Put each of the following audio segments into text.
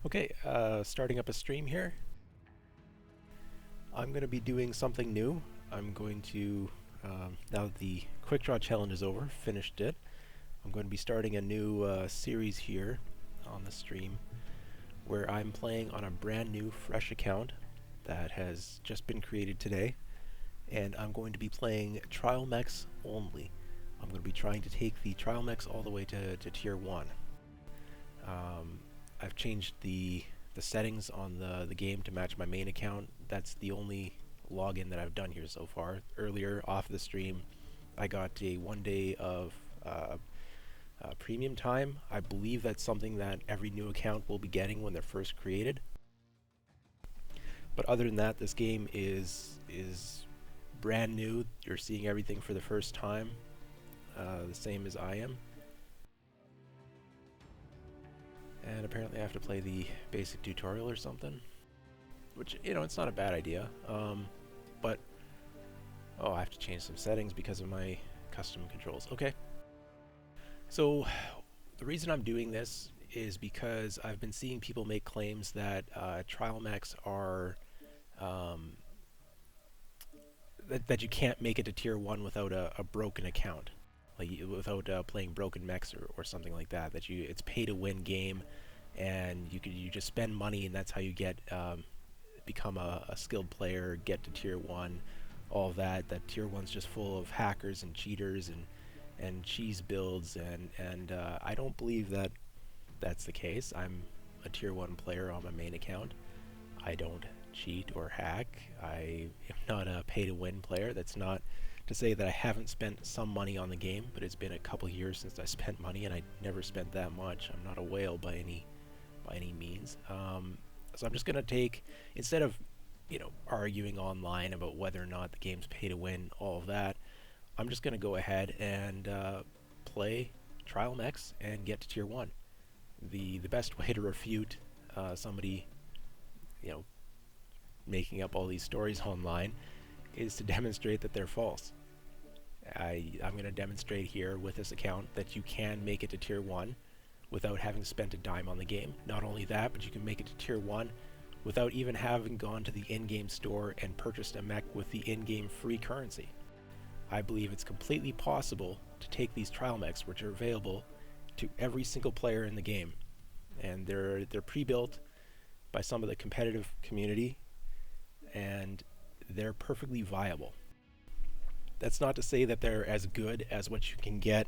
Okay, starting up a stream here. I'm going to be doing something new. I'm going to, now that the Quick Draw Challenge is over, finished it, I'm going to be starting a new series here on the stream where I'm playing on a brand new, fresh account that has just been created today, and I'm going to be playing Trial Mechs only. I'm going to be trying to take the Trial Mechs all the way to Tier 1. I've changed the settings on the game to match my main account. That's the only login that I've done here so far. Earlier, off the stream, I got a 1 day of premium time. I believe that's something that every new account will be getting when they're first created. But other than that, this game is brand new. You're seeing everything for the first time, the same as I am. And apparently I have to play the basic tutorial or something. Which, you know, it's not a bad idea. But, oh, I have to change some settings because of my custom controls. Okay. So, the reason I'm doing this is because I've been seeing people make claims that trial mechs are... that you can't make it to Tier 1 without a broken account. Like, without playing broken mechs or something like that. That it's pay to win game, and you just spend money, and that's how you get become a skilled player, get to Tier 1, all of that. That Tier 1's just full of hackers and cheaters and cheese builds, and I don't believe that that's the case. I'm a Tier 1 player on my main account. I don't cheat or hack. I am not a pay to win player. That's not to say that I haven't spent some money on the game, but it's been a couple years since I spent money, and I never spent that much. I'm not a whale by any means. So I'm just gonna take, instead of, you know, arguing online about whether or not the game's pay to win, all of that, I'm just gonna go ahead and play Trial Mechs and get to Tier 1. The best way to refute somebody, you know, making up all these stories online is to demonstrate that they're false. I'm going to demonstrate here with this account that you can make it to Tier 1 without having spent a dime on the game. Not only that, but you can make it to Tier 1 without even having gone to the in-game store and purchased a mech with the in-game free currency. I believe it's completely possible to take these trial mechs, which are available to every single player in the game, and they're pre-built by some of the competitive community, and they're perfectly viable. That's not to say that they're as good as what you can get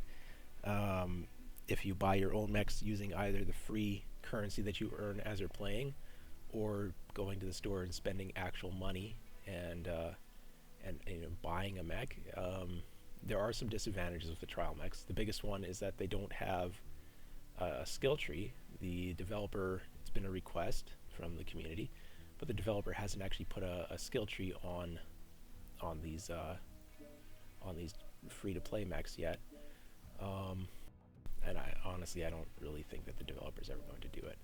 if you buy your own mechs using either the free currency that you earn as you're playing, or going to the store and spending actual money and you know, buying a mech. There are some disadvantages with the trial mechs. The biggest one is that they don't have a skill tree. The developer, it's been a request from the community, but the developer hasn't actually put a skill tree on these free-to-play mechs yet. And I honestly don't really think that the developer's ever going to do it.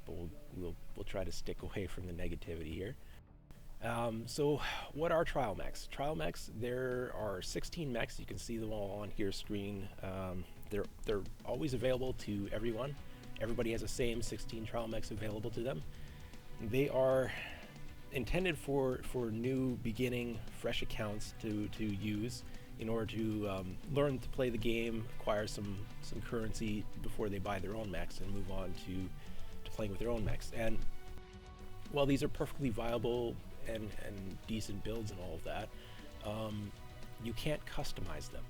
But we'll try to stick away from the negativity here. So what are trial mechs? Trial mechs, there are 16 mechs. You can see them all on here screen. They're always available to everyone. Everybody has the same 16 trial mechs available to them. They are intended for new beginning fresh accounts to use in order to learn to play the game, acquire some currency before they buy their own mechs and move on to playing with their own mechs. And while these are perfectly viable and decent builds and all of that, you can't customize them.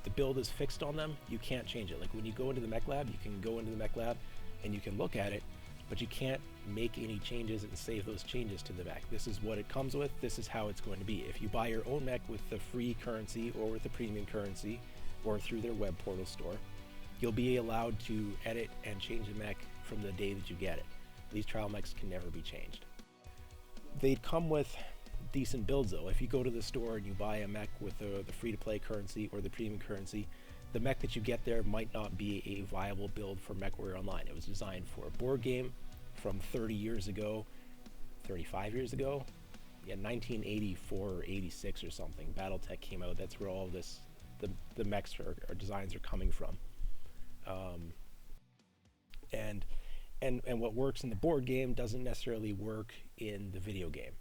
The build is fixed on them. You can't change it. Like when you go into the mech lab, you can go into the mech lab and you can look at it, but you can't make any changes and save those changes to the mech. This is what it comes with. This is how it's going to be. If you buy your own mech with the free currency or with the premium currency or through their web portal store, you'll be allowed to edit and change the mech from the day that you get it. These trial mechs can never be changed. They'd come with decent builds though. If you go to the store and you buy a mech with the free-to-play currency or the premium currency, the mech that you get there might not be a viable build for MechWarrior Online. It was designed for a board game from 30 years ago, 35 years ago, yeah, 1984 or 86 or something. BattleTech came out. That's where all of this, the mechs or designs are coming from. And and what works in the board game doesn't necessarily work in the video game.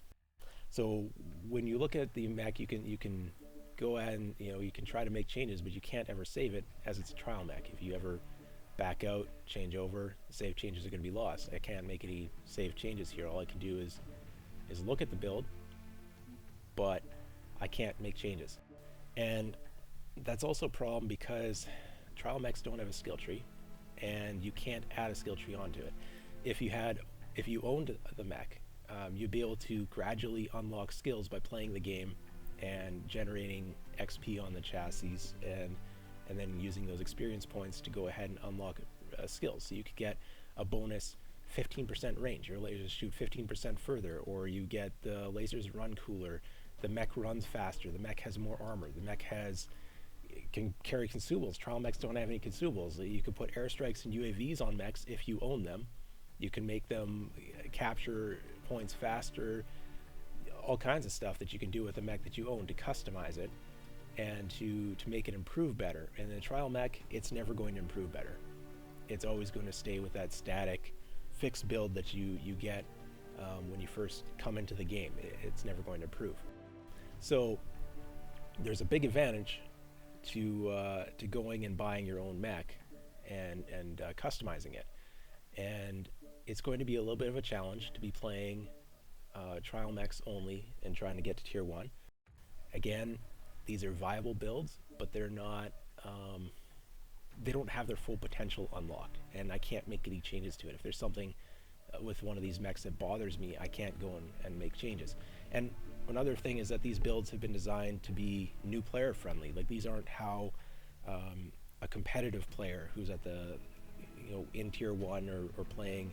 So when you look at the mech, you can go ahead and you can try to make changes, but you can't ever save it as it's a trial mech. If you ever back out, change over, save changes are going to be lost. I can't make any save changes here. All I can do is look at the build, but I can't make changes. And that's also a problem because trial mechs don't have a skill tree, and you can't add a skill tree onto it. If you owned the mech, you'd be able to gradually unlock skills by playing the game and generating XP on the chassis, and then using those experience points to go ahead and unlock skills. So you could get a bonus 15% range. Your lasers shoot 15% further, or you get the lasers run cooler. The mech runs faster. The mech has more armor. The mech can carry consumables. Trial mechs don't have any consumables. You can put airstrikes and UAVs on mechs if you own them. You can make them capture points faster. All kinds of stuff that you can do with the mech that you own to customize it and to make it improve better. And in a trial mech, it's never going to improve better. It's always going to stay with that static, fixed build that you get when you first come into the game. It's never going to improve. So there's a big advantage to going and buying your own mech and customizing it. And it's going to be a little bit of a challenge to be playing trial mechs only and trying to get to tier 1. Again, these are viable builds, but they're not they don't have their full potential unlocked, and I can't make any changes to it. If there's something with one of these mechs that bothers me, I can't go and make changes. And another thing is that these builds have been designed to be new player friendly. Like, these aren't how a competitive player who's at the in tier 1 or playing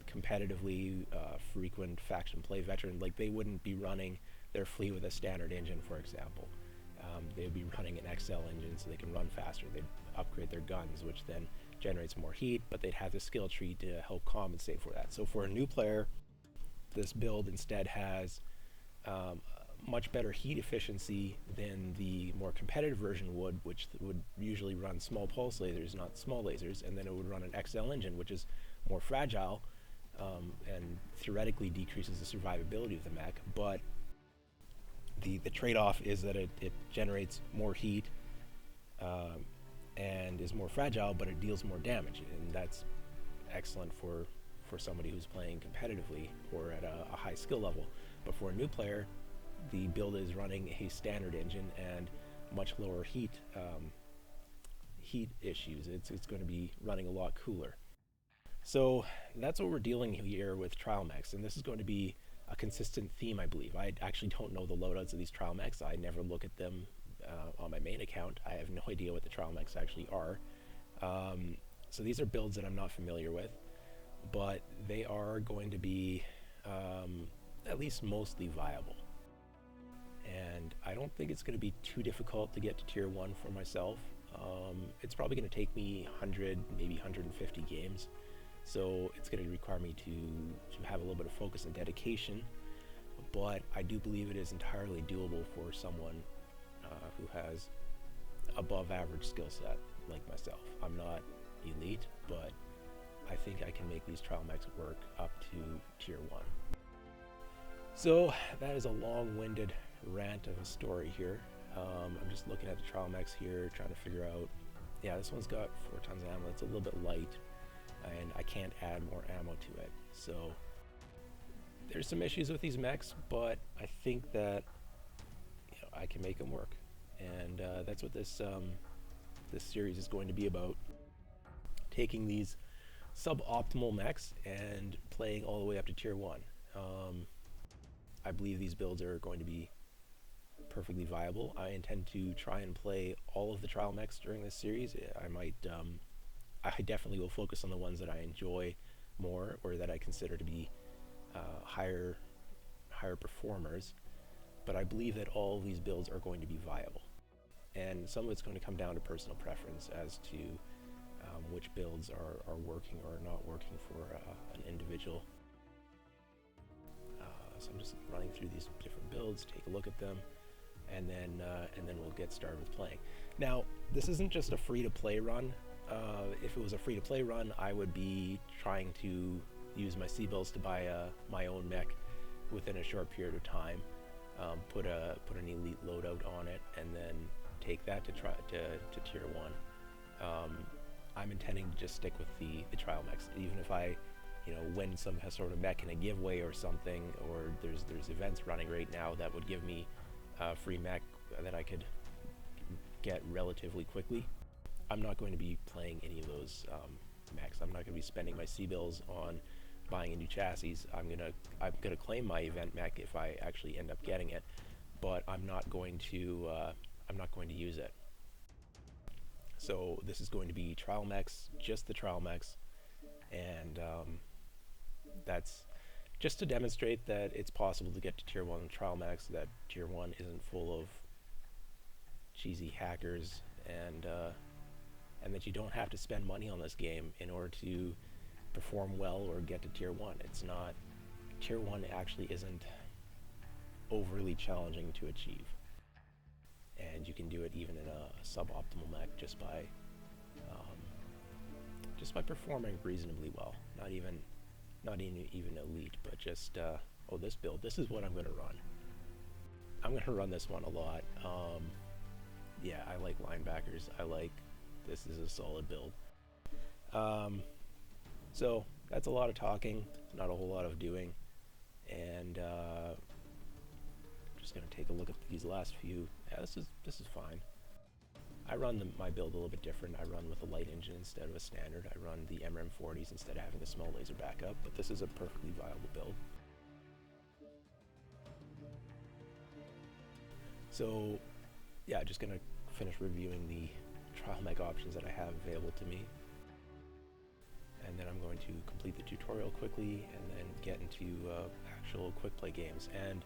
competitively frequent faction play veteran, like, they wouldn't be running their fleet with a standard engine, for example. They would be running an XL engine so they can run faster. They'd upgrade their guns, which then generates more heat, but they'd have the skill tree to help compensate for that. So for a new player, this build instead has much better heat efficiency than the more competitive version would, which would usually run small pulse lasers, not small lasers, and then it would run an XL engine, which is more fragile and theoretically decreases the survivability of the mech, but the trade-off is that it generates more heat and is more fragile, but it deals more damage, and that's excellent for somebody who's playing competitively or at a high skill level. But for a new player, the build is running a standard engine and much lower heat issues. It's going to be running a lot cooler. So that's what we're dealing here with trial mechs, and this is going to be a consistent theme, I believe. I actually don't know the loadouts of these trial mechs. I never look at them on my main account. I have no idea what the trial mechs actually are. So these are builds that I'm not familiar with, but they are going to be at least mostly viable. And I don't think it's going to be too difficult to get to tier 1 for myself. It's probably going to take me 100, maybe 150 games. So it's going to require me to have a little bit of focus and dedication, but I do believe it is entirely doable for someone who has above average skill set like myself. I'm not elite, but I think I can make these trial mechs work up to tier 1. So that is a long-winded rant of a story here. I'm just looking at the trial mechs here, trying to figure out, yeah, this one's got 4 tons of ammo. It's a little bit light, and I can't add more ammo to it. So there's some issues with these mechs, but I think that I can make them work, and that's what this series is going to be about: taking these suboptimal mechs and playing all the way up to tier 1. I believe these builds are going to be perfectly viable. I intend to try and play all of the trial mechs during this series. I definitely will focus on the ones that I enjoy more, or that I consider to be higher performers. But I believe that all of these builds are going to be viable, and some of it's going to come down to personal preference as to which builds are working or not working for an individual. So I'm just running through these different builds, take a look at them, and then we'll get started with playing. Now, this isn't just a free-to-play run. If it was a free-to-play run, I would be trying to use my C-bills to buy my own mech within a short period of time, put an elite loadout on it, and then take that to tier 1. I'm intending to just stick with the trial mechs, even if I win some sort of mech in a giveaway or something, or there's events running right now that would give me a free mech that I could get relatively quickly. I'm not going to be playing any of those mechs. I'm not going to be spending my C-bills on buying a new chassis. I'm gonna claim my event mech if I actually end up getting it, but I'm not going to use it. So this is going to be trial mechs, just the trial mechs, and that's just to demonstrate that it's possible to get to tier 1 trial mechs, that tier 1 isn't full of cheesy hackers, and that you don't have to spend money on this game in order to perform well or get to tier 1. It's not, tier 1 actually isn't overly challenging to achieve, and you can do it even in a suboptimal mech just by performing reasonably well. Not even elite, but just oh, this build, this is what I'm going to run. I'm going to run this one a lot. Yeah, I like linebackers. This is a solid build. So that's a lot of talking, not a whole lot of doing, and I'm just going to take a look at these last few. Yeah, this is fine. I run my build a little bit different. I run with a light engine instead of a standard. I run the MRM40s instead of having a small laser backup, but this is a perfectly viable build. So yeah, just going to finish reviewing the trial mech options that I have available to me, and then I'm going to complete the tutorial quickly and then get into actual quick play games. And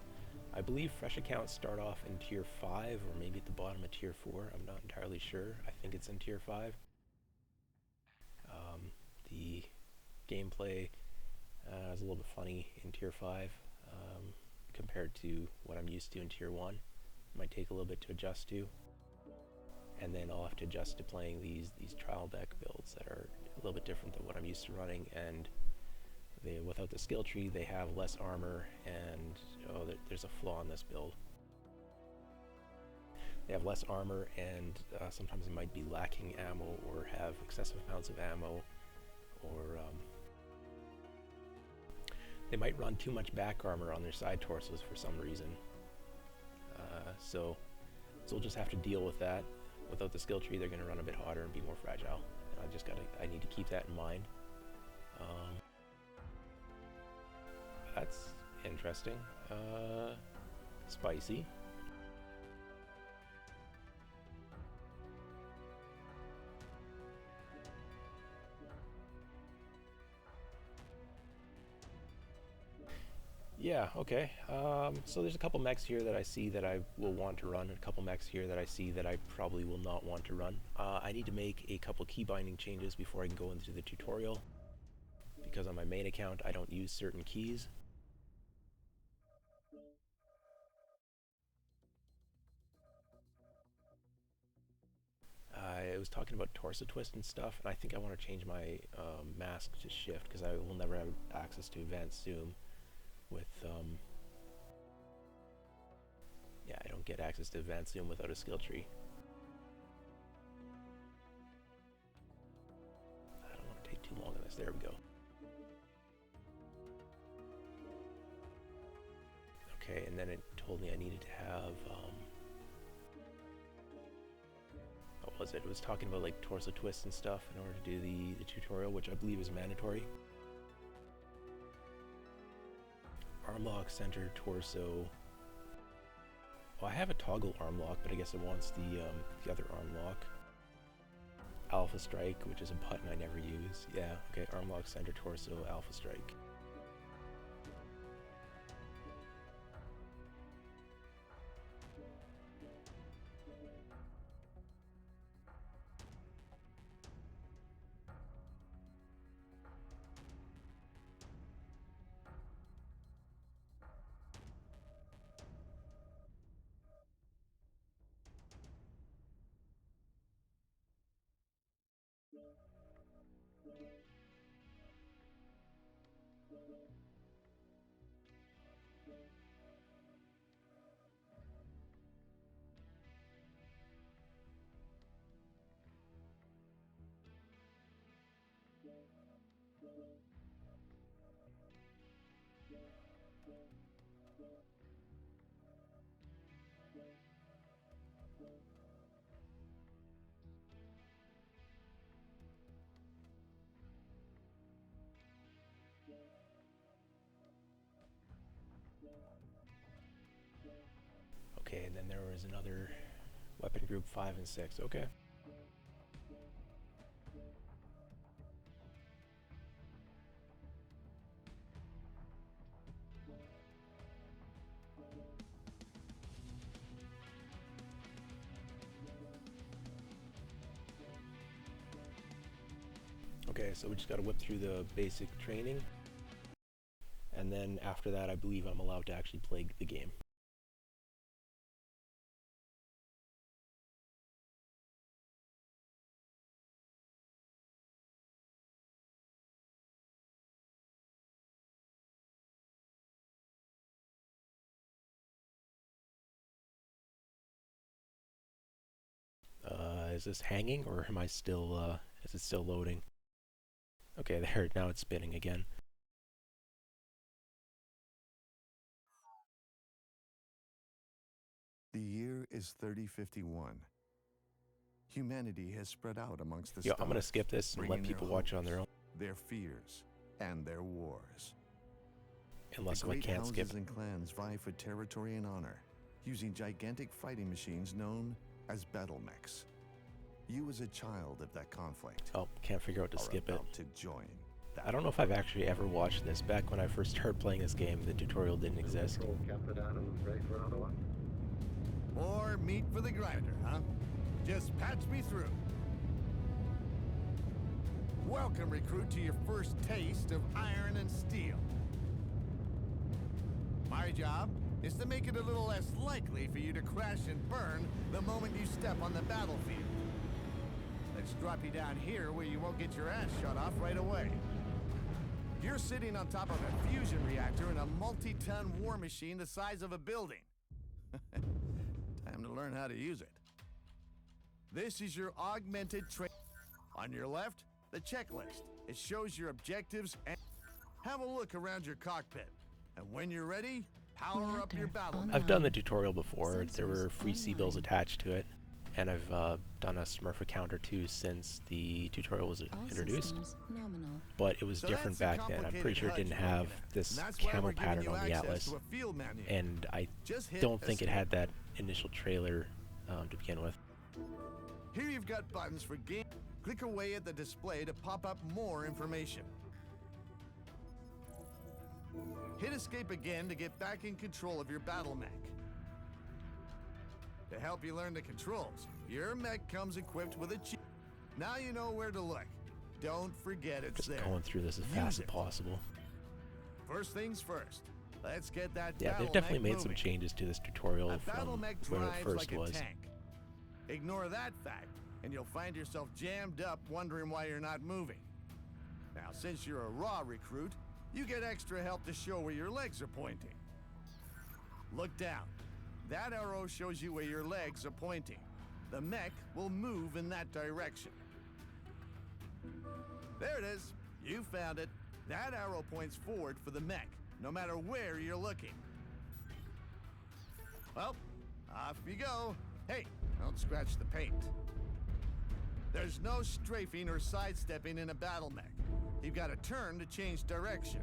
I believe fresh accounts start off in tier 5 or maybe at the bottom of tier 4. I'm not entirely sure. I think it's in tier 5. The gameplay is a little bit funny in tier 5 compared to what I'm used to in tier 1. It might take a little bit to adjust to, and then I'll have to adjust to playing these trial mech builds that are a little bit different than what I'm used to running, and without the skill tree they have less armor, and there's a flaw in this build. They have less armor, and sometimes they might be lacking ammo or have excessive amounts of ammo, or they might run too much back armor on their side torsos for some reason. So we'll just have to deal with that. Without the skill tree, they're going to run a bit hotter and be more fragile. And I need to keep that in mind. That's interesting. Spicy. Yeah, okay. So there's a couple mechs here that I see that I will want to run, and a couple mechs here that I see that I probably will not want to run. I need to make a couple key binding changes before I can go into the tutorial, because on my main account I don't use certain keys. I was talking about torso twist and stuff, and I think I want to change my mask to shift, because I will never have access to advanced zoom with yeah, I don't get access to advanced zoom without a skill tree. I don't want to take too long on this. There we go. Okay, and then it told me I needed to have what was it? It was talking about like torso twists and stuff in order to do the tutorial, which I believe is mandatory. Arm lock, center, torso. Well, I have a toggle arm lock, but I guess it wants the other arm lock. Alpha strike, which is a button I never use. Yeah, okay, arm lock, center, torso, alpha strike. Okay, and then there was another weapon group 5 and 6. Okay. Okay, so we just gotta whip through the basic training, and then after that I believe I'm allowed to actually play the game. Is this hanging, or am I still, is it still loading? Okay, there, now it's spinning again. The year is 3051. Humanity has spread out amongst the Yo, stars. I'm gonna skip this and let people watch it on their own. Their fears and their wars. Unless I can't skip. The great houses and clans vie for territory and honor, using gigantic fighting machines known as battle mechs. You as a child of that conflict. Oh, can't figure out to skip it. To join. I don't know if I've actually ever watched this. Back when I first started playing this game, the tutorial didn't exist. More meat for the grinder, huh? Just patch me through. Welcome, recruit, to your first taste of iron and steel. My job is to make it a little less likely for you to crash and burn the moment you step on the battlefield. Let's drop you down here where you won't get your ass shot off right away. You're sitting on top of a fusion reactor in a multi-ton war machine the size of a building. Time to learn how to use it. This is your augmented training. On your left, the checklist. It shows your objectives and have a look around your cockpit. And when you're ready, power up your battle. I've done the tutorial before. There were free C-bills attached to it. And I've done a Smurf account or two since the tutorial was introduced. But it was different back then. I'm pretty sure it didn't have this camel pattern on the Atlas. And I don't think it had that initial trailer to begin with. Here you've got buttons for game. Click away at the display to pop up more information. Hit escape again to get back in control of your battle mech. To help you learn the controls, your mech comes equipped with a chip. Now you know where to look. Don't forget it's Just there. going through this as fast as possible. First things first. Let's get that. Yeah, they've definitely made some changes to this tutorial from when it first was. Ignore that fact, and you'll find yourself jammed up wondering why you're not moving. Now, since you're a raw recruit, you get extra help to show where your legs are pointing. Look down. That arrow shows you where your legs are pointing. The mech will move in that direction. There it is. You found it. That arrow points forward for the mech, no matter where you're looking. Well, off you go. Hey, don't scratch the paint. There's no strafing or sidestepping in a battle mech. You've got to turn to change direction.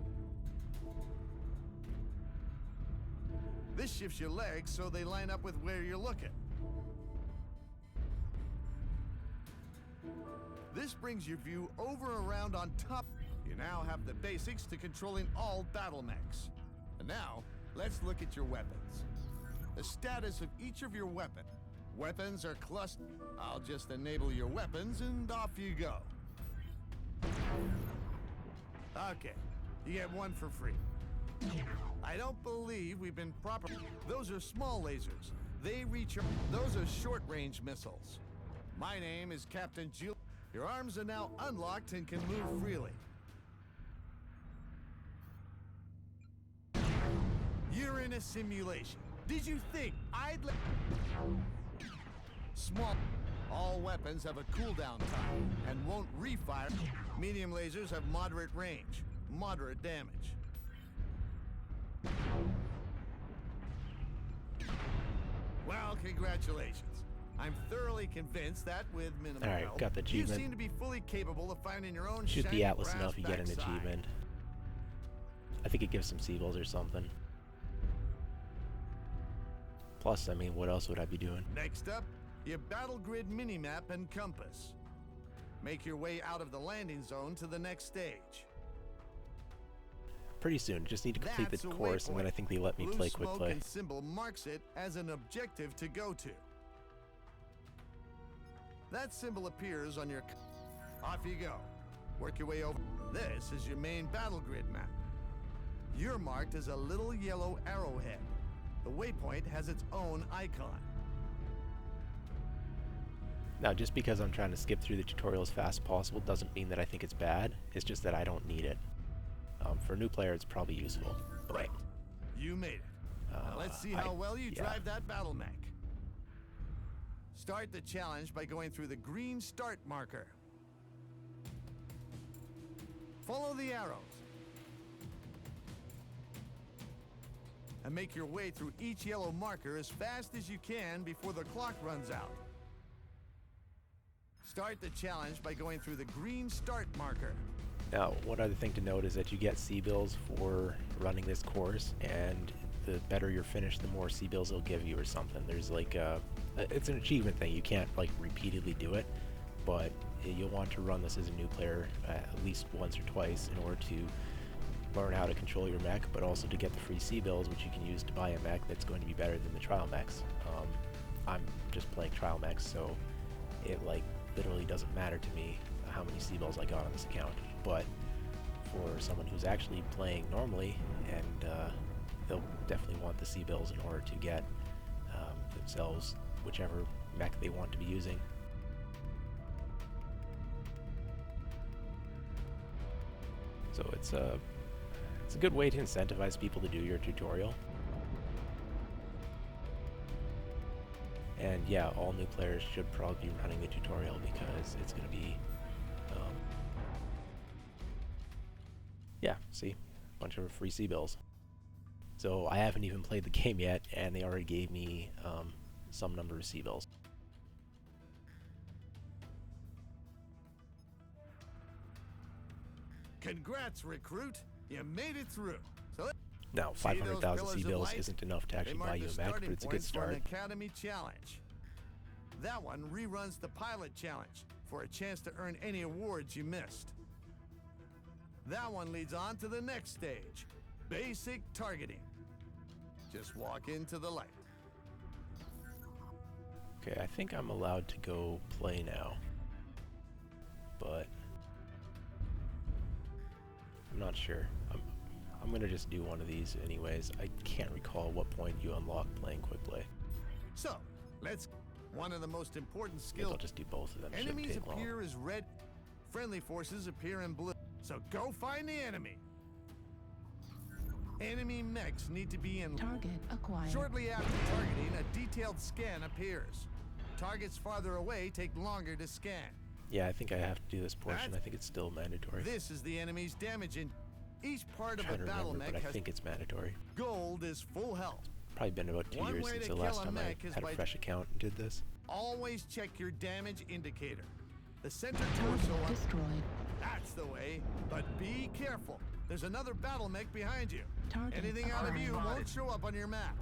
This shifts your legs so they line up with where you're looking. This brings your view over around on top. You now have the basics to controlling all battle mechs. And now, let's look at your weapons. The status of each of your weapons. Weapons are clustered. I'll just enable your weapons and off you go. Okay, you get one for free. I don't believe we've been proper. Those are small lasers. They reach. Those are short-range missiles. My name is Captain Jules. Your arms are now unlocked and can move freely. You're in a simulation. Did you think I'd let... Small... All weapons have a cooldown time and won't refire. Medium lasers have moderate range, moderate damage. Well, congratulations. I'm thoroughly convinced that with minimal Alright, help, got the you achievement. seem to be fully capable of finding your own Shoot shiny the Atlas brass enough, you get an backside. achievement. I think it gives some Seabills or something. Plus, I mean, what else would I be doing? Next up, your battle grid minimap and compass. Make your way out of the landing zone to the next stage. Pretty soon, just need to complete That's the a course, and then I think they let me Blue play quick smoke play. and symbol marks it as an objective to go to. That symbol appears on your... Off you go. Work your way over. This is your main battle grid map. You're marked as a little yellow arrowhead. The waypoint has its own icon. Now, just because I'm trying to skip through the tutorial as fast as possible doesn't mean that I think it's bad. It's just that I don't need it. For a new player, it's probably useful. But, Right. You made it. Now let's see how well you drive that battle mech. Start the challenge by going through the green start marker. Follow the arrows. And make your way through each yellow marker as fast as you can before the clock runs out. Start the challenge by going through the green start marker. Now, one other thing to note is that you get C-bills for running this course, and the better you're finished, the more C-bills they'll give you or something. There's like it's an achievement thing. You can't like repeatedly do it, but you'll want to run this as a new player at least once or twice in order to learn how to control your mech, but also to get the free C-bills, which you can use to buy a mech that's going to be better than the trial mechs. I'm just playing trial mechs, so it like literally doesn't matter to me how many C-bills I got on this account. But for someone who's actually playing normally, and they'll definitely want the C-bills in order to get themselves whichever mech they want to be using. So it's a good way to incentivize people to do your tutorial. And yeah, all new players should probably be running the tutorial because it's going to be yeah, see? A bunch of free C-bills. So I haven't even played the game yet, and they already gave me some number of C-bills. Congrats, recruit. You made it through. So Now, 500,000 C-bills isn't enough to actually buy you a mech, but it's a good start. An Academy Challenge. That one reruns the Pilot Challenge for a chance to earn any awards you missed. That one leads on to the next stage, Basic Targeting. Just walk into the light. Okay, I think I'm allowed to go play now, but I'm not sure. I'm gonna just do one of these anyways. I can't recall what point you unlock playing quick play. So, one of the most important Maybe skills. I'll just do both of them. Shouldn't Enemies take long. appear as red, friendly forces appear in blue. So go find the enemy. Enemy mechs need to be in. Target acquired. Shortly after targeting, a detailed scan appears. Targets farther away take longer to scan. Yeah, I think I have to do this portion. I think it's still mandatory. This is the enemy's damage in. Each part I'm of trying a to battle remember, mech but I has think it's mandatory. gold is full health. Probably been about 2 One years way since to the kill last a time I mech is had a by- fresh account and did this. Always check your damage indicator. The center torso Target on. destroyed. That's the way, but be careful. There's another battle mech behind you. Target Anything out of acquired. you won't show up on your map.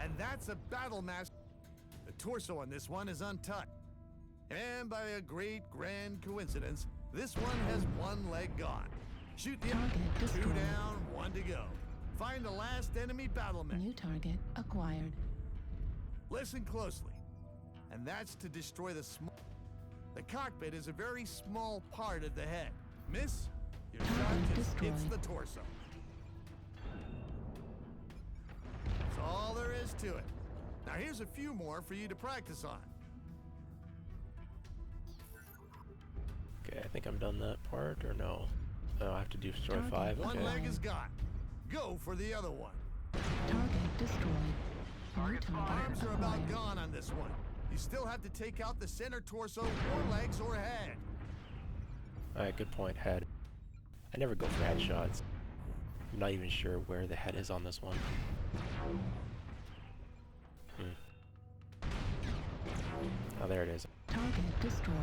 And that's a battle mask. The torso on this one is untouched. And by a great grand coincidence, this one has one leg gone. Shoot the Target 2 destroyed. down, 1 to go. Find the last enemy battle mech. New target acquired. Listen closely. And that's to destroy the small. The cockpit is a very small part of the head. Miss, your shot Target just hits destroyed. the torso. That's all there is to it. Now here's a few more for you to practice on. Okay, I think I'm done that part, or no? Oh, I have to destroy Target 5? One Okay. leg is gone. Go for the other one. Target destroyed. New target Arms are about acquired. gone on this one. You still have to take out the center torso or legs or head. Alright, good point, head. I never go for headshots. I'm not even sure where the head is on this one. Oh, there it is. Target destroyed.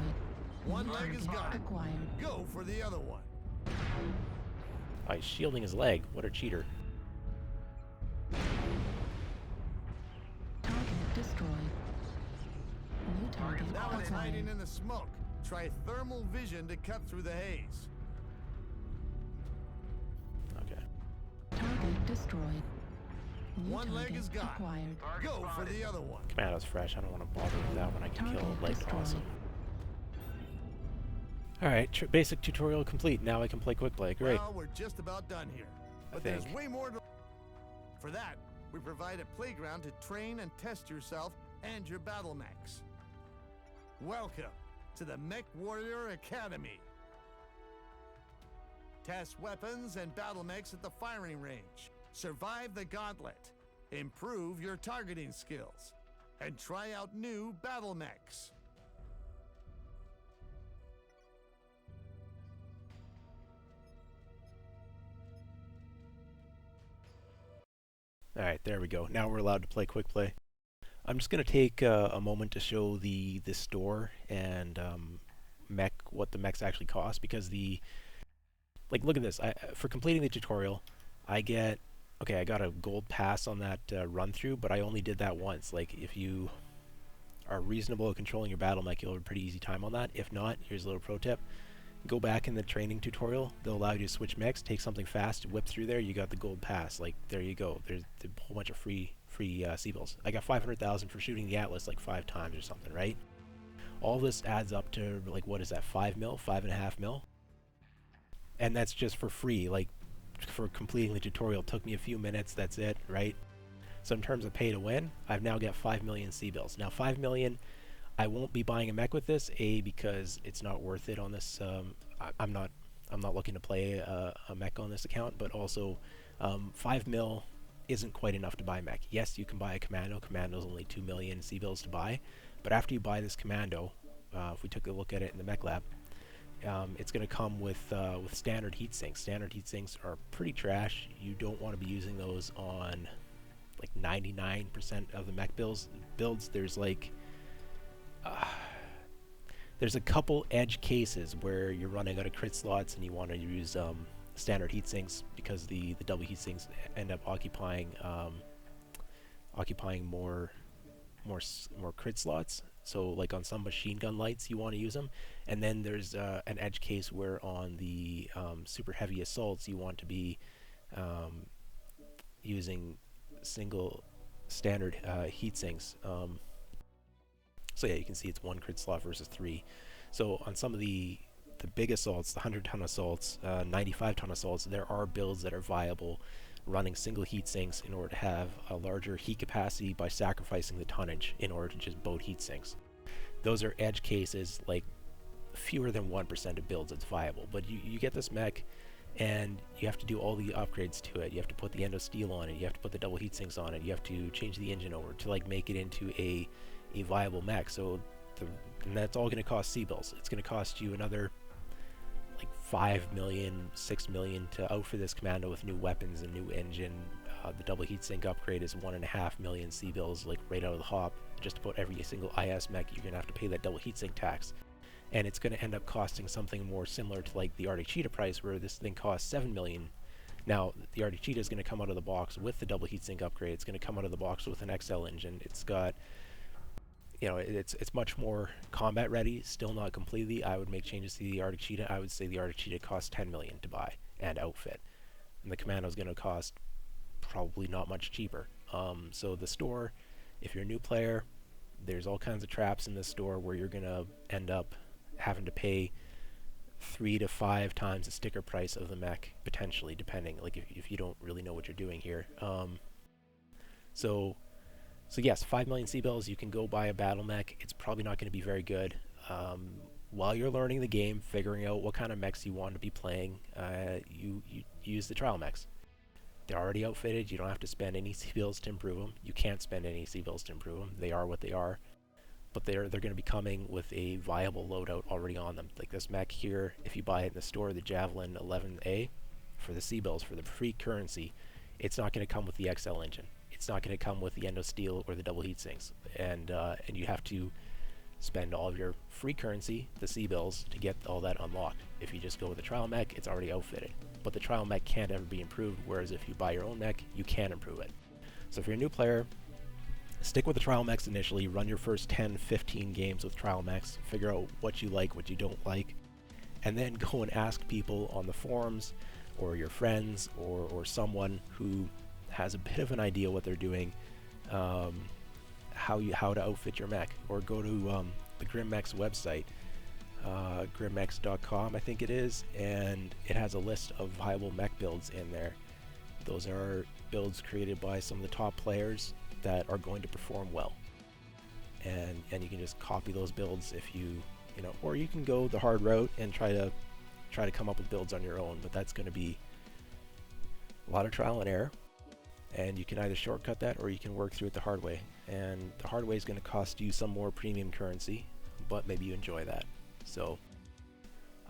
One leg is gone. Acquired. Go for the other one. Oh, he's shielding his leg. What a cheater. Target destroyed. New target That one's acquired. hiding in the smoke. Try thermal vision to cut through the haze. Okay. Target destroyed. New One leg target is gone. acquired. Go for the other one. Commando's fresh. I don't want to bother with that when I can kill Target a leg destroyed. awesome. Alright, basic tutorial complete. Now I can play quick play. Great. Well, we're just about done here. But think. there's way more to... For that, we provide a playground to train and test yourself and your battle mechs. Welcome to the MechWarrior Academy. Test weapons and battle mechs at the firing range. Survive the gauntlet. Improve your targeting skills. And try out new battle mechs. Alright, there we go. Now we're allowed to play quick play. I'm just going to take a moment to show the store and mech, what the mechs actually cost, because look at this. For completing the tutorial, I got a gold pass on that run through, but I only did that once. Like, if you are reasonable at controlling your battle mech, you'll have a pretty easy time on that. If not, here's a little pro tip. Go back in the training tutorial. They'll allow you to switch mechs, take something fast, whip through there. You got the gold pass. Like, there you go. There's a whole bunch of free C-bills. I got 500,000 for shooting the Atlas like 5 times or something, right? All this adds up to, like, what is that, 5 mil, 5.5 mil? And that's just for free. Like, for completing the tutorial, it took me a few minutes. That's it, right? So in terms of pay to win, I've now got 5 million C-bills. Now 5 million, I won't be buying a mech with this, because it's not worth it on this. I'm not looking to play a mech on this account, but also 5 mil isn't quite enough to buy a mech. Yes, you can buy a commando. Commando's only 2 million C-bills to buy, but after you buy this commando, if we took a look at it in the mech lab, it's going to come with standard heat sinks. Standard heat sinks are pretty trash. You don't want to be using those on like 99% of the mech builds. There's like there's a couple edge cases where you're running out of crit slots and you want to use standard heat sinks, because the double heat sinks end up occupying more crit slots. So like on some machine gun lights you want to use them, and then there's an edge case where on the super heavy assaults you want to be using single standard heat sinks. So yeah, you can see it's 1 crit slot versus 3. So on some of the big assaults, the 100-ton assaults, 95-ton assaults, there are builds that are viable running single heat sinks in order to have a larger heat capacity by sacrificing the tonnage in order to just boat heat sinks. Those are edge cases, like fewer than 1% of builds that's viable. But you get this mech and you have to do all the upgrades to it. You have to put the endo steel on it, you have to put the double heat sinks on it, you have to change the engine over to like make it into a viable mech. So and that's all going to cost C-bills. It's going to cost you another like 5 million, 6 million to outfit this commando with new weapons and new engine. The double heatsink upgrade is 1.5 million C-bills, like right out of the hop. Just to put every single IS mech, you're going to have to pay that double heatsink tax. And it's going to end up costing something more similar to like the Arctic Cheetah price, where this thing costs 7 million. Now, the Arctic Cheetah is going to come out of the box with the double heatsink upgrade. It's going to come out of the box with an XL engine. It's got, you know, it's much more combat ready. Still not completely. I would make changes to the Arctic Cheetah. I would say the Arctic Cheetah costs 10 million to buy and outfit, and the Commando is going to cost probably not much cheaper. So the store, if you're a new player, there's all kinds of traps in this store where you're going to end up having to pay 3 to 5 times the sticker price of the mech, potentially, depending, like if you don't really know what you're doing here. So yes, 5 million C-bills, you can go buy a battle mech. It's probably not going to be very good. While you're learning the game, figuring out what kind of mechs you want to be playing, you use the trial mechs. They're already outfitted. You don't have to spend any C-bills to improve them. You can't spend any C-bills to improve them. They are what they are. but they're going to be coming with a viable loadout already on them. Like this mech here, if you buy it in the store, the Javelin 11A, for the C-Bills, for the free currency, it's not going to come with the XL engine. It's not going to come with the endo steel or the double heat sinks, and you have to spend all of your free currency, the C-Bills, to get all that unlocked. If you just go with the trial mech, it's already outfitted. But the trial mech can't ever be improved, whereas if you buy your own mech, you can improve it. So if you're a new player, stick with the trial mechs initially, run your first 10, 15 games with trial mechs, figure out what you like, what you don't like, and then go and ask people on the forums, or your friends, or someone who has a bit of an idea what they're doing, how to outfit your mech. Or go to the Grim Mechs website, grimmechs.com I think it is, and it has a list of viable mech builds in there. Those are builds created by some of the top players that are going to perform well, and you can just copy those builds if you know, or you can go the hard route and try to come up with builds on your own, but that's going to be a lot of trial and error, and you can either shortcut that or you can work through it the hard way, and the hard way is going to cost you some more premium currency, but maybe you enjoy that. So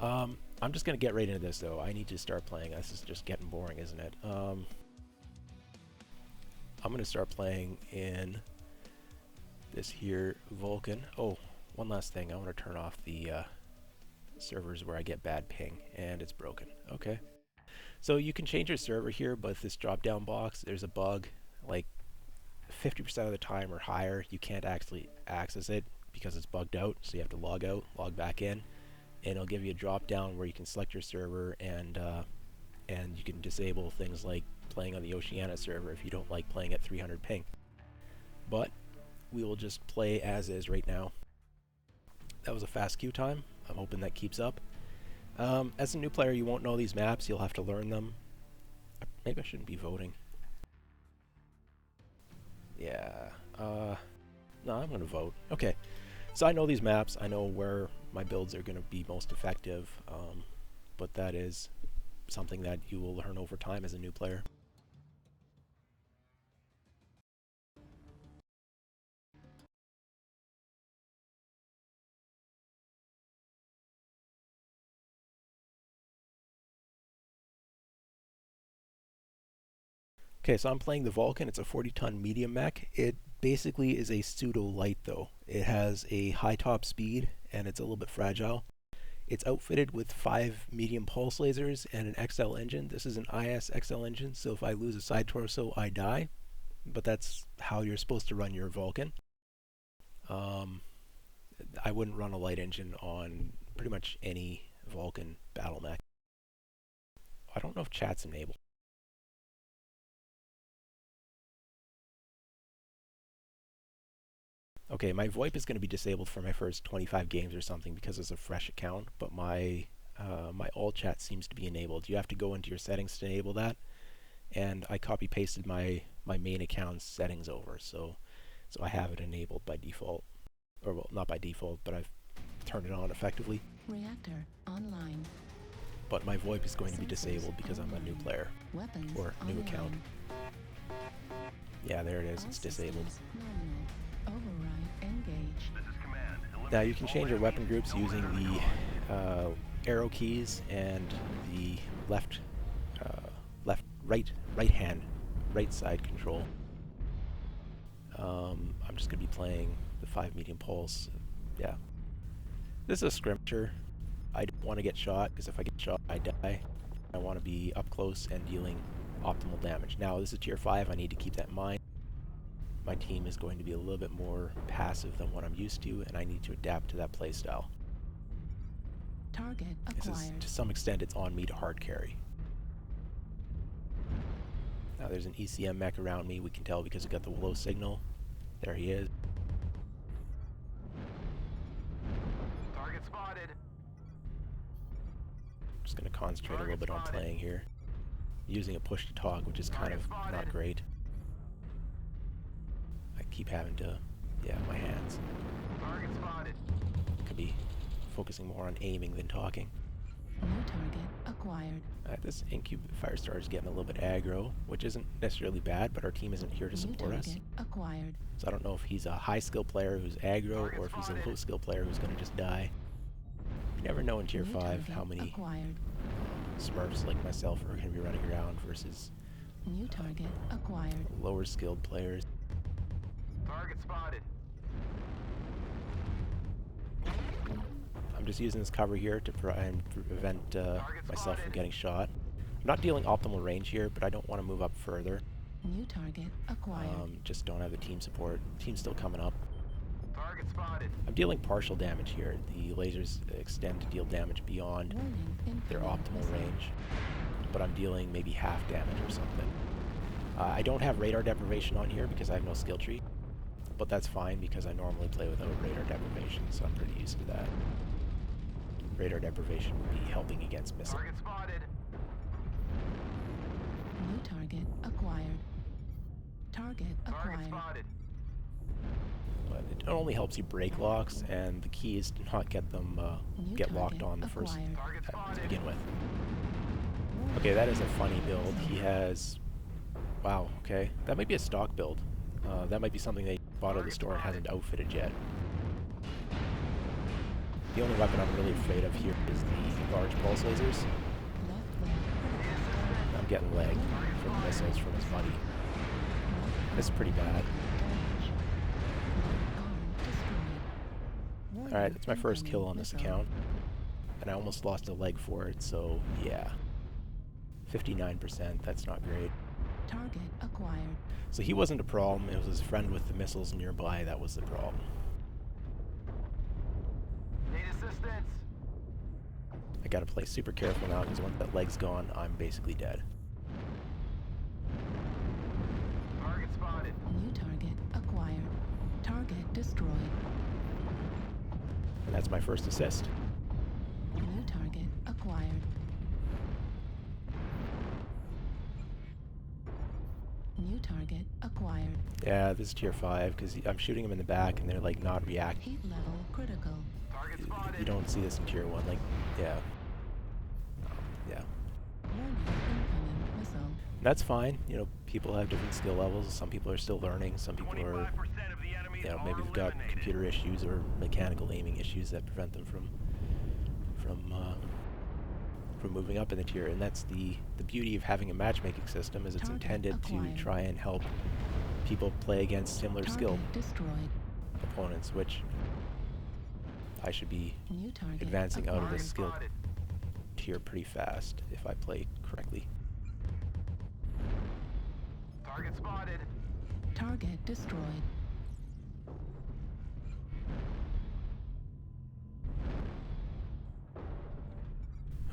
I'm just going to get right into this though. I need to start playing. This is just getting boring, isn't it? I'm going to start playing in this here Vulcan. Oh, one last thing. I want to turn off the servers where I get bad ping, and it's broken. Okay. So you can change your server here, but this drop-down box, there's a bug. Like 50% of the time or higher, you can't actually access it because it's bugged out. So you have to log out, log back in, and it'll give you a drop-down where you can select your server, and you can disable things like playing on the Oceania server if you don't like playing at 300 ping. But we will just play as is right now. That was a fast queue time. I'm hoping that keeps up. As a new player, you won't know these maps. You'll have to learn them. Maybe I shouldn't be voting. Yeah. No, I'm going to vote. Okay. So I know these maps. I know where my builds are going to be most effective. But that is something that you will learn over time as a new player. Okay, so I'm playing the Vulcan. It's a 40-ton medium mech. It basically is a pseudo-light, though. It has a high top speed, and it's a little bit fragile. It's outfitted with 5 medium pulse lasers and an XL engine. This is an IS XL engine, so if I lose a side torso, I die. But that's how you're supposed to run your Vulcan. I wouldn't run a light engine on pretty much any Vulcan battle mech. I don't know if chat's enabled. Okay, my VoIP is going to be disabled for my first 25 games or something because it's a fresh account, but my all chat seems to be enabled. You have to go into your settings to enable that, and I copy pasted my main account's settings over, so I have it enabled by default, or well, not by default, but I've turned it on effectively. Reactor online. But my VoIP is going to be disabled because I'm a new player Weapons or new online. account. Yeah, there it is. All It's disabled. systems nominal. Override engaged. Now you can change your weapon groups using the arrow keys and the right side control. I'm just going to be playing the 5 medium pulse. Yeah. This is a skirmisher. I don't want to get shot, because if I get shot, I die. I want to be up close and dealing optimal damage. Now, this is tier 5. I need to keep that in mind. My team is going to be a little bit more passive than what I'm used to, and I need to adapt to that playstyle. Target This is, acquired. to some extent, it's on me to hard carry. Now there's an ECM mech around me. We can tell because it got the low signal. There he is. Target spotted. Just going to concentrate a little bit on playing here. Using a push to talk, which is kind of not great. I keep having to, my hands. Target spotted. Could be focusing more on aiming than talking. New target acquired. acquired. This Incube Firestar is getting a little bit aggro, which isn't necessarily bad, but our team isn't here to New support us. target acquired. So I don't know if he's a high skill player who's aggro or if he's a low skill player who's going to just die. You never know in Tier New 5 target how many acquired. Smurfs like myself are going to be running around versus New target acquired. lower skilled players. Target spotted. I'm just using this cover here to try and prevent myself from getting shot. I'm not dealing optimal range here, but I don't want to move up further. New target acquired. Just don't have the team support. Team's still coming up. Target spotted. I'm dealing partial damage here. The lasers extend to deal damage beyond Warning, their incoming optimal missile. range, but I'm dealing maybe half damage or something. I don't have radar deprivation on here because I have no skill tree, but that's fine because I normally play without radar deprivation, so I'm pretty used to that. Radar deprivation would be helping against missiles. Target spotted. New target acquired. Target Target acquired. spotted. But it only helps you break locks, and the key is to not get them New get locked target on the first acquired. Target to spotted. begin with. Okay, that is a funny build. He has... Wow, okay. That might be a stock build. That might be something they bought at the store and hasn't outfitted yet. The only weapon I'm really afraid of here is the large pulse lasers. Left leg critical. I'm getting leg from missiles from his buddy. This is pretty bad. Alright, that's my first kill on this account. And I almost lost a leg for it, so yeah. 59%, that's not great. Target acquired. So he wasn't a problem, it was his friend with the missiles nearby that was the problem. Need assistance. I gotta play super careful now because once that leg's gone, I'm basically dead. Target spotted. New target acquired. Target destroyed. And that's my first assist. New target acquired. New target acquired. Yeah, this is tier 5 because I'm shooting them in the back and they're like not reacting. Heat level critical. Target spotted. You don't see this in tier 1, like, yeah. Yeah. Warning, incoming missile. That's fine, you know, people have different skill levels, some people are still learning, some people are, 25% of the enemies you know, are maybe they've got eliminated. computer issues or mechanical aiming issues that prevent them from moving up in the tier, and that's the beauty of having a matchmaking system is it's Target intended acquired. to try and help people play against similar skill Target destroyed. opponents, which I should be New target advancing out of acquired. this skill Spotted. tier pretty fast if I play correctly. Target spotted. Target destroyed.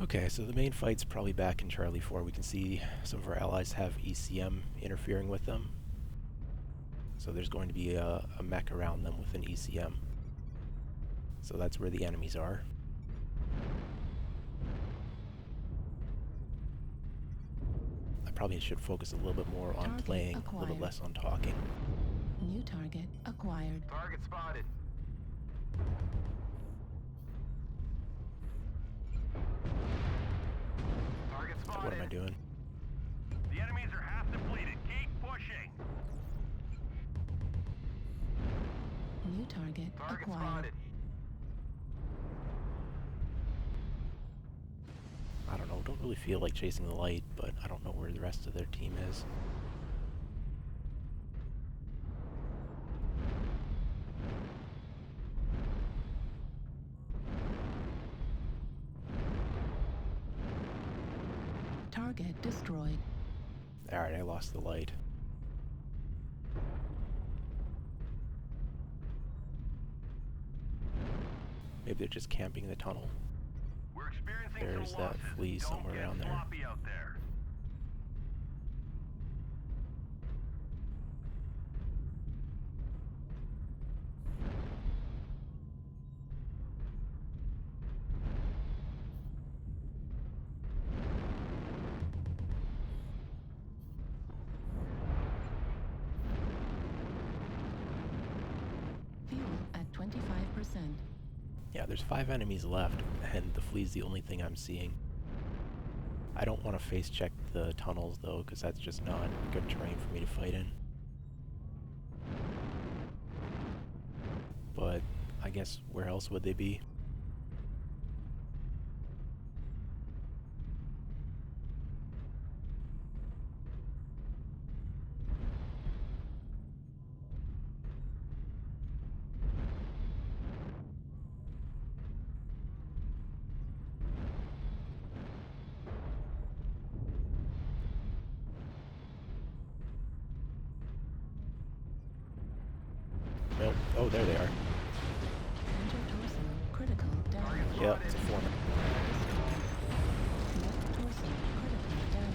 Okay, so the main fight's probably back in Charlie 4. We can see some of our allies have ECM interfering with them. So there's going to be a mech around them with an ECM. So that's where the enemies are. I probably should focus a little bit more on Target playing, a little acquired. bit less on talking. New target acquired. Target spotted. Target spotted. What am I doing? The enemies are half depleted. Keep pushing. New target Target acquired. spotted. I don't know, don't really feel like chasing the light, but I don't know where the rest of their team is. Target destroyed. Alright, I lost the light. Maybe they're just camping in the tunnel. We're experiencing There's some that losses. flea Don't somewhere get around there. sloppy out there. Fuel at 25%. Yeah, there's 5 enemies left, and the flea's the only thing I'm seeing. I don't want to face check the tunnels though, because that's just not good terrain for me to fight in. But I guess where else would they be? Nope. Oh, there they are. Torso critical damage. Yep, it's a foreman. Left torso critical damage.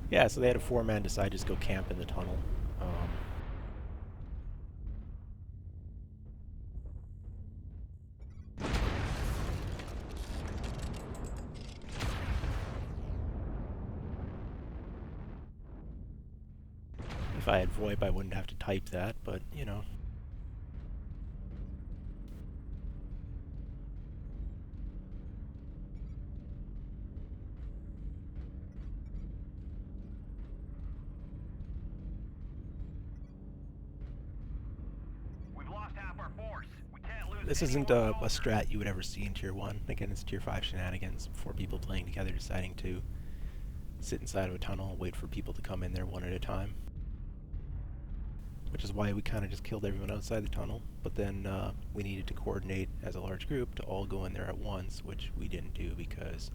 Yeah, so they had a four-man decide to just go camp in the tunnel. If I had VoIP, I wouldn't have to type that, but, you know. We've lost half our force. We can't lose. This isn't a strat you would ever see in Tier 1. Again, it's Tier 5 shenanigans. 4 people playing together deciding to sit inside of a tunnel and wait for people to come in there one at a time. Which is why we kind of just killed everyone outside the tunnel. But then we needed to coordinate as a large group to all go in there at once, which we didn't do because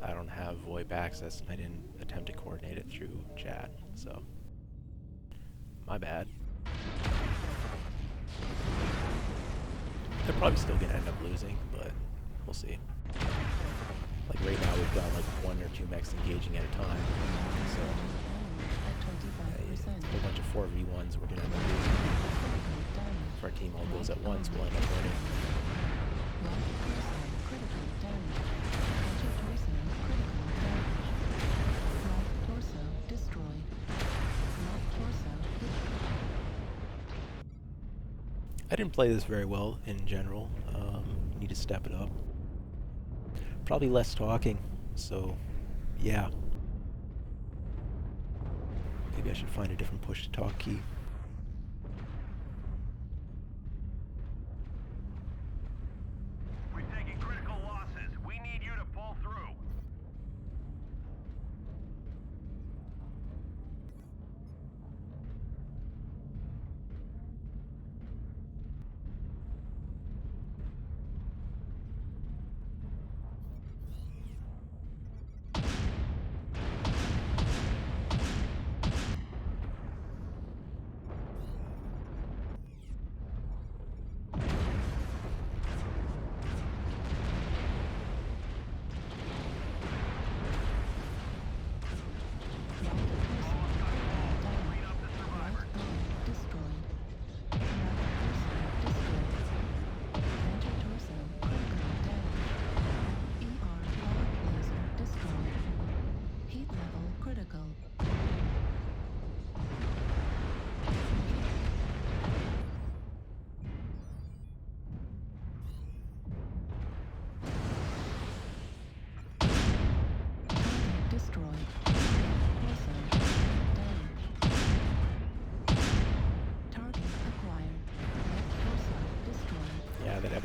I don't have VoIP access and I didn't attempt to coordinate it through chat. So, my bad. They're probably still gonna end up losing, but we'll see. Like right now we've got like 1 or 2 mechs engaging at a time, so At 25%. a whole bunch of 4v1s we're gonna end up losing. If our team all goes at once, we'll end up winning. Left torso critical damage. Center torso critical damage. Right torso destroyed. Left torso hit. I didn't play this very well in general. Need to step it up. Probably less talking, so yeah. Maybe I should find a different push to talk key. We're taking critical losses. We need you to pull through.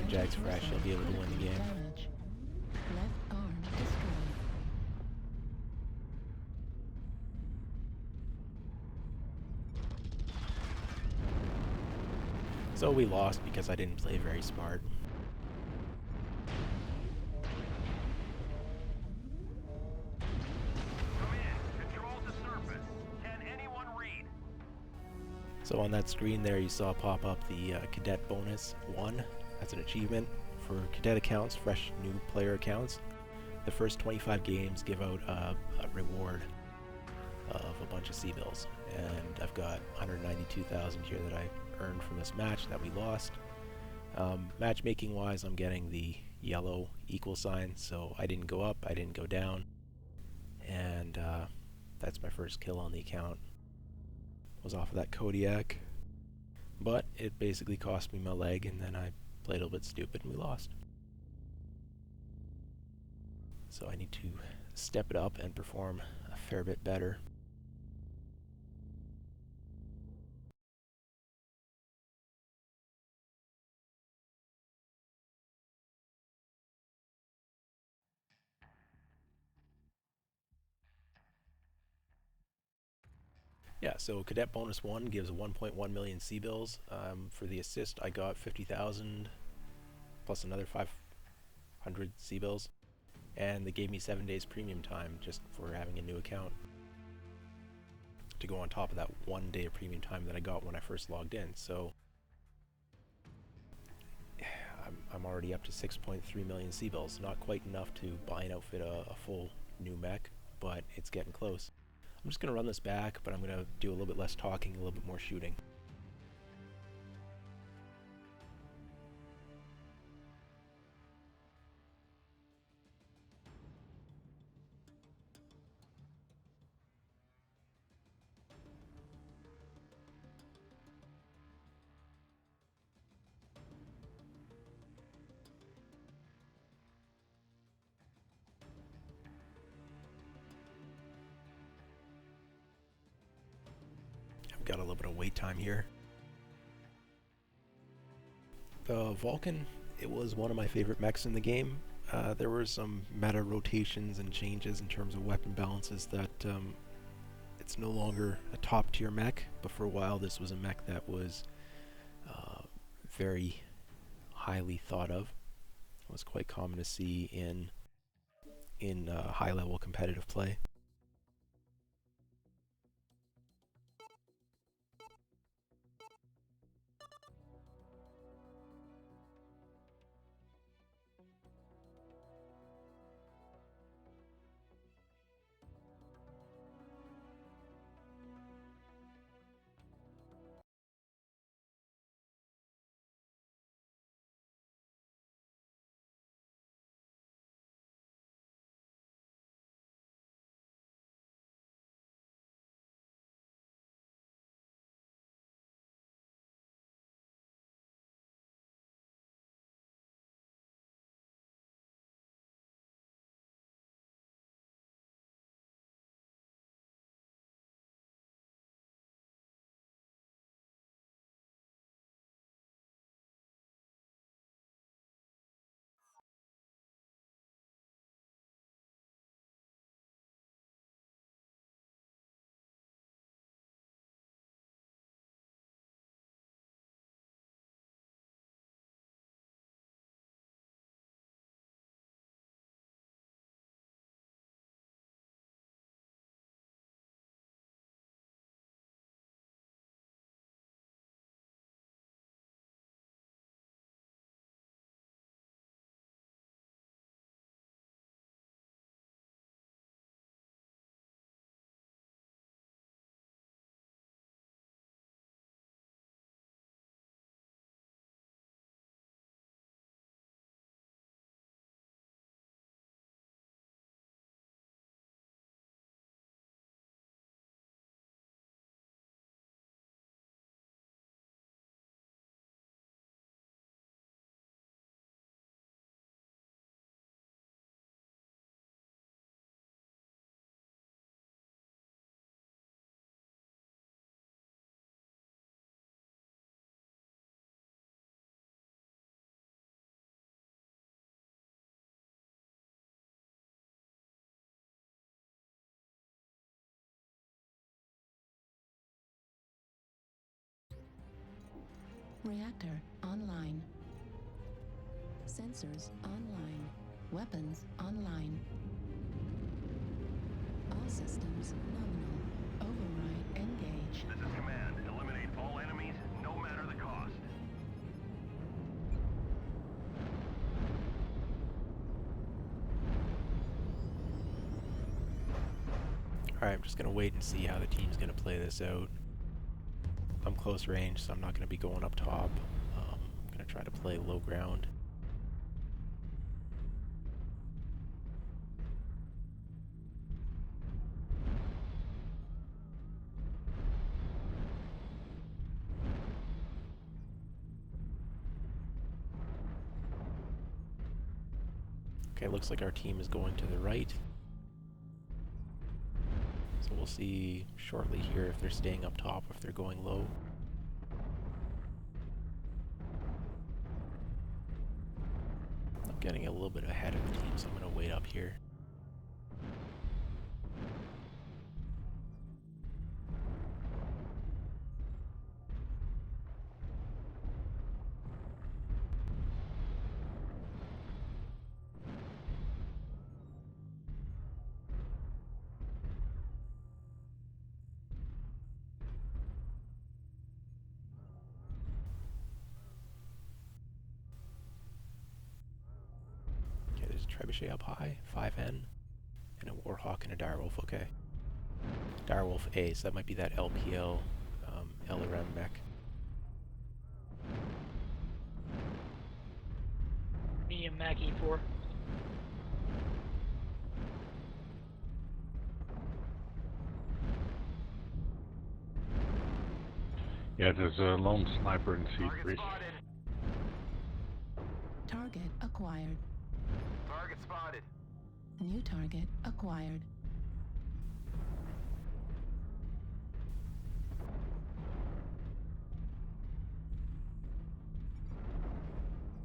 Jack's fresh, he'll be able to win the game. Left arm destroyed. So we lost because I didn't play very smart. Come in. Control the surface. Can anyone read? So on that screen there you saw pop up the cadet bonus 1. That's an achievement for cadet accounts, fresh new player accounts. The first 25 games give out a reward of a bunch of C-bills, and I've got 192,000 here that I earned from this match that we lost. Matchmaking wise, I'm getting the yellow equal sign, so I didn't go up, I didn't go down, and that's my first kill on the account. Was off of that Kodiak, but it basically cost me my leg, and then I played a little bit stupid and we lost. So I need to step it up and perform a fair bit better. Yeah, so Cadet Bonus 1 gives 1.1 million C-bills. For the assist, I got 50,000 plus another 500 C-bills. And they gave me 7 days premium time just for having a new account to go on top of that 1 day of premium time that I got when I first logged in. So I'm already up to 6.3 million C-bills. Not quite enough to buy and outfit a full new mech, but it's getting close. I'm just going to run this back, but I'm going to do a little bit less talking, a little bit more shooting. I've got a little bit of wait time here. The Vulcan, it was one of my favorite mechs in the game. There were some meta rotations and changes in terms of weapon balances that it's no longer a top tier mech, but for a while this was a mech that was very highly thought of. It was quite common to see in high level competitive play. Reactor online. Sensors online. Weapons online. All systems nominal. Override engage. This is command. Eliminate all enemies, no matter the cost. Alright, I'm just going to wait and see how the team's going to play this out. I'm close range, so I'm not going to be going up top. I'm going to try to play low ground. Okay, looks like our team is going to the right. So we'll see shortly here if they're staying up top or if they're going low. I'm getting a little bit ahead of the team, so I'm going to wait up here. Trebuchet up high, 5N, and a Warhawk and a Direwolf, okay. Direwolf A, so that might be that LPL LRM mech. Medium Mac E4. Yeah, there's a lone sniper in C3. Target acquired. Target spotted. New target acquired.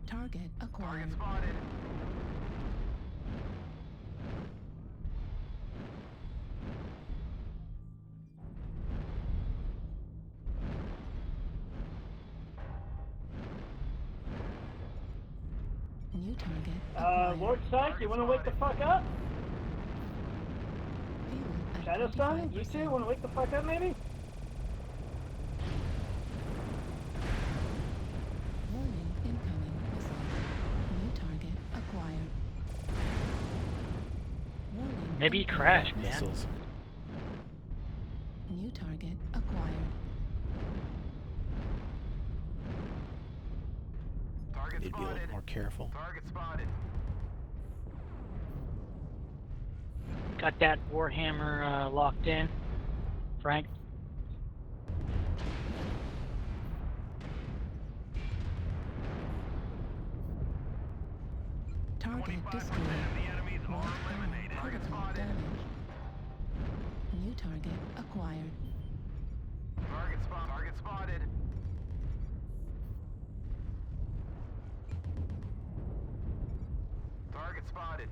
Target acquired. Target spotted. New target acquired. Lord Syke, you wanna wake the fuck up? Fuel at Shadow Sun, you 25%. two wanna wake the fuck up maybe? Warning, incoming missile. New target acquired. Warning. Maybe he incoming crashed, man. Missiles. New target acquired. Target Need to be a spotted. little more careful. Target spotted. Got that Warhammer locked in. Frank? Target 25% destroyed. of the enemies are Right arm eliminated. critical damage. New target acquired. Target spotted. Target spotted.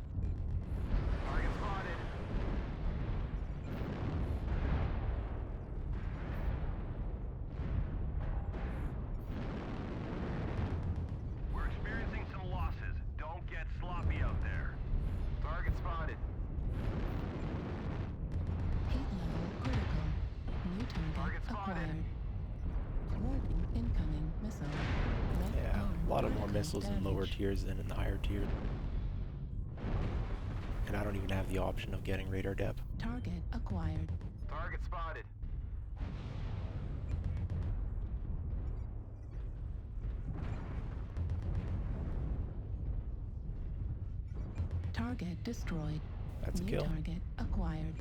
Target spotted. We're experiencing some losses. Don't get sloppy out there. Target spotted. Heat level critical. New target Target spotted. acquired. Warning, incoming missile. Right Yeah, arm a lot of more critical missiles in lower damage. tiers than in the higher tier. And I don't even have the option of getting radar depth. Target acquired. Target spotted. Target destroyed. That's a New kill. target acquired.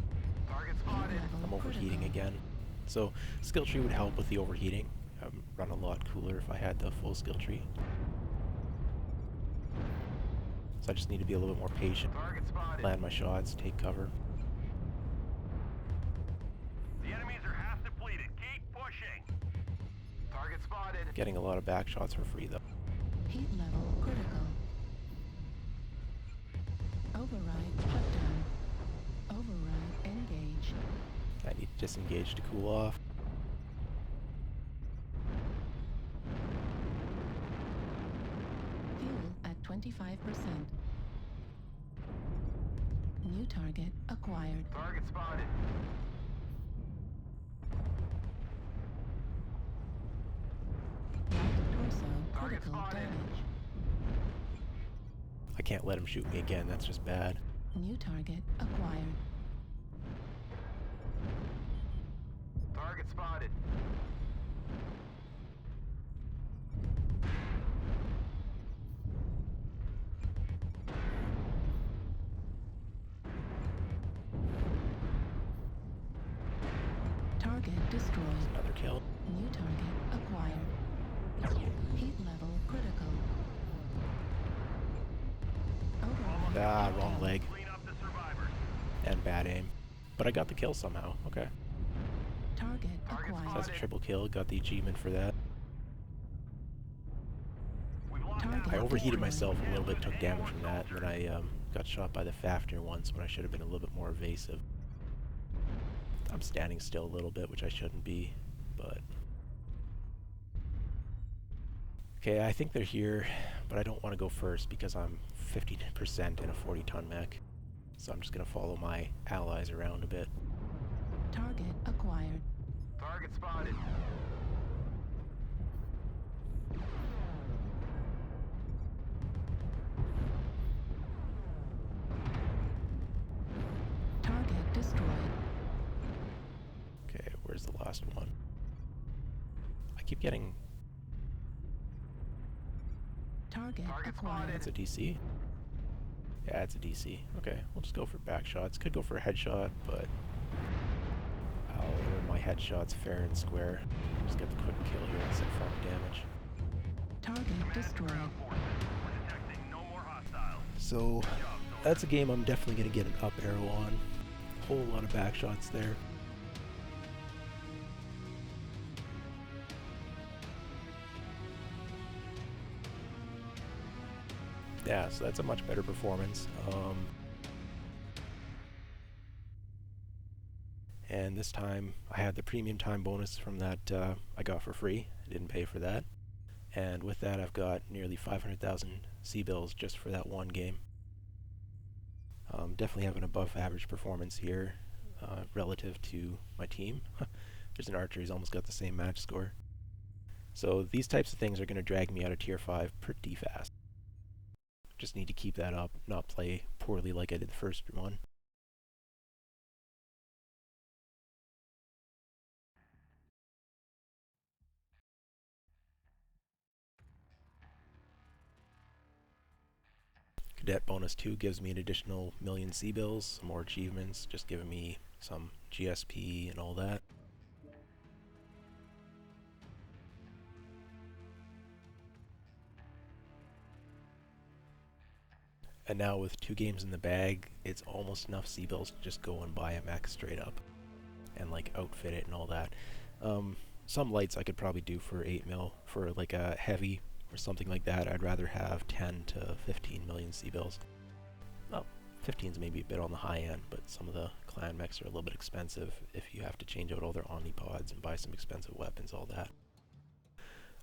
Target Heat spotted. level I'm overheating critical. again. So skill tree would help with the overheating. Run a lot cooler if I had the full skill tree. So I just need to be a little bit more patient. Target spotted. Land my shots, take cover. The enemies are half depleted. Keep pushing. Target spotted. Getting a lot of back shots for free though. Heat level critical. Override shutdown. Override engage. I need to disengage to cool off. Fuel at 25%. New target acquired. Target spotted. Right torso Target critical spotted. damage. I can't let him shoot me again, that's just bad. New target acquired. Target spotted. Target destroyed. Another kill. New target acquired. Heat level critical. Override Ah, wrong leg. Clean up the survivors. And bad aim. But I got the kill somehow. Okay. Target Target acquired. So that's a triple kill. Got the achievement for that. We've locked down Target I overheated destroyed. myself a little bit, took damage from that, and then I got shot by the Fafnir once when I should have been a little bit more evasive. I'm standing still a little bit, which I shouldn't be, but... Okay, I think they're here, but I don't want to go first because I'm 50% in a 40-ton mech. So I'm just going to follow my allies around a bit. Target acquired. Target spotted. Target destroyed. Okay, where's the last one? I keep getting... Target Target acquired. It's a DC? Yeah, it's a DC. Okay, we'll just go for back shots. Could go for a headshot, but I'll earn my headshots fair and square. Just get the quick kill here instead of farm damage. Target destroyed. Ground forces. We're detecting no more hostiles. So, Good job, that's a game I'm definitely going to get an up arrow on. Whole lot of back shots there. Yeah, so that's a much better performance. And this time I had the premium time bonus from that I got for free. I didn't pay for that. And with that I've got nearly 500,000 C-bills just for that one game. Definitely have an above average performance here relative to my team. There's an archer who's almost got the same match score. So these types of things are going to drag me out of tier 5 pretty fast. Just need to keep that up, not play poorly like I did the first one. Cadet bonus 2 gives me an additional million C-bills, some more achievements, just giving me some GSP and all that. And now with 2 games in the bag, it's almost enough C-bills to just go and buy a mech straight up and like outfit it and all that. Some lights I could probably do for 8 mil. For like a heavy or something like that, I'd rather have 10 to 15 million C-bills. Well, 15's maybe a bit on the high end, but some of the clan mechs are a little bit expensive if you have to change out all their omnipods and buy some expensive weapons, all that.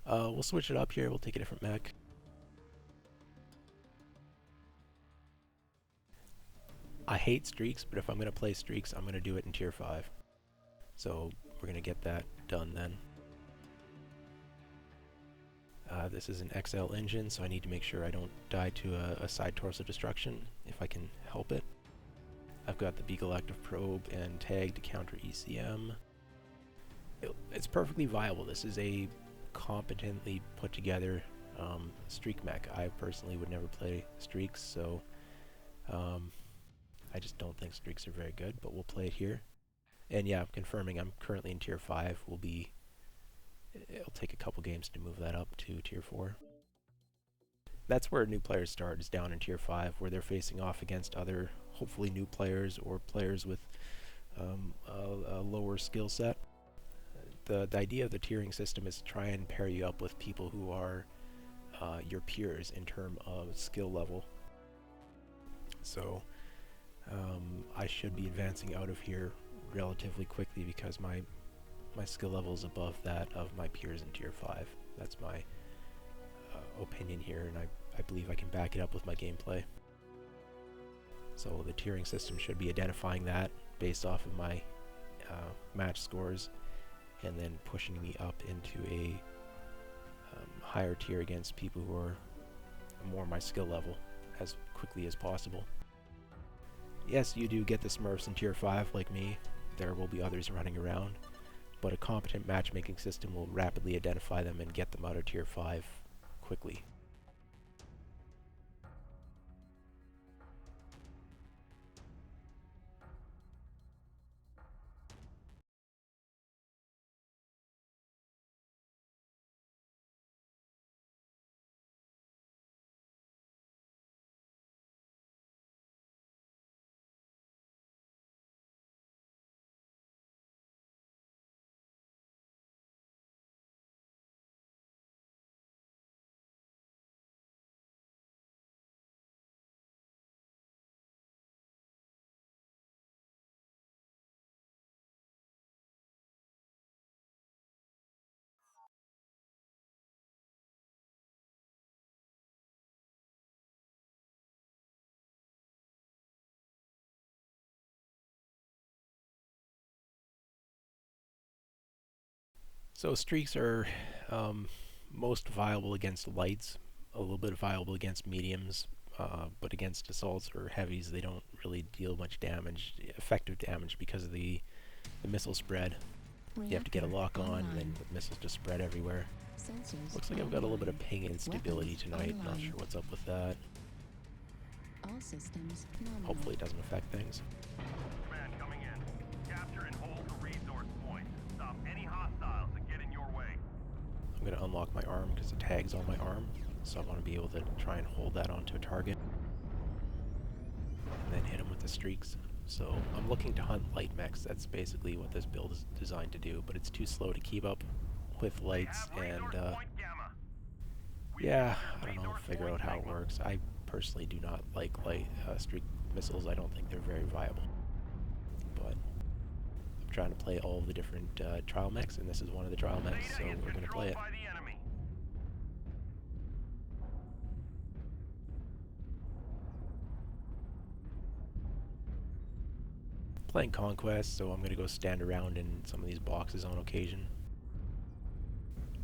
We'll switch it up here, we'll take a different mech. I hate streaks, but if I'm going to play streaks, I'm going to do it in tier 5. So we're going to get that done then. This is an XL engine, so I need to make sure I don't die to a side torso destruction if I can help it. I've got the Beagle Active Probe and Tag to counter ECM. It's perfectly viable. This is a competently put together streak mech. I personally would never play streaks, so I just don't think streaks are very good, but we'll play it here. And yeah, I'm confirming I'm currently in tier 5. It'll take a couple games to move that up to tier 4. That's where new players start, is down in tier 5, where they're facing off against other, hopefully new players or players with a lower skill set. The idea of the tiering system is to try and pair you up with people who are your peers in terms of skill level. So I should be advancing out of here relatively quickly because my skill level is above that of my peers in tier 5. That's my opinion here, and I believe I can back it up with my gameplay. So the tiering system should be identifying that based off of my match scores, and then pushing me up into a higher tier against people who are more my skill level as quickly as possible. Yes, you do get the Smurfs in tier 5 like me. There will be others running around, but a competent matchmaking system will rapidly identify them and get them out of tier 5 quickly. So streaks are most viable against lights, a little bit viable against mediums, but against assaults or heavies they don't really deal much damage, effective damage, because of the missile spread. You have to get a lock on, and then the missiles just spread everywhere. Sensors Looks like I've got a little bit of online. ping instability Weapons tonight. Not online. sure what's up with that. All systems nominal. Hopefully it doesn't affect things. Command coming in. Capture and hold the resource point. Stop any hostiles that get in your way. I'm going to unlock my arm because the tag's on my arm, so I want to be able to try and hold that onto a target and then hit him with the streaks. So I'm looking to hunt light mechs. That's basically what this build is designed to do, but it's too slow to keep up with lights, and yeah, I don't know, figure out how it works. I personally do not like light streak missiles. I don't think they're very viable, but I'm trying to play all of the different trial mechs, and this is one of the trial mechs, so we're going to play it. Playing Conquest, so I'm going to go stand around in some of these boxes on occasion.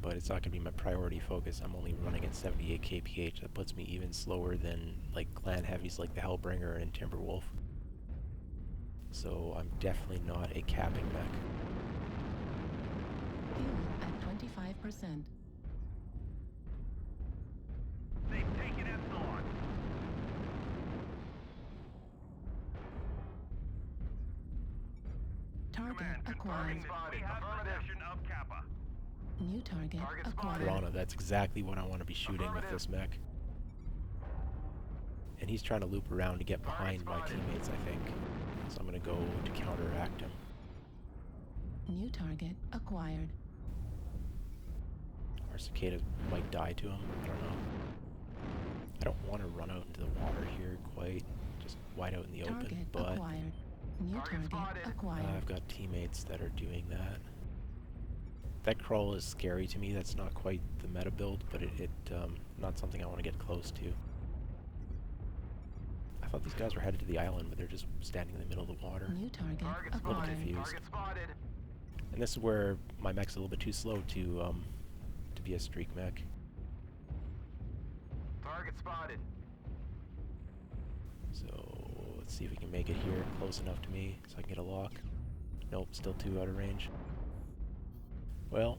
But it's not going to be my priority focus. I'm only running at 78 kph. That puts me even slower than like clan heavies like the Hellbringer and Timberwolf. So I'm definitely not a capping mech. Fuel at 25%. They've taken Epsilon. Target Command acquired. confirming that we have possession of Kappa. New target acquired. Piranha, that's exactly what I want to be shooting with this mech. And he's trying to loop around to get behind my teammates, I think. So I'm going to go to counteract him. New target acquired. Our cicada might die to him. I don't know. I don't want to run out into the water here quite. Just wide out in the Target open, but acquired. New target acquired. I've got teammates that are doing that. That crawl is scary to me. That's not quite the meta build, but it not something I want to get close to. I thought these guys were headed to the island, but they're just standing in the middle of the water. New target A little acquired. confused. And this is where my mech's a little bit too slow to be a streak mech. Target spotted. So let's see if we can make it here close enough to me so I can get a lock. Nope, still too out of range. Well,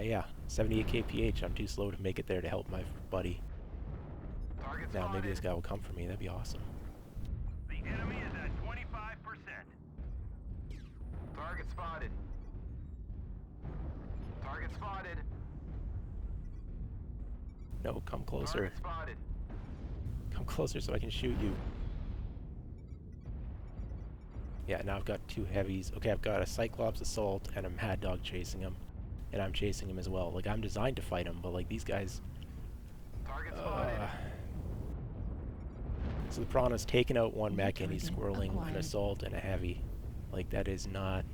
yeah, 78 kph. I'm too slow to make it there to help my buddy. Target Now maybe spotted. this guy will come for me. That'd be awesome. The enemy is at 25%. Target spotted. Target spotted. No, come closer. Target spotted. Come closer so I can shoot you. Yeah, now I've got two heavies. Okay, I've got a Cyclops Assault and a Mad Dog chasing him. And I'm chasing him as well. Like, I'm designed to fight him, but like these guys... Target spotted. So the Piranha's taken out one mech and he's squirreling an Assault and a Heavy. Like, that is not...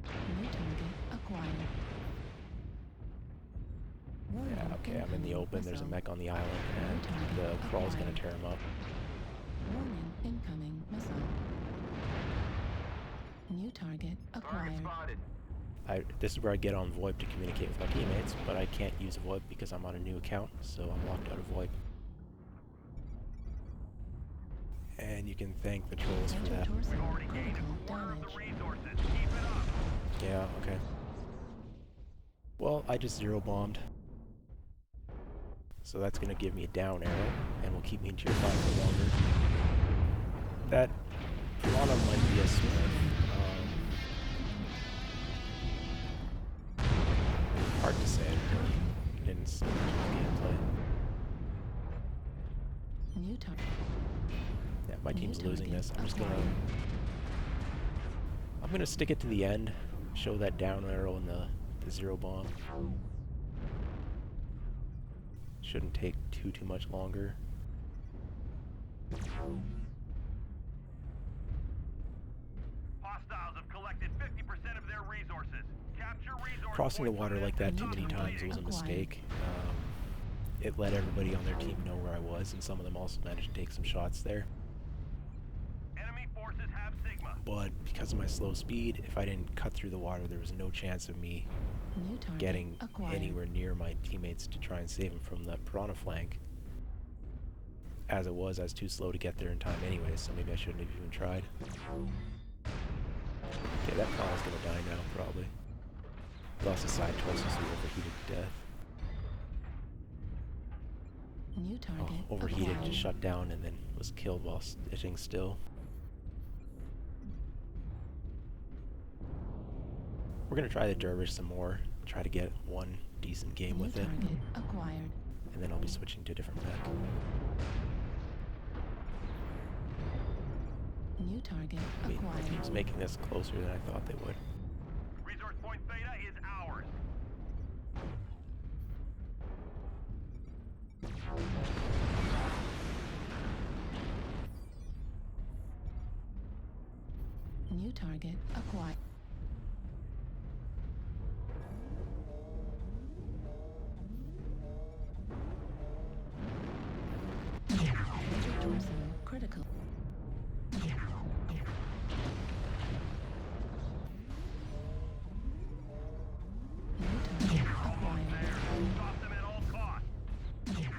New target acquired. Yeah, okay, I'm in the open. There's a mech on the island, and the crawl's gonna tear him up. Warning, incoming missile. New target Target acquired. spotted. This is where I get on VoIP to communicate with my teammates, but I can't use VoIP because I'm on a new account, so I'm locked out of VoIP. And you can thank the trolls for that. Torso We've already gained a critical quarter of the damage. resources. Keep it up. Yeah, okay. Well, I just zero bombed. So that's gonna give me a down arrow, and will keep me in tier 5 for longer. That Piranha might be a smith. Hard to say. I didn't see much of the gameplay. New target. Yeah, my New team's losing target this. I'm just acquired. gonna stick it to the end. Show that down arrow and the zero bomb. Shouldn't take too much longer. Hostiles have collected 50% of their resources. Capture resource Crossing the points water for like that too New many target times was a acquired. mistake. It let everybody on their team know where I was, and some of them also managed to take some shots there. Enemy forces have Sigma. but because of my slow speed, if I didn't cut through the water, there was no chance of me New target getting acquired. anywhere near my teammates to try and save them from the piranha flank. As it was, I was too slow to get there in time anyway, so maybe I shouldn't have even tried. Okay, that piranha's gonna die now, probably. Lost his side twice as he overheated to death. New target Overheated, acquired. just shut down, and then was killed while sitting still. We're gonna try the dervish some more, try to get one decent game New with it, target acquired. and then I'll be switching to a different mech. New target I mean, my acquired. team's making this closer than I thought they would. Resource point Beta is ours. New target acquired. Major torso critical. New target acquired. Stop them at all costs. Major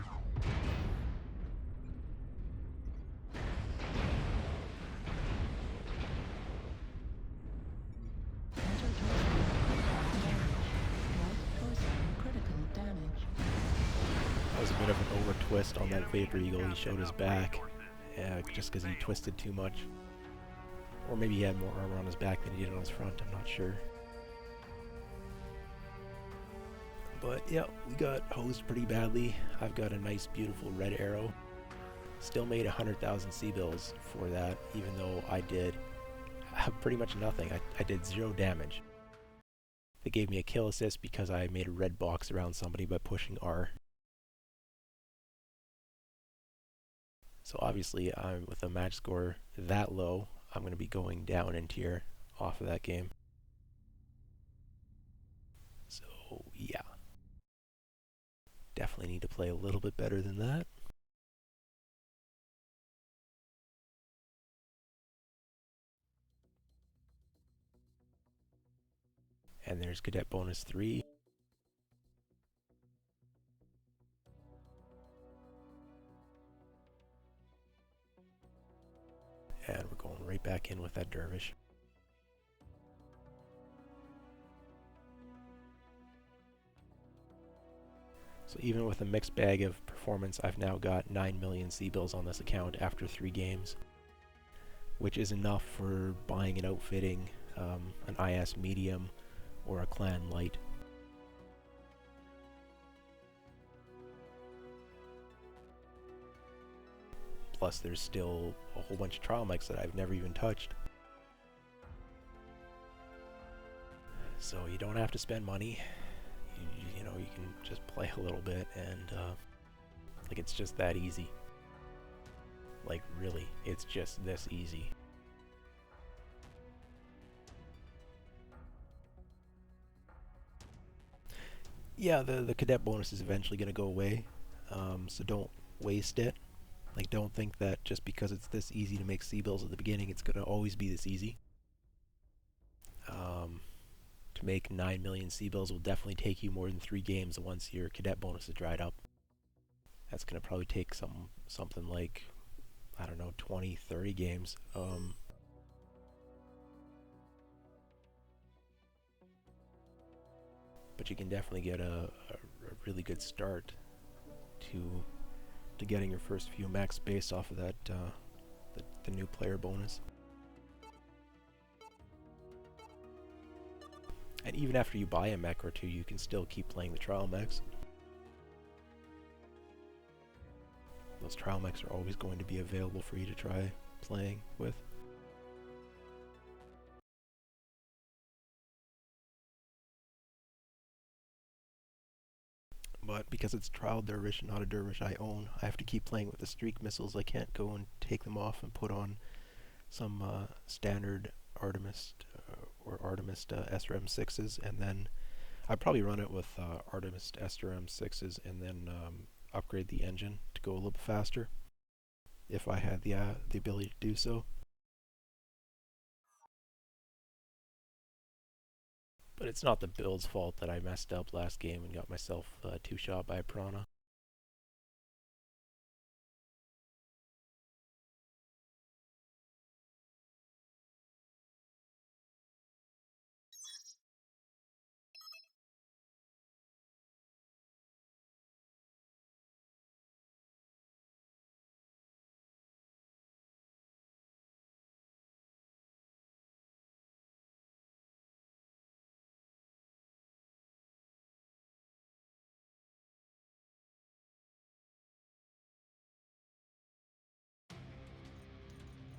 torso critical damage. That was a bit of an over twist on that Vapor Eagle. He showed his back, just because he twisted too much. Or maybe he had more armor on his back than he did on his front, I'm not sure. But yeah, we got hosed pretty badly. I've got a nice beautiful red arrow. Still made 100,000 C-bills for that, even though I did pretty much nothing. I did 0 damage. They gave me a kill assist because I made a red box around somebody by pushing R. So obviously, with a match score that low, I'm going to be going down in tier off of that game. So yeah, definitely need to play a little bit better than that. And there's Cadet Bonus 3. And we're going right back in with that Dervish. So even with a mixed bag of performance, I've now got 9 million C-bills on this account after 3 games, which is enough for buying and outfitting an IS medium or a clan light. Plus there's still a whole bunch of trial mechs that I've never even touched. So you don't have to spend money. You know, you can just play a little bit, and like, it's just that easy. Like, really, it's just this easy. Yeah, the cadet bonus is eventually going to go away, so don't waste it. Like, don't think that just because it's this easy to make C-bills at the beginning, it's going to always be this easy. To make 9 million C-bills will definitely take you more than 3 games once your cadet bonus is dried up. That's going to probably take something like, I don't know, 20, 30 games. But you can definitely get a really good start to getting your first few mechs based off of that the new player bonus. And even after you buy a mech or two, you can still keep playing the trial mechs. Those trial mechs are always going to be available for you to try playing with. But because it's trial dervish, not a dervish I own, I have to keep playing with the streak missiles. I can't go and take them off and put on some standard Artemis or Artemis SRM 6s, and then I'd probably run it with Artemis SRM 6s and then upgrade the engine to go a little bit faster if I had the ability to do so. But it's not the build's fault that I messed up last game and got myself two-shot by a piranha.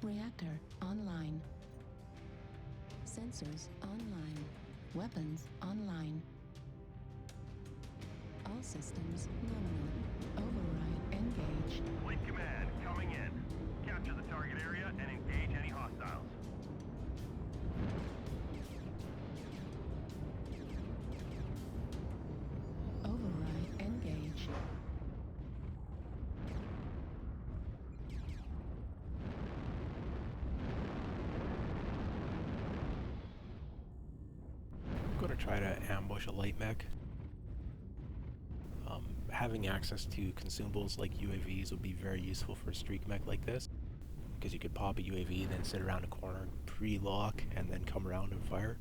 Reactor online. Sensors online. Weapons online. All systems nominal. Override engaged. Fleet command coming in. Capture the target area and engage any hostiles. Override engaged. I'm going to try to ambush a light mech. Having access to consumables like UAVs would be very useful for a streak mech like this, because you could pop a UAV, then sit around a corner, pre-lock, and then come around and fire.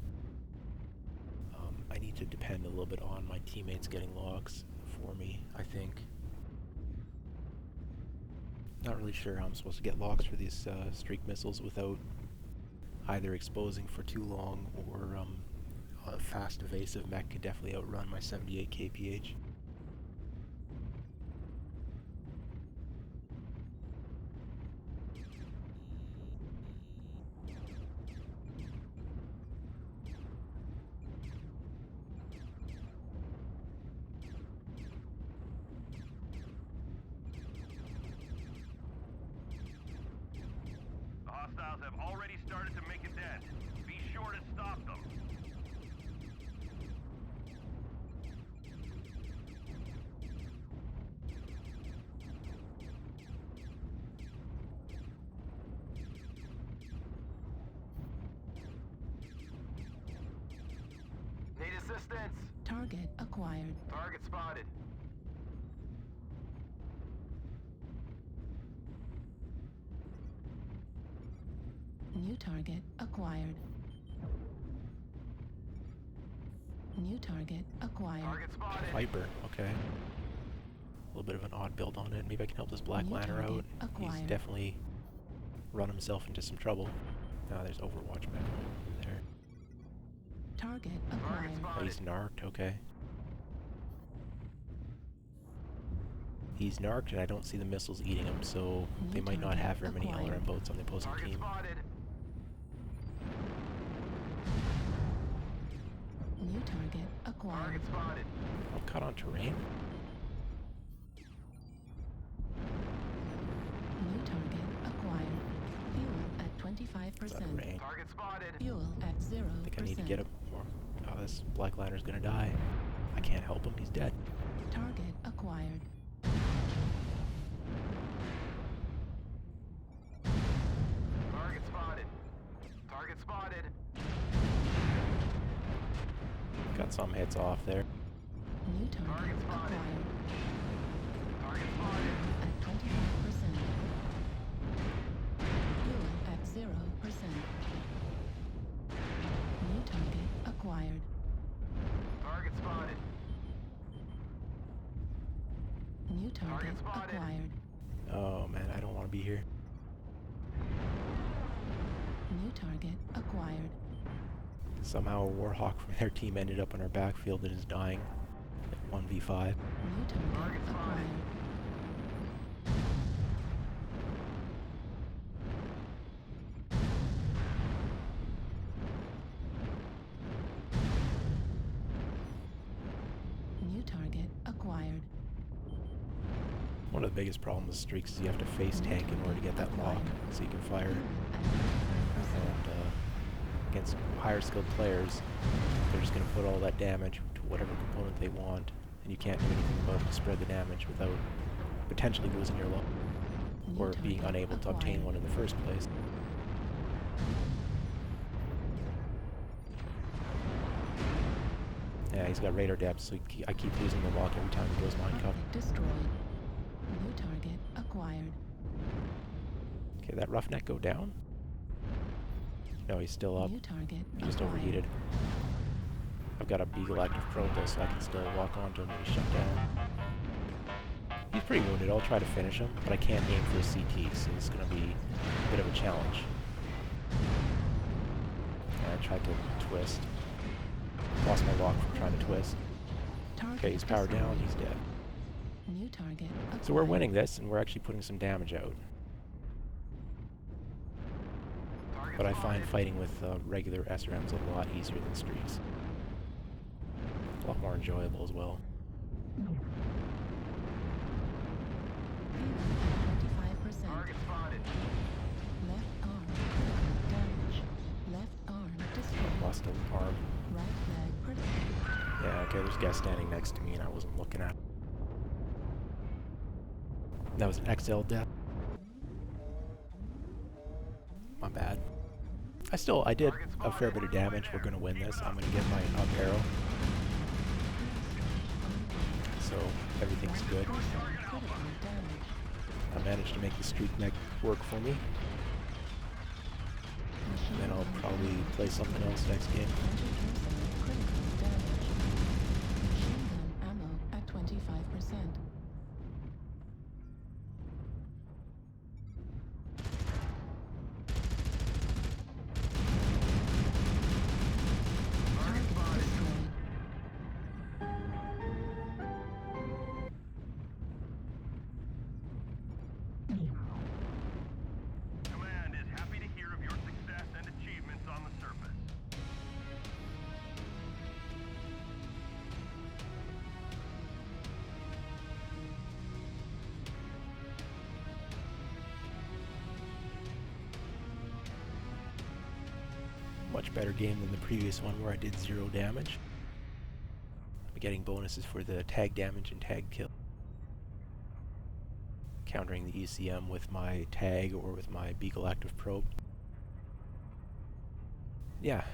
I need to depend a little bit on my teammates getting locks for me, I think. Not really sure how I'm supposed to get locks for these streak missiles without either exposing for too long or a fast evasive mech could definitely outrun my 78 kph. The hostiles have already started to make a dent. Be sure to stop them. Need assistance. Target acquired. Target spotted. New target acquired. New target acquired. Target spotted. Viper, okay. A little bit of an odd build on it. Maybe I can help this Black New Lantern target out. He's acquired. definitely run himself into some trouble. Now there's Overwatch mech over there. Target Target acquired. Oh, spotted. he's narked, okay. He's narked and I don't see the missiles eating him, so they New might not target have very many acquired. LRM boats on the opposing Target team. spotted. New target acquired. Target spotted. I'm caught on terrain. New target acquired. Fuel at 25%. It's out of range. Target spotted. Fuel at 0%. I think I need to get him more. Oh, this Black Lantern's gonna die. I can't help him, he's dead. Target acquired. Target spotted. Target spotted. Got some hits off there. New target Target spotted. acquired. Target spotted. At 25%. Fuel at 0%. New target acquired. Target spotted. New target Target spotted. acquired. Oh man, I don't want to be here. New target acquired. Somehow a Warhawk from their team ended up on our backfield and is dying. At 1v5. New target Target spotted. acquired. New target acquired. One of the biggest problems with streaks is you have to face tank in order to get that lock, so you can fire. And against higher skilled players, they're just going to put all that damage to whatever component they want, and you can't do anything about it to spread the damage without potentially losing your lock, New or being target unable to obtain acquired. one in the first place. Yeah, he's got radar depth, so I keep losing the lock every time he goes mine cover. Target destroyed. New target acquired. Okay, that roughneck go down? No, he's still up. New target He just acquired. overheated. I've got a Beagle active probe though, so I can still walk onto him when he's shut down. He's pretty wounded. I'll try to finish him, but I can't aim for a CT, so it's going to be a bit of a challenge. I tried to twist. Lost my lock from trying to twist. Target Okay, he's powered down. destroyed. He's dead. New target acquired. So we're winning this, and we're actually putting some damage out. But I find fighting with regular SRMs a lot easier than streaks. A lot more enjoyable as well. 25%. Target spotted. Left arm critical damage. Left arm destroyed. Lost an arm. Right leg critical. Yeah, okay, there's a guy standing next to me and I wasn't looking at him. That was an XL death. My bad. I did a fair bit of damage. We're gonna win this. I'm gonna get my up arrow. So everything's good. Critical damage. I managed to make the streak mech work for me. Machine Then I'll gun probably play something else next game. 100% critical damage. Machine gun ammo at 25%. Target destroyed. Command is happy to hear of your success and achievements on the surface. Much better game than the previous one where I did 0 damage. I'm getting bonuses for the tag damage and tag kill. Countering the ECM with my tag or with my Beagle active probe. Yeah,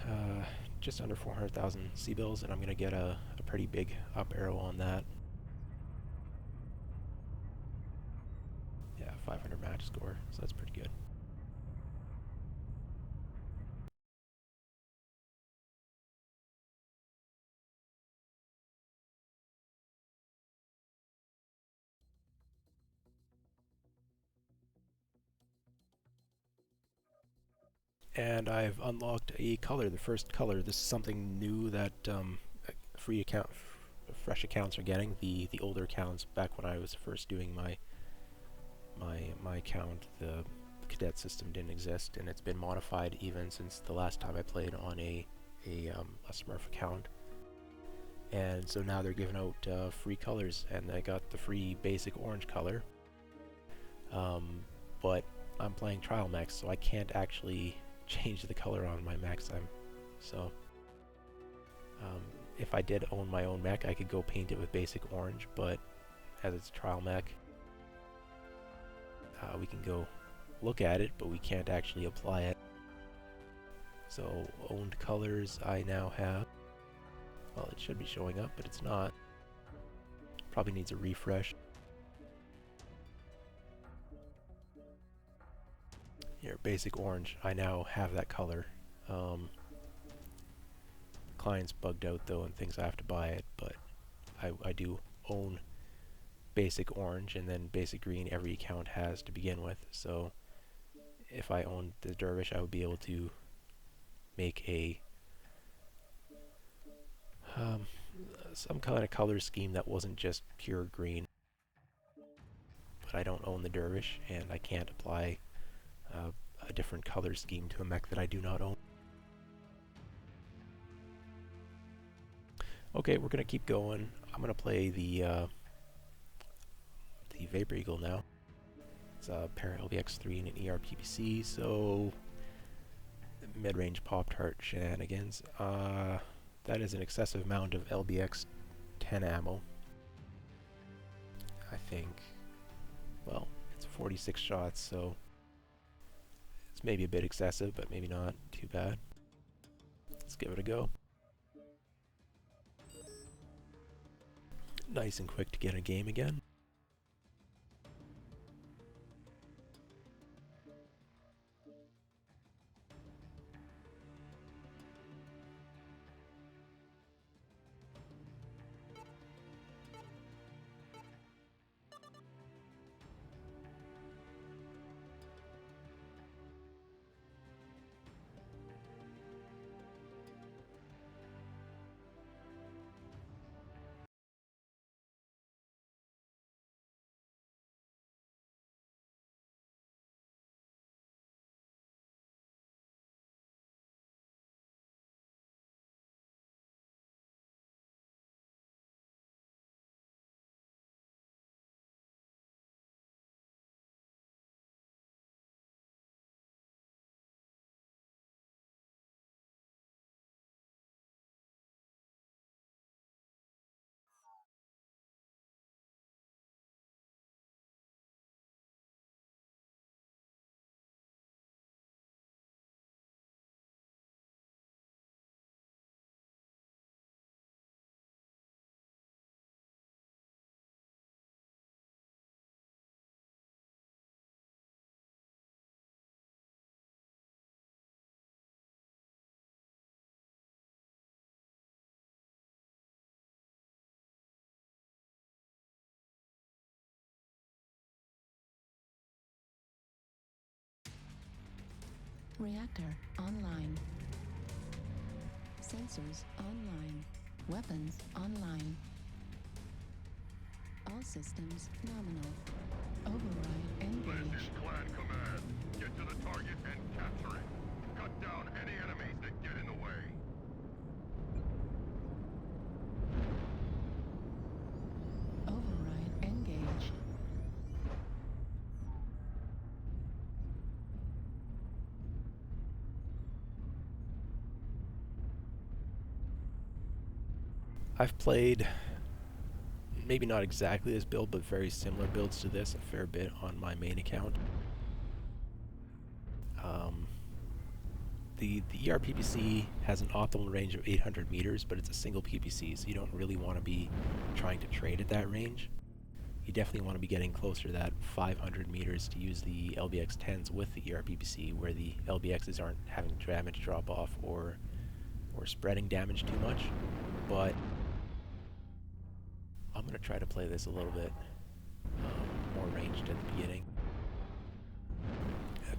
just under 400,000 C-bills, and I'm going to get a pretty big up arrow on that. Yeah, 500 match score, so that's pretty good. And I've unlocked a color, the first color. This is something new that fresh accounts are getting. The older accounts, back when I was first doing my account, the cadet system didn't exist, and it's been modified even since the last time I played on a Smurf account. And so now they're giving out free colors, and I got the free basic orange color. But I'm playing trial mechs, so I can't actually change the color on my mechs. If I did own my own mech, I could go paint it with basic orange, but as it's a trial mech, we can go look at it, but we can't actually apply it. So owned colors I now have. Well, it should be showing up, but it's not. Probably needs a refresh. Here, basic orange. I now have that color. Client's bugged out though and thinks I have to buy it, but I do own basic orange, and then basic green every account has to begin with. So if I owned the Dervish, I would be able to make a some kind of color scheme that wasn't just pure green. But I don't own the Dervish, and I can't apply a different color scheme to a mech that I do not own. Okay, we're gonna keep going. I'm gonna play the Vapor Eagle now. It's a Para LBX3 and an ERPPC, so mid-range Pop-Tart shenanigans. That is an excessive amount of LBX 10 ammo. I think, well, it's 46 shots, so it's maybe a bit excessive, but maybe not too bad. Let's give it a go. Nice and quick to get a game again. Reactor online. Sensors online. Weapons online. All systems nominal. Override This engaged. is Clan Command. Get to the target and capture it. Cut down any enemies that get in the way. Override engaged. I've played, maybe not exactly this build, but very similar builds to this a fair bit on my main account. The ER PPC has an optimal range of 800 meters, but it's a single PPC, so you don't really want to be trying to trade at that range. You definitely want to be getting closer to that 500 meters to use the LBX-10s with the ER PPC, where the LBXs aren't having damage drop off or spreading damage too much. But I'm going to try to play this a little bit more ranged at the beginning.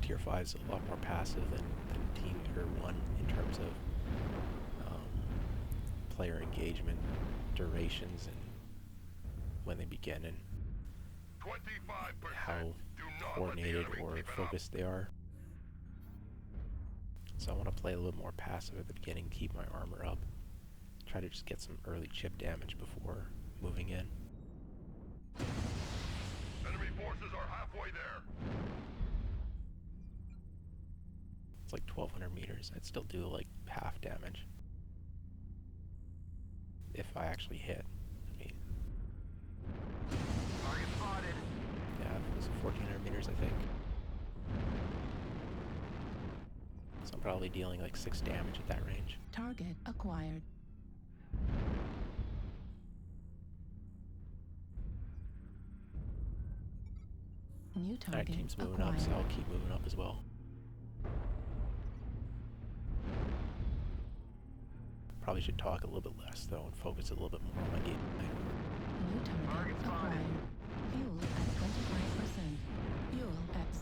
Tier 5 is a lot more passive than Team Tier 1 in terms of player engagement, durations, and when they begin, and 25%. how Do not coordinated let the or enemy keep it up. focused they are. So I want to play a little more passive at the beginning, keep my armor up, try to just get some early chip damage before moving in. Enemy forces are halfway there. It's like 1200 meters. I'd still do like half damage if I actually hit. I mean, Target spotted. yeah, it was 1400 meters, I think. So I'm probably dealing like 6 damage at that range. Target acquired. New Alright, target team's moving acquired. up, so I'll keep moving up as well. Probably should talk a little bit less though and focus a little bit more on my gameplay. New target acquired. Fuel at 25%. Fuel at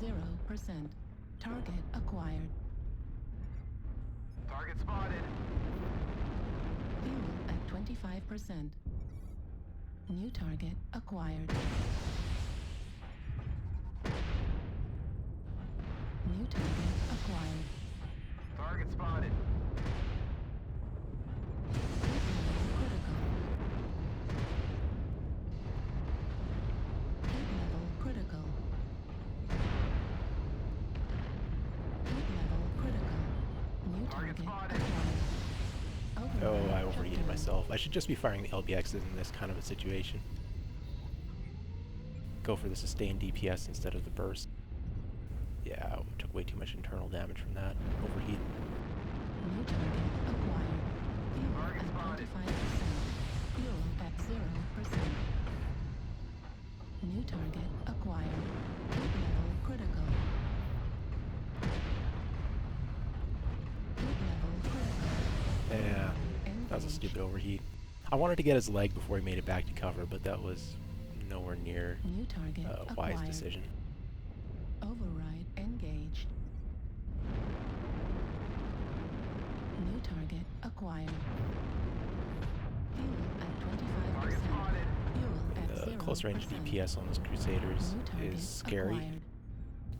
0%. Target acquired. Target spotted. Fuel at 25%. New target acquired. New target acquired. Target spotted. Heat level critical. Heat level critical. New target spotted. acquired. Oh, Override I overheated shutdown. myself. I should just be firing the LBXs in this kind of a situation. Go for the sustained DPS instead of the burst. Yeah, I took way too much internal damage from that. Overheat. New target acquired. Fuel Target at spotted. 25%. Fuel at 0%. New target acquired. Heat level critical. Heat level critical. Yeah, that was a Engage. stupid overheat. I wanted to get his leg before he made it back to cover, but that was nowhere near New target a wise acquired. decision. Override engaged. New target acquired. Fuel at 25%. Fuel at 0%. Close range DPS on those Crusaders New target is scary, acquired.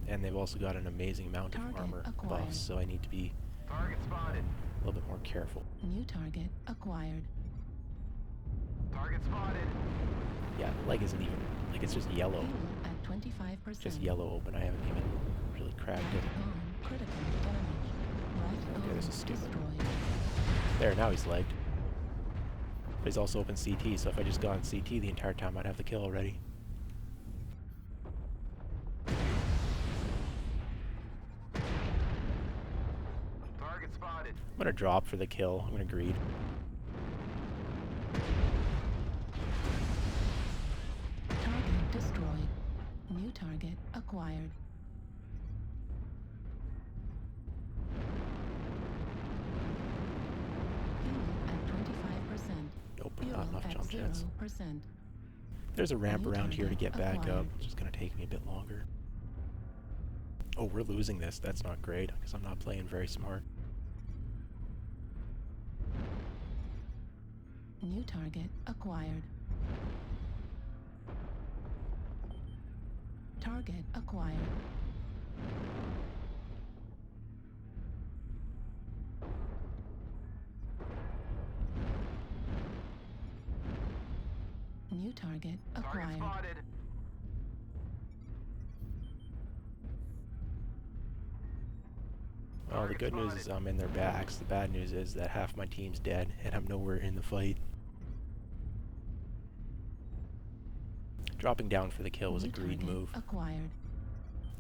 and they've also got an amazing amount of Target armor acquired. buffs, so I need to be Target spotted. a little bit more careful. New target acquired. Target spotted. Yeah, the leg isn't even, like, it's just yellow. Fuel at 25%. Just yellow open. I haven't even really cracked Right it. arm critical damage. Right Okay, arm this is stupid. destroyed. There, now he's legged. But he's also open CT, so if I just go on CT the entire time, I'd have the kill already. Target spotted. I'm gonna drop for the kill. I'm gonna greed. Target destroyed. New target acquired. Fuel at 25%. Nope, Fuel not enough at jump jets. 0%. There's a ramp New around here to target get back up. acquired. It's just gonna take me a bit longer. Oh, we're losing this. That's not great, because I'm not playing very smart. New target acquired. Target acquired. New target Target acquired. spotted. Well, the Target good news is I'm in their backs. The bad news is that half my team's dead, and I'm nowhere in the fight. Dropping down for the kill was a New greed target move. acquired.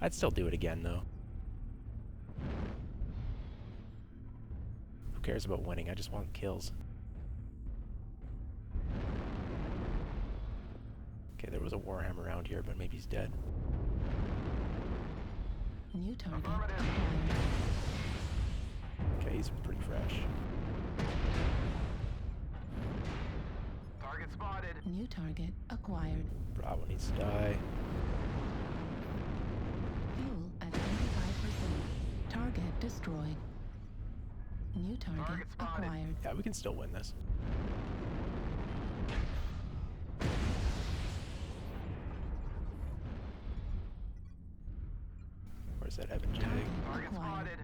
I'd still do it again, though. Who cares about winning? I just want kills. Okay, there was a Warhammer around here, but maybe he's dead. New target Affirmative. acquired. Okay, he's pretty fresh. Target spotted. New target acquired. Bravo needs to die. Fuel at 25%. Target destroyed. New target Target spotted. acquired. Yeah, we can still win this. Where's that Evan Jag? Target Target acquired. spotted.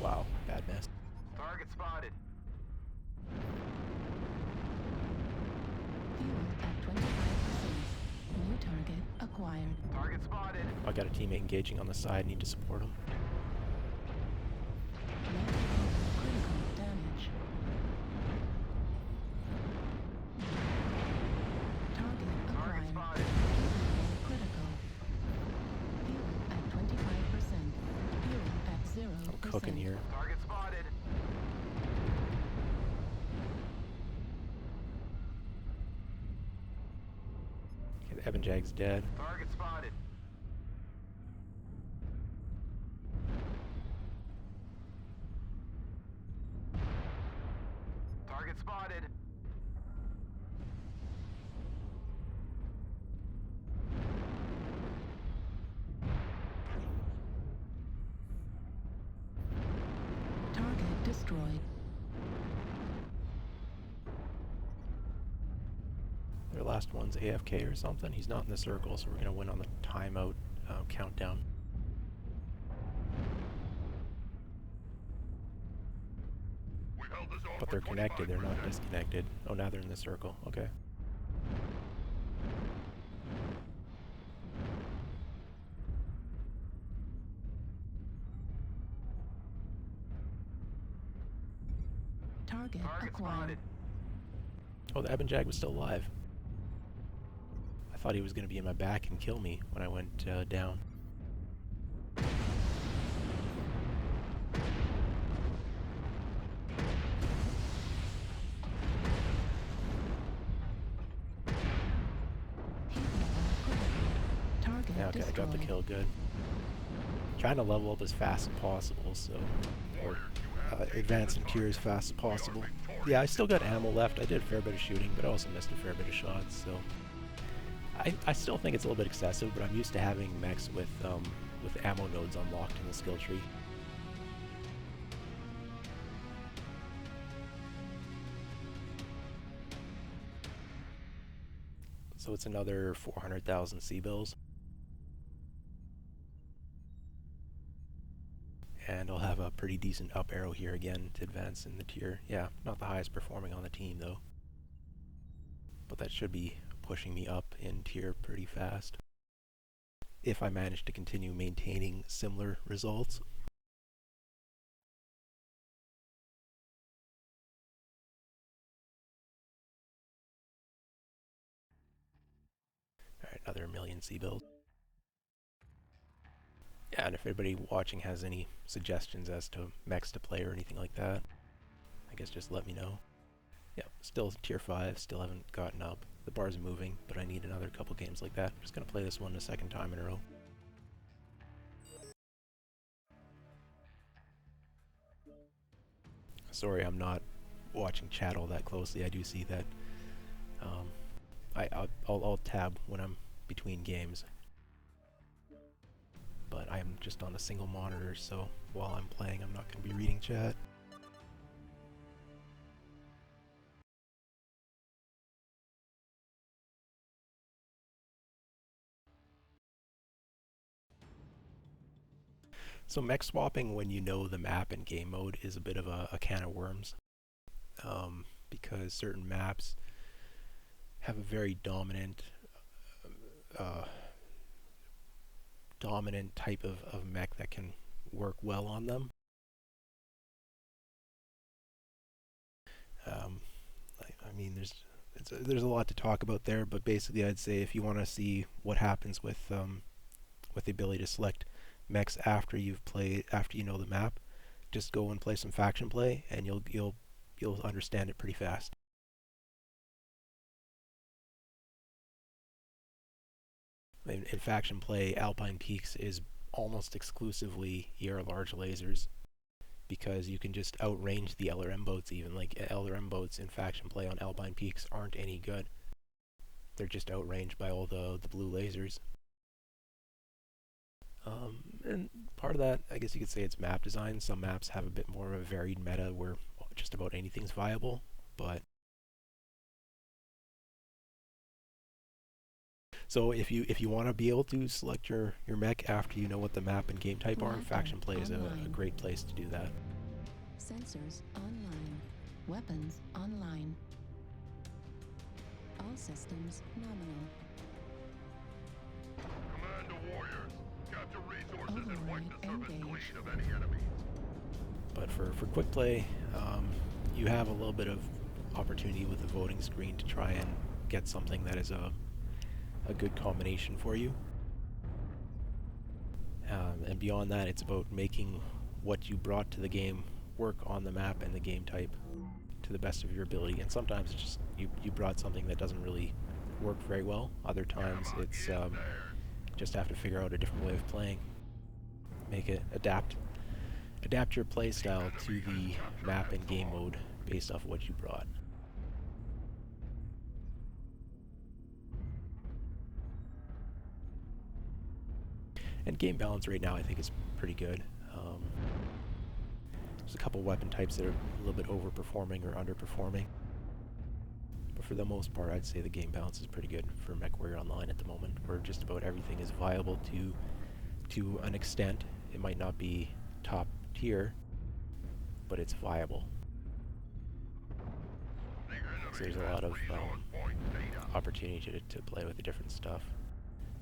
Wow, bad miss. Target spotted. Fuel at 25%. New target acquired. Target spotted. I got a teammate engaging on the side, need to support him. Left arm critical damage. Target Target acquired. spotted. Heat level critical. Fuel at 25%. Fuel at 0%. I'm cooking here. Target spotted. Okay, the Evan Jag's dead. Target spotted. Target spotted. Target destroyed. Their last one's AFK or something. He's not in the circle, so we're gonna win on the timeout countdown. But they're connected, they're not disconnected. Oh, now they're in the circle. Okay. Target Target acquired. spotted. Oh, the Evan Jag was still alive. I thought he was gonna be in my back and kill me when I went down. okay, I got the kill, good. Trying to level up as fast as possible, so... Or advance in tier as fast as possible. Yeah, I still got ammo left. I did a fair bit of shooting, but I also missed a fair bit of shots, so... I still think it's a little bit excessive, but I'm used to having mechs with ammo nodes unlocked in the skill tree. So it's another 400,000 C-bills. And I'll have a pretty decent up arrow here again to advance in the tier. Yeah, not the highest performing on the team though. But that should be pushing me up in tier pretty fast, if I manage to continue maintaining similar results. Alright, another 1,000,000 C-bills. Yeah, and if anybody watching has any suggestions as to mechs to play or anything like that, I guess just let me know. Yeah, still tier 5, still haven't gotten up. The bar's moving, but I need another couple games like that. I'm just gonna play this one a second time in a row. Sorry, I'm not watching chat all that closely. I do see that I'll tab when I'm between games. But I'm just on a single monitor, so while I'm playing, I'm not going to be reading chat. So mech swapping when you know the map and game mode is a bit of a can of worms, because certain maps have a very dominant type of mech that can work well on them. I mean, there's a lot to talk about there, but basically I'd say if you want to see what happens with the ability to select mechs after you know the map, just go and play some faction play, and you'll understand it pretty fast. In faction play, Alpine Peaks is almost exclusively your large lasers, because you can just outrange the LRM boats even. Like, LRM boats in faction play on Alpine Peaks aren't any good. They're just outranged by all the blue lasers. And part of that, I guess you could say, it's map design. Some maps have a bit more of a varied meta where just about anything's viable, but... So if you want to be able to select your mech after you know what the map and game type are, faction play is a great place to do that. Sensors online. Weapons online. All systems nominal. Command to warriors. Capture resources and wipe the surface Engaged. clean of any enemy. But for quick play, you have a little bit of opportunity with the voting screen to try and get something that is a good combination for you. And beyond that, it's about making what you brought to the game work on the map and the game type to the best of your ability. And sometimes it's just you brought something that doesn't really work very well. Other times it's just have to figure out a different way of playing. Make it adapt your play style to the map and game mode based off what you brought. And game balance right now I think is pretty good. There's a couple weapon types that are a little bit overperforming or underperforming. But for the most part, I'd say the game balance is pretty good for MechWarrior Online at the moment, where just about everything is viable to an extent. It might not be top tier, but it's viable. So there's a lot of opportunity to play with the different stuff.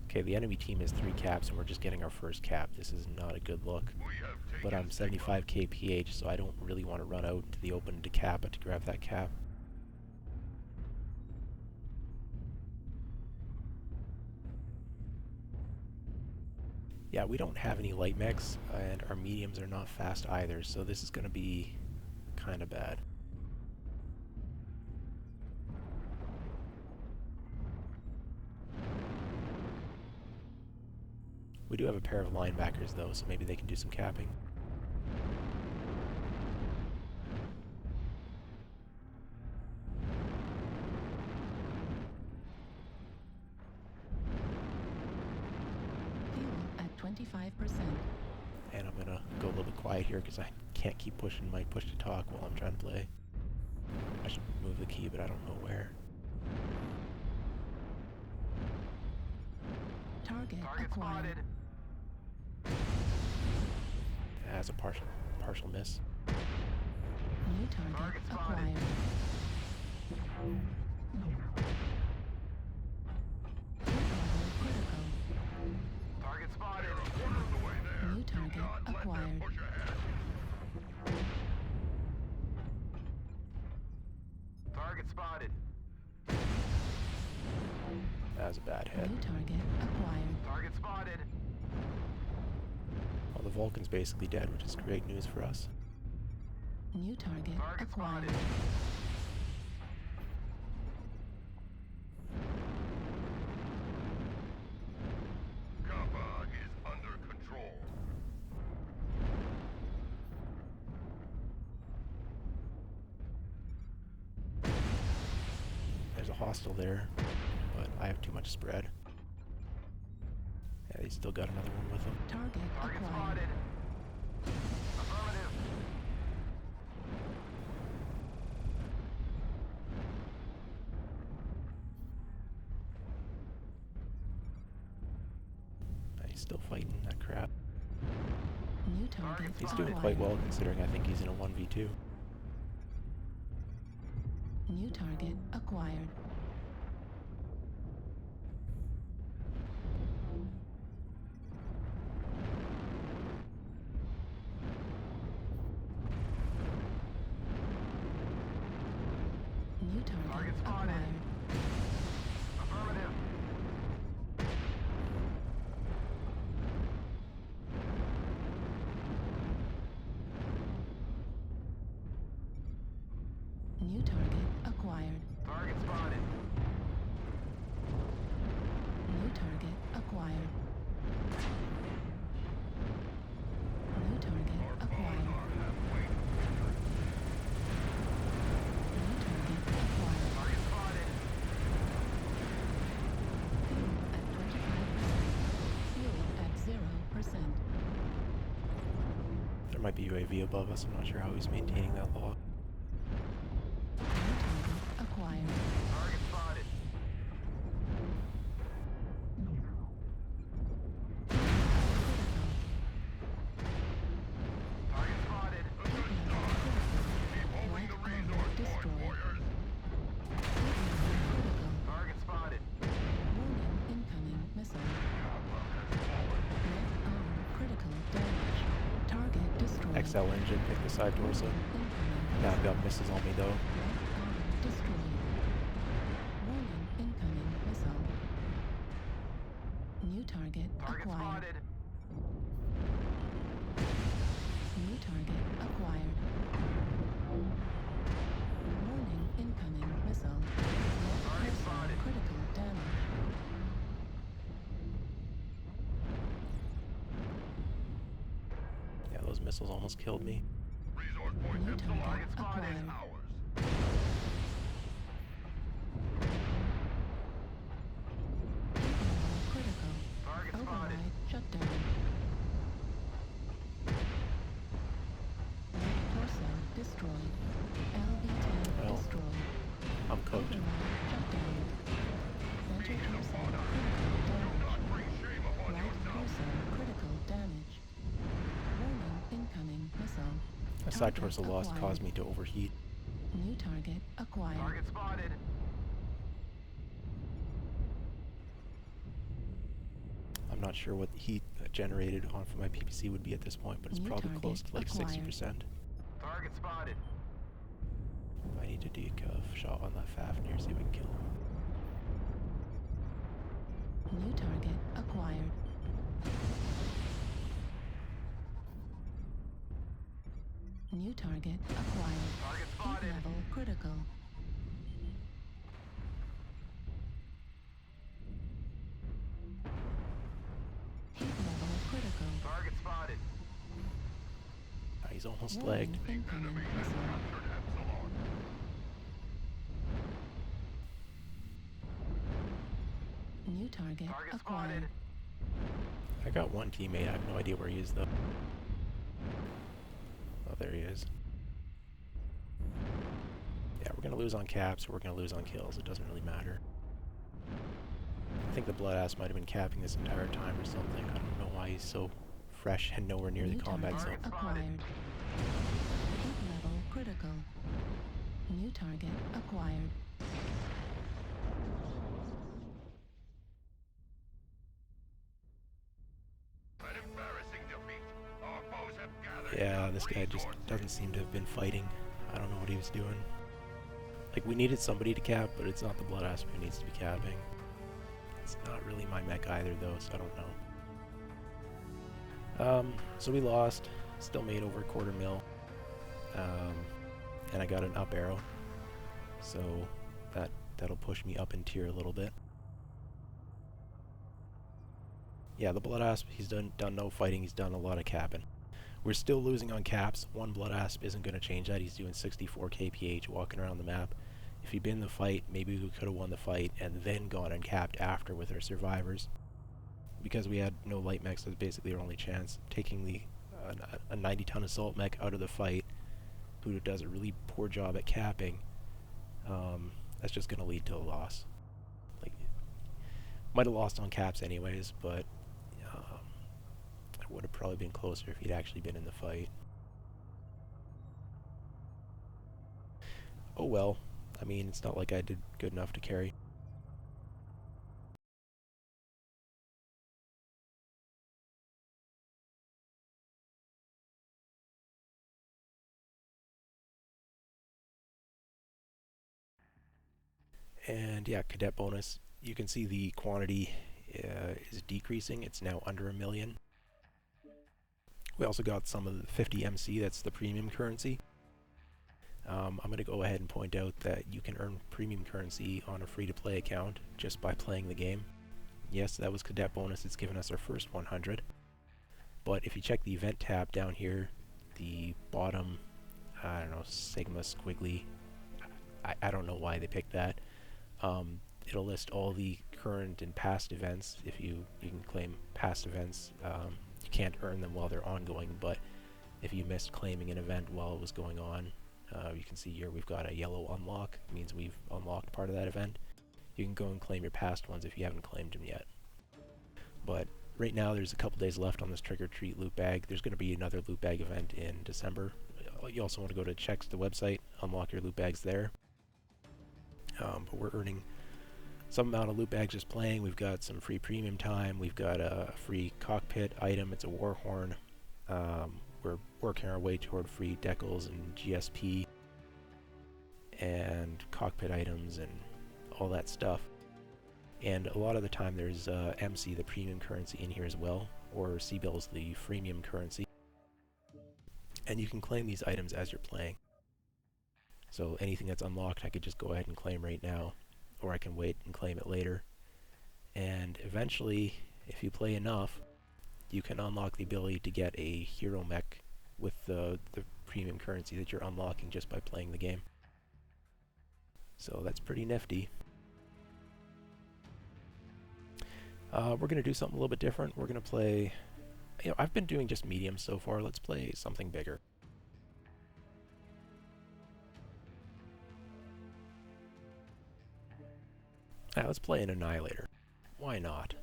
Okay, the enemy team has 3 caps, and we're just getting our first cap. This is not a good look. But I'm 75 kph, so I don't really want to run out to the open to cap it to grab that cap. Yeah, we don't have any light mechs, and our mediums are not fast either, so this is going to be kind of bad. We do have a pair of linebackers though, so maybe they can do some capping. Fuel at 25%. And I'm gonna go a little bit quiet here because I can't keep pushing my push to talk while I'm trying to play. I should move the key, but I don't know where. Target acquired. That's a partial miss. New target acquired. Critical. Target spotted. Quarter of the way there. New target acquired. Push ahead. Target spotted. That was a bad hit. New target acquired. Target spotted. Well, the Vulcan's basically dead, which is great news for us. New target Target acquired. spotted. Kappa is under control. There's a hostile there, but I have too much spread. Yeah, they still got another one with them. Target Target acquired. spotted. Affirmative. He's still fighting that crap. New target He's acquired. doing quite well considering I think he's in a 1v2. New target acquired. New target Target spotted. acquired. Affirmative. New target acquired. Target spotted. New target acquired. New target acquired. New target acquired. Target spotted. Fuel at 25%. Fuel at 0%. There might be UAV above us. I'm not sure how he's maintaining that log. New target acquired. Target spotted. Target spotted. Keep holding the resource point, warriors. Target spotted. Warning, incoming missile. Mech arm critical damage. Target destroyed. XL engine, pick the side torso. Incoming. Now I've got missiles on me though. Mech arm destroyed. Warning, incoming missile. New target Target acquired. spotted. New target acquired. Warning, incoming missile. Target Missile spotted. critical damage. Yeah, those missiles almost killed me. Resource point New neutralized. target Target spotted. acquired. Ours. Critical. Target spotted. Override shutdown. Right torso destroyed. LV-10 Well, destroyed. I'm cooked. Override shutdown. Center torso critical damage. Bring shame upon Right yourself. torso critical damage. Warning, incoming missile. A side Target torso loss acquired. caused me to overheat. New target acquired. Target spotted. I'm not sure what the heat generated on from my PPC would be at this point, but it's New probably target close to like acquired. 60%. Target spotted. I need to decuff shot on that Fafnir, see if we can kill him. New target acquired. New target acquired. Target Heat spotted. level critical. Heat level He's almost Warning, lagged. incoming missile. New target acquired. I got one teammate. I have no idea where he is, though. Oh, there he is. Yeah, we're going to lose on caps, or we're going to lose on kills. It doesn't really matter. I think the Bloodass might have been capping this entire time or something. I don't know why he's so fresh and nowhere near the New combat target zone. acquired. Heat level critical. New target acquired. Yeah, this guy just doesn't seem to have been fighting. I don't know what he was doing. Like, we needed somebody to cap, but it's not the Bloodass who needs to be capping. It's not really my mech either, though, so I don't know. So we lost. Still made over $250,000. And I got an up arrow. So that'll push me up in tier a little bit. Yeah, the Bloodass, he's done no fighting. He's done a lot of capping. We're still losing on caps. One Blood Asp isn't going to change that. He's doing 64 kph walking around the map. If he'd been in the fight, maybe we could have won the fight and then gone and capped after with our survivors. Because we had no light mechs, that's basically our only chance. Taking a 90-ton assault mech out of the fight, who does a really poor job at capping, that's just going to lead to a loss. Like, might have lost on caps anyways, but would have probably been closer if he'd actually been in the fight. Oh well. I mean, it's not like I did good enough to carry. And yeah, cadet bonus. You can see the quantity is decreasing. It's now under 1 million. We also got some of the 50 MC, that's the premium currency. I'm going to go ahead and point out that you can earn premium currency on a free-to-play account just by playing the game. Yes, that was cadet bonus. It's given us our first 100. But if you check the event tab down here, the bottom, I don't know, Sigma Squiggly, I don't know why they picked that. It'll list all the current and past events. If you can claim past events, you can't earn them while they're ongoing, but if you missed claiming an event while it was going on, you can see here we've got a yellow unlock. It means we've unlocked part of that event. You can go and claim your past ones if you haven't claimed them yet. But right now there's a couple days left on this trick or treat loot bag. There's going to be another loot bag event in December. You also want to go to Checks, the website, unlock your loot bags there. But we're earning some amount of loot bags just playing. We've got some free premium time. We've got a free cockpit item. It's a war horn. We're working our way toward free decals and GSP and cockpit items and all that stuff. And a lot of the time there's MC, the premium currency, in here as well, or C-Bills, the freemium currency. And you can claim these items as you're playing. So anything that's unlocked, I could just go ahead and claim right now, or I can wait and claim it later. And eventually, if you play enough, you can unlock the ability to get a hero mech with the premium currency that you're unlocking just by playing the game. So that's pretty nifty. We're going to do something a little bit different. We're going to play... You know, I've been doing just medium so far. Let's play something bigger. Let's play an Annihilator. Why not?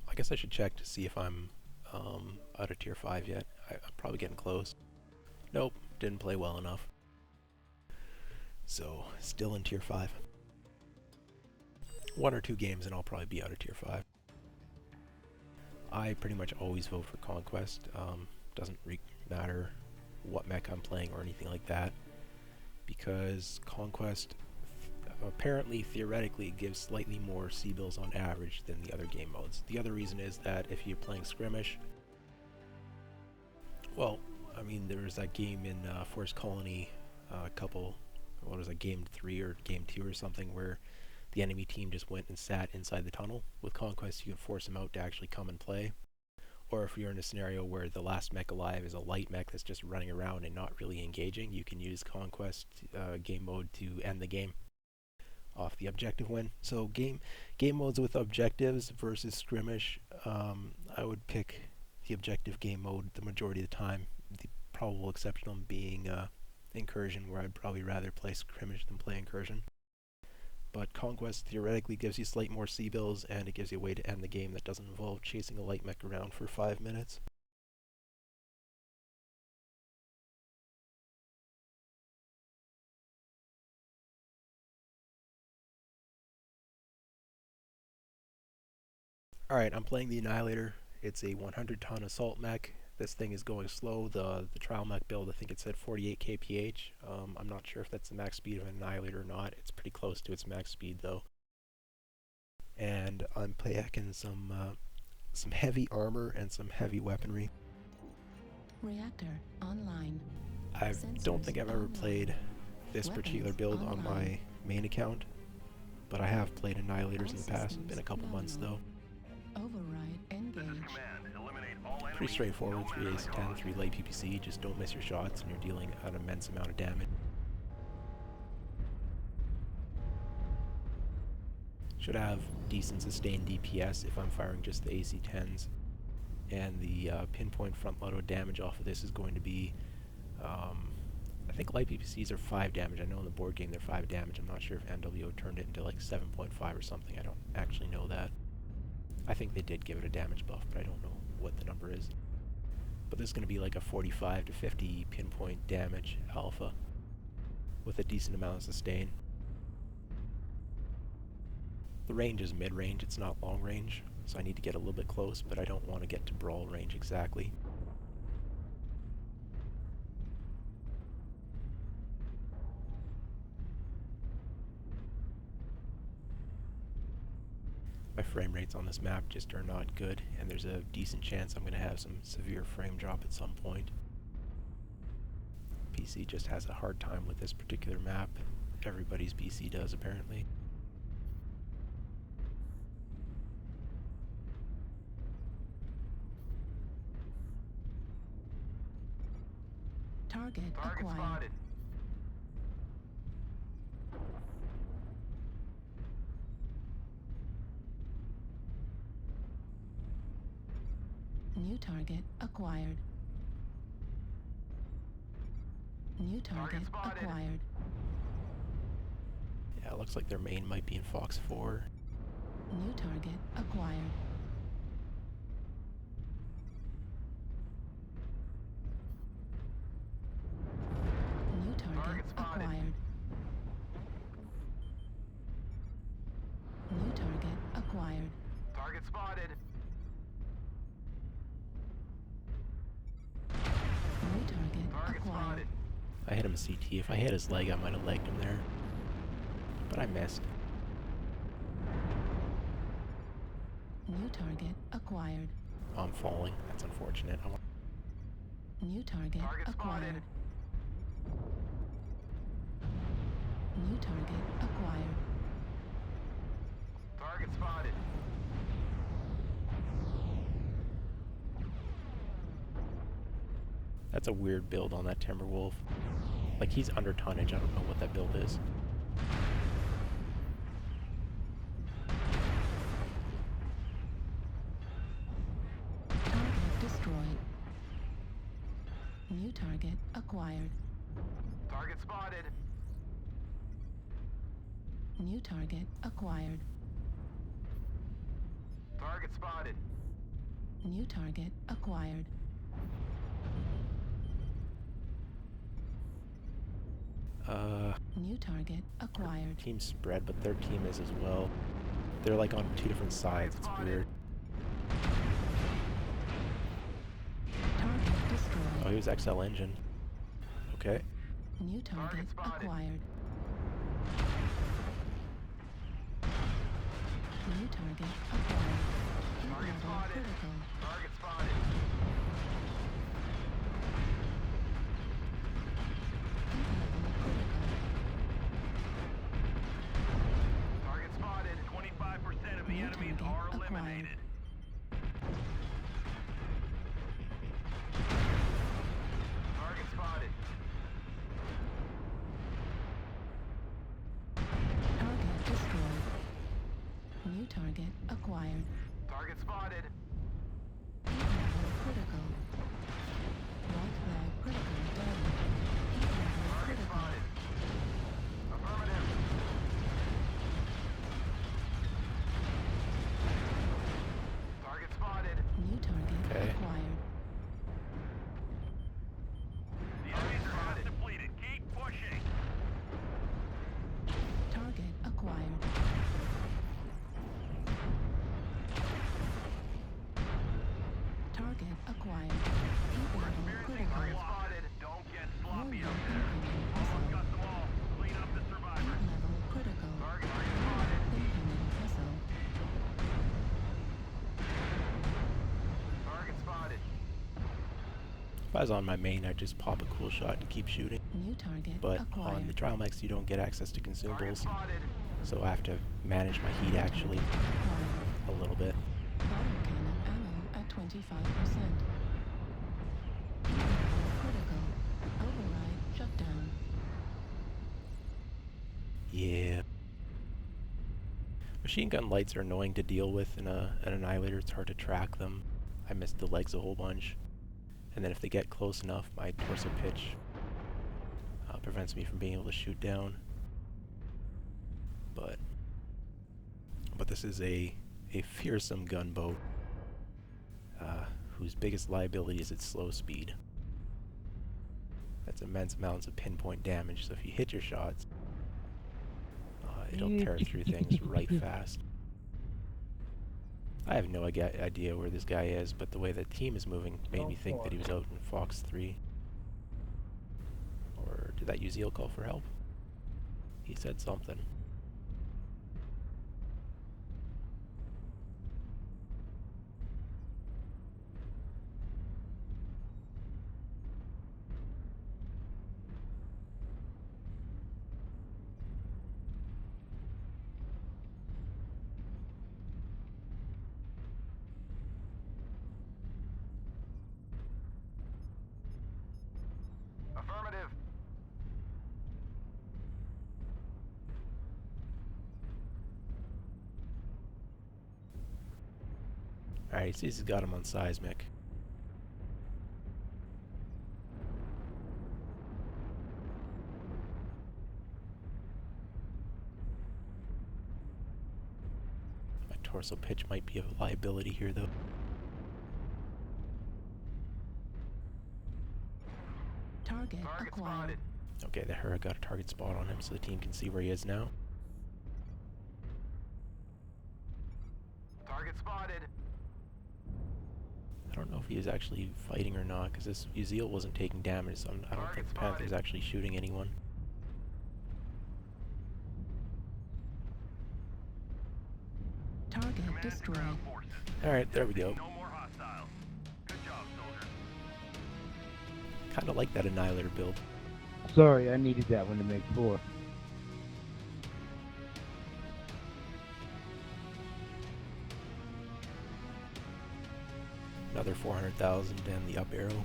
I guess I should check to see if I'm out of tier 5 yet. I'm probably getting close. Nope, didn't play well enough. So, still in tier 5. 1 or 2 games and I'll probably be out of tier 5. I pretty much always vote for Conquest. Doesn't matter what mech I'm playing or anything like that, because Conquest apparently, theoretically, gives slightly more C-Bills on average than the other game modes. The other reason is that if you're playing Skirmish, well, I mean, there was that game in Forest Colony what was it, game 3 or game 2 or something, where the enemy team just went and sat inside the tunnel. With Conquest, you can force them out to actually come and play. Or if you're in a scenario where the last mech alive is a light mech that's just running around and not really engaging, you can use Conquest game mode to end the game off the objective win. So game modes with objectives versus skirmish, I would pick the objective game mode the majority of the time. The probable exception being Incursion, where I'd probably rather play skirmish than play Incursion. But Conquest theoretically gives you slight more C-bills, and it gives you a way to end the game that doesn't involve chasing a light mech around for 5 minutes. Alright, I'm playing the Annihilator. It's a 100-ton assault mech. This thing is going slow. The trial mech build, I think it said 48 kph. I'm not sure if that's the max speed of an Annihilator or not. It's pretty close to its max speed though. And I'm packing some heavy armor and some heavy weaponry. Reactor online. I don't think I've ever played this particular build on my main account, but I have played Annihilators in the past. It's been a couple months though. Override engage. Command, eliminate all enemies. Pretty straightforward, 3 ace 10, 3 light PPC, just don't miss your shots and you're dealing an immense amount of damage. Should have decent sustained DPS if I'm firing just the AC-10s. And the pinpoint front load damage off of this is going to be, I think light PPCs are 5 damage. I know in the board game they're 5 damage. I'm not sure if NWO turned it into like 7.5 or something. I don't actually know that. I think they did give it a damage buff, but I don't know what the number is. But this is going to be like a 45 to 50 pinpoint damage alpha with a decent amount of sustain. The range is mid-range, it's not long range, so I need to get a little bit close, but I don't want to get to brawl range exactly. My frame rates on this map just are not good, and there's a decent chance I'm going to have some severe frame drop at some point. PC just has a hard time with this particular map. Everybody's PC does, apparently. Target Target acquired. spotted. New target acquired. New target spotted. acquired. Yeah, it looks like their main might be in Fox 4. New target acquired. New target spotted. acquired. New target acquired. Target spotted. New target Target acquired. spotted. I hit him a CT. If I hit his leg, I might have legged him there. But I missed. New target acquired. Oh, I'm falling. That's unfortunate. New target Target acquired. spotted. New target acquired. Target spotted. That's a weird build on that Timberwolf. Like, he's under tonnage. I don't know what that build is. Target destroyed. New target acquired. Target spotted. New target acquired. Target spotted. New target acquired. New target acquired. Team spread, but their team is as well. They're like on 2 different sides. It's weird. Target destroyed. Oh, he was XL Engine. Okay. New target spotted. acquired. New target acquired. Heat Target level spotted. critical. Target spotted. Heat level critical. and the New enemies target are acquired. eliminated. Target spotted. Target destroyed. New target acquired. Target spotted. Heat level critical. Right flag critical down. Heat level Target critical. spotted. Affirmative. Target spotted. New target Okay. acquired. The enemies are half depleted. Keep pushing. Target acquired. Target acquired. Heat level critical. Target spotted. Don't get sloppy Warrior out there. incoming Almost missile. got them all. Clean up the Heat survivors. level critical. Target spotted. Incoming missile. Target spotted. If I was on my main, I'd just pop a cool shot and keep shooting. New target But acquired. on the trial mechs, you don't get access to Target consumables, spotted. so I have to manage my heat actually Acquired. a little bit. Bottle cannon ammo at 25%. Critical. Override shutdown. Yeah. Machine gun lights are annoying to deal with in an Annihilator. It's hard to track them. I missed the legs a whole bunch. And then if they get close enough, my torso pitch prevents me from being able to shoot down. But this is a fearsome gunboat whose biggest liability is its slow speed. That's immense amounts of pinpoint damage, so if you hit your shots, it'll tear through things right fast. I have no idea where this guy is, but the way the team is moving made me think that he was out in Fox 3. Or did that Uziel call for help? He said something. Affirmative. Alright, he sees he's got him on seismic. My torso pitch might be a liability here though. Target Target acquired. spotted. Okay, the Hera got a target spot on him so the team can see where he is now. Target spotted. I don't know if he is actually fighting or not, because this Uziel wasn't taking damage, so I don't think the Panther's actually shooting anyone. Target Command to destroyed. ground forces. Alright, there we go. No more hostiles. Good job, soldiers. Kinda like that Annihilator build. Sorry, I needed that one to make 4. Another 400,000 and the up arrow.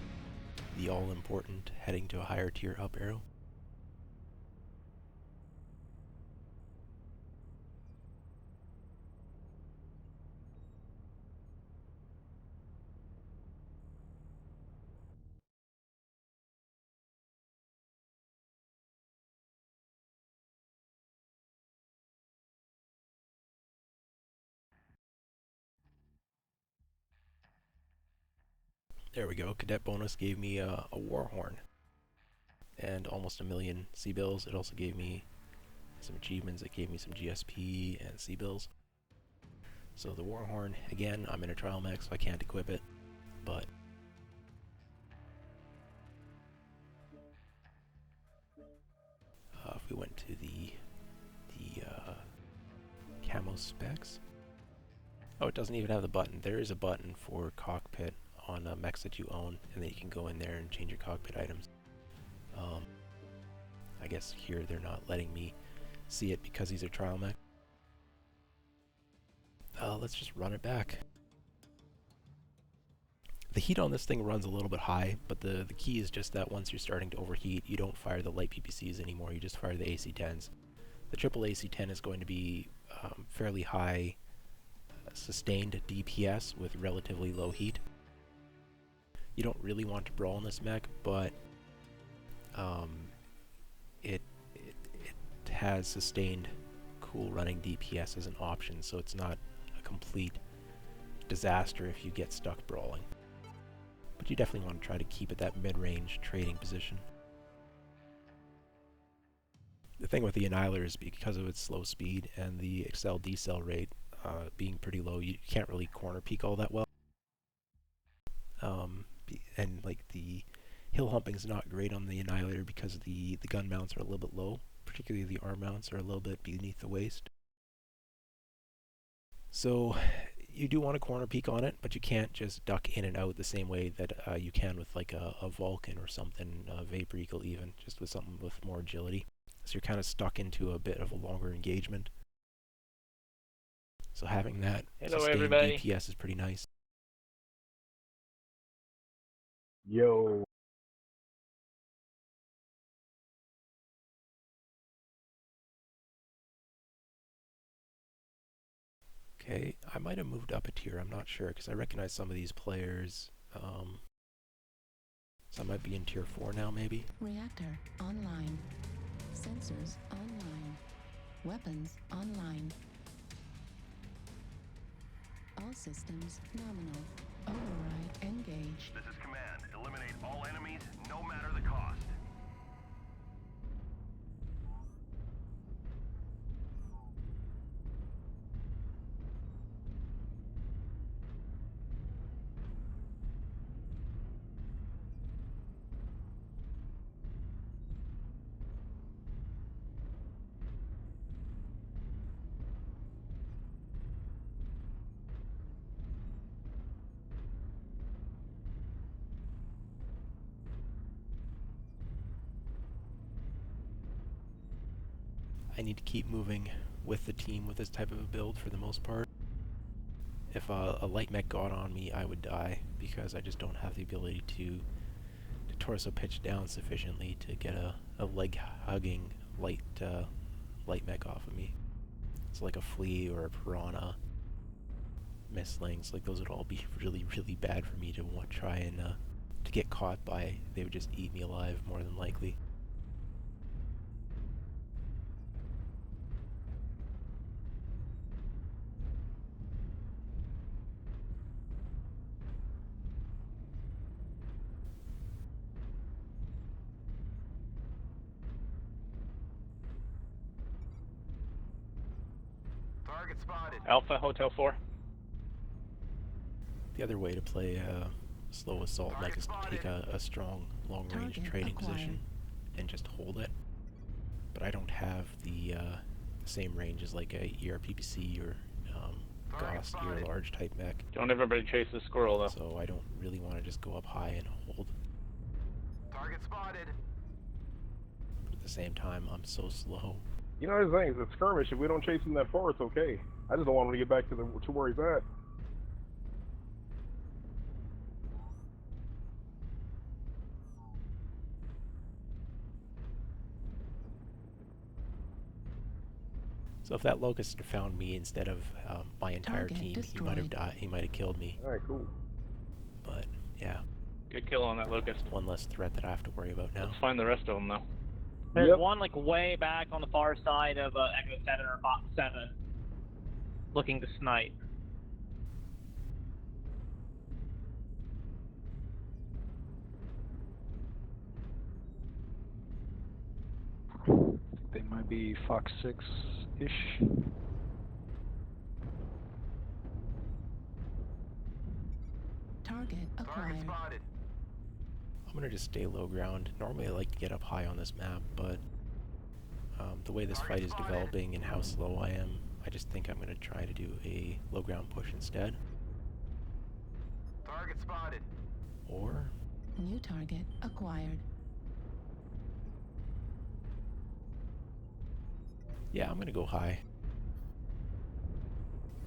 The all-important heading to a higher tier up arrow. There we go. Cadet bonus gave me a war horn and almost 1,000,000 C-bills. It also gave me some achievements. It gave me some GSP and C-bills. So the war horn, again, I'm in a trial mech, so I can't equip it, but if we went to the camo specs. Oh, it doesn't even have the button. There is a button for cockpit on mechs that you own, and then you can go in there and change your cockpit items. I guess here they're not letting me see it because these are trial mech. let's just run it back. The heat on this thing runs a little bit high, but the key is just that once you're starting to overheat, you don't fire the light PPCs anymore, you just fire the AC-10s. The triple AC-10 is going to be fairly high sustained DPS with relatively low heat. You don't really want to brawl in this mech, but it has sustained cool running DPS as an option, so it's not a complete disaster if you get stuck brawling. But you definitely want to try to keep it that mid-range trading position. The thing with the Annihilator is because of its slow speed and the accel decel rate being pretty low, you can't really corner peek all that well. And like the hill humping is not great on the Annihilator because the gun mounts are a little bit low, particularly the arm mounts are a little bit beneath the waist. So you do want to corner peek on it, but you can't just duck in and out the same way that you can with like a Vulcan or something, Vapor Eagle even, just with something with more agility. So you're kind of stuck into a bit of a longer engagement. So having that sustained DPS is pretty nice. Yo. Okay, I might have moved up a tier, I'm not sure, because I recognize some of these players. So I might be in tier 4 now, maybe? Reactor online. Sensors online. Weapons online. All systems nominal. Override engaged. This is command. Eliminate all enemies, no matter the cost. I need to keep moving with the team with this type of a build for the most part. If a light mech got on me, I would die because I just don't have the ability to torso pitch down sufficiently to get a leg-hugging light mech off of me. So like a flea or a piranha, mistlings, like those would all be really, really bad for me to try and to get caught by. They would just eat me alive more than likely. Target spotted. Alpha Hotel 4. The other way to play slow assault mech is to take a strong long-range Target trading acquired. position and just hold it. But I don't have the same range as like a ERPPC or Gauss ear large type mech. Don't everybody chase the squirrel though. So I don't really want to just go up high and hold. Target spotted. But at the same time, I'm so slow. You know, the thing is, it's skirmish. If we don't chase him that far, it's okay. I just don't want him to get back to where he's at. So if that locust had found me instead of my entire Target team, destroyed. he might have died. He might have killed me. All right, cool. But yeah, Good kill on that locust. one less threat that I have to worry about now. Let's find the rest of them though. There's Yep. one like way back on the far side of Echo 7 or Fox 7, looking to snipe. They might be Fox 6-ish. Target Target acquired. spotted. I'm gonna just stay low ground. Normally I like to get up high on this map, but the way this fight is developing and how slow I am, I just think I'm gonna try to do a low ground push instead. Target spotted. Or New target acquired. yeah, I'm gonna go high.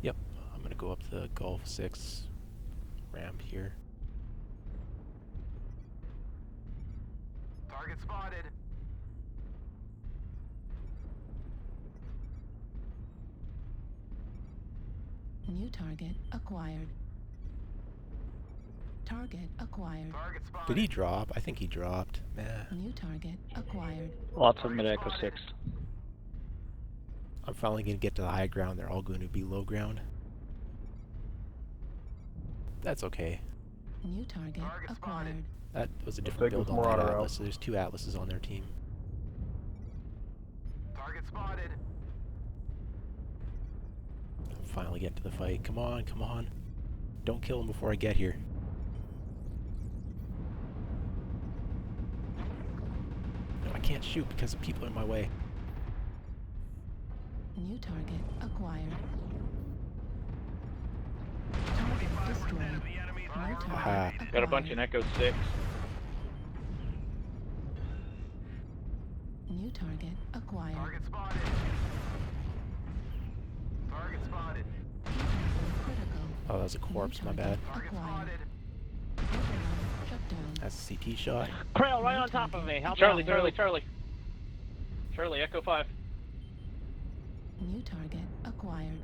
Yep, I'm gonna go up the Golf 6 ramp here. Target spotted. New target acquired. Target acquired. Target spotted. Did he drop? I think he dropped. Nah. New target acquired. Lots of mid Echo 6. I'm finally going to get to the high ground. They're all going to be low ground. That's okay. New target acquired. That was a Let's different take build this on that Marauder Atlas. out. So there's 2 Atlases on their team. Target spotted. I'm finally getting to the fight. Come on, come on. Don't kill him before I get here. No, I can't shoot because the people are in my way. New target acquired. Target destroyed. New target Aha. Got a bunch in acquired. Echo 6. New target acquired. Target spotted. Target spotted. Critical. Oh, that was a corpse, my bad. Target Acquired. spotted. Override shut down. That's a CT shot. Trail right on top of me. Help Charlie, me out. Charlie, Charlie. Charlie, Echo 5. New target acquired.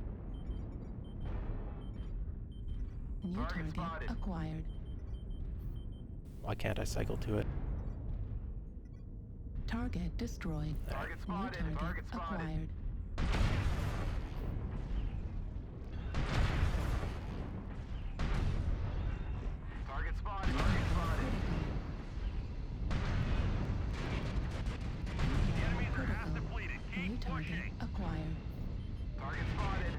New Target target spotted. acquired. Why can't I cycle to it? Target destroyed. Target New spotted. target Target spotted. acquired. Target spotted. Target spotted. The enemies are half Critical. depleted. New Keep target pushing. acquired. Target spotted.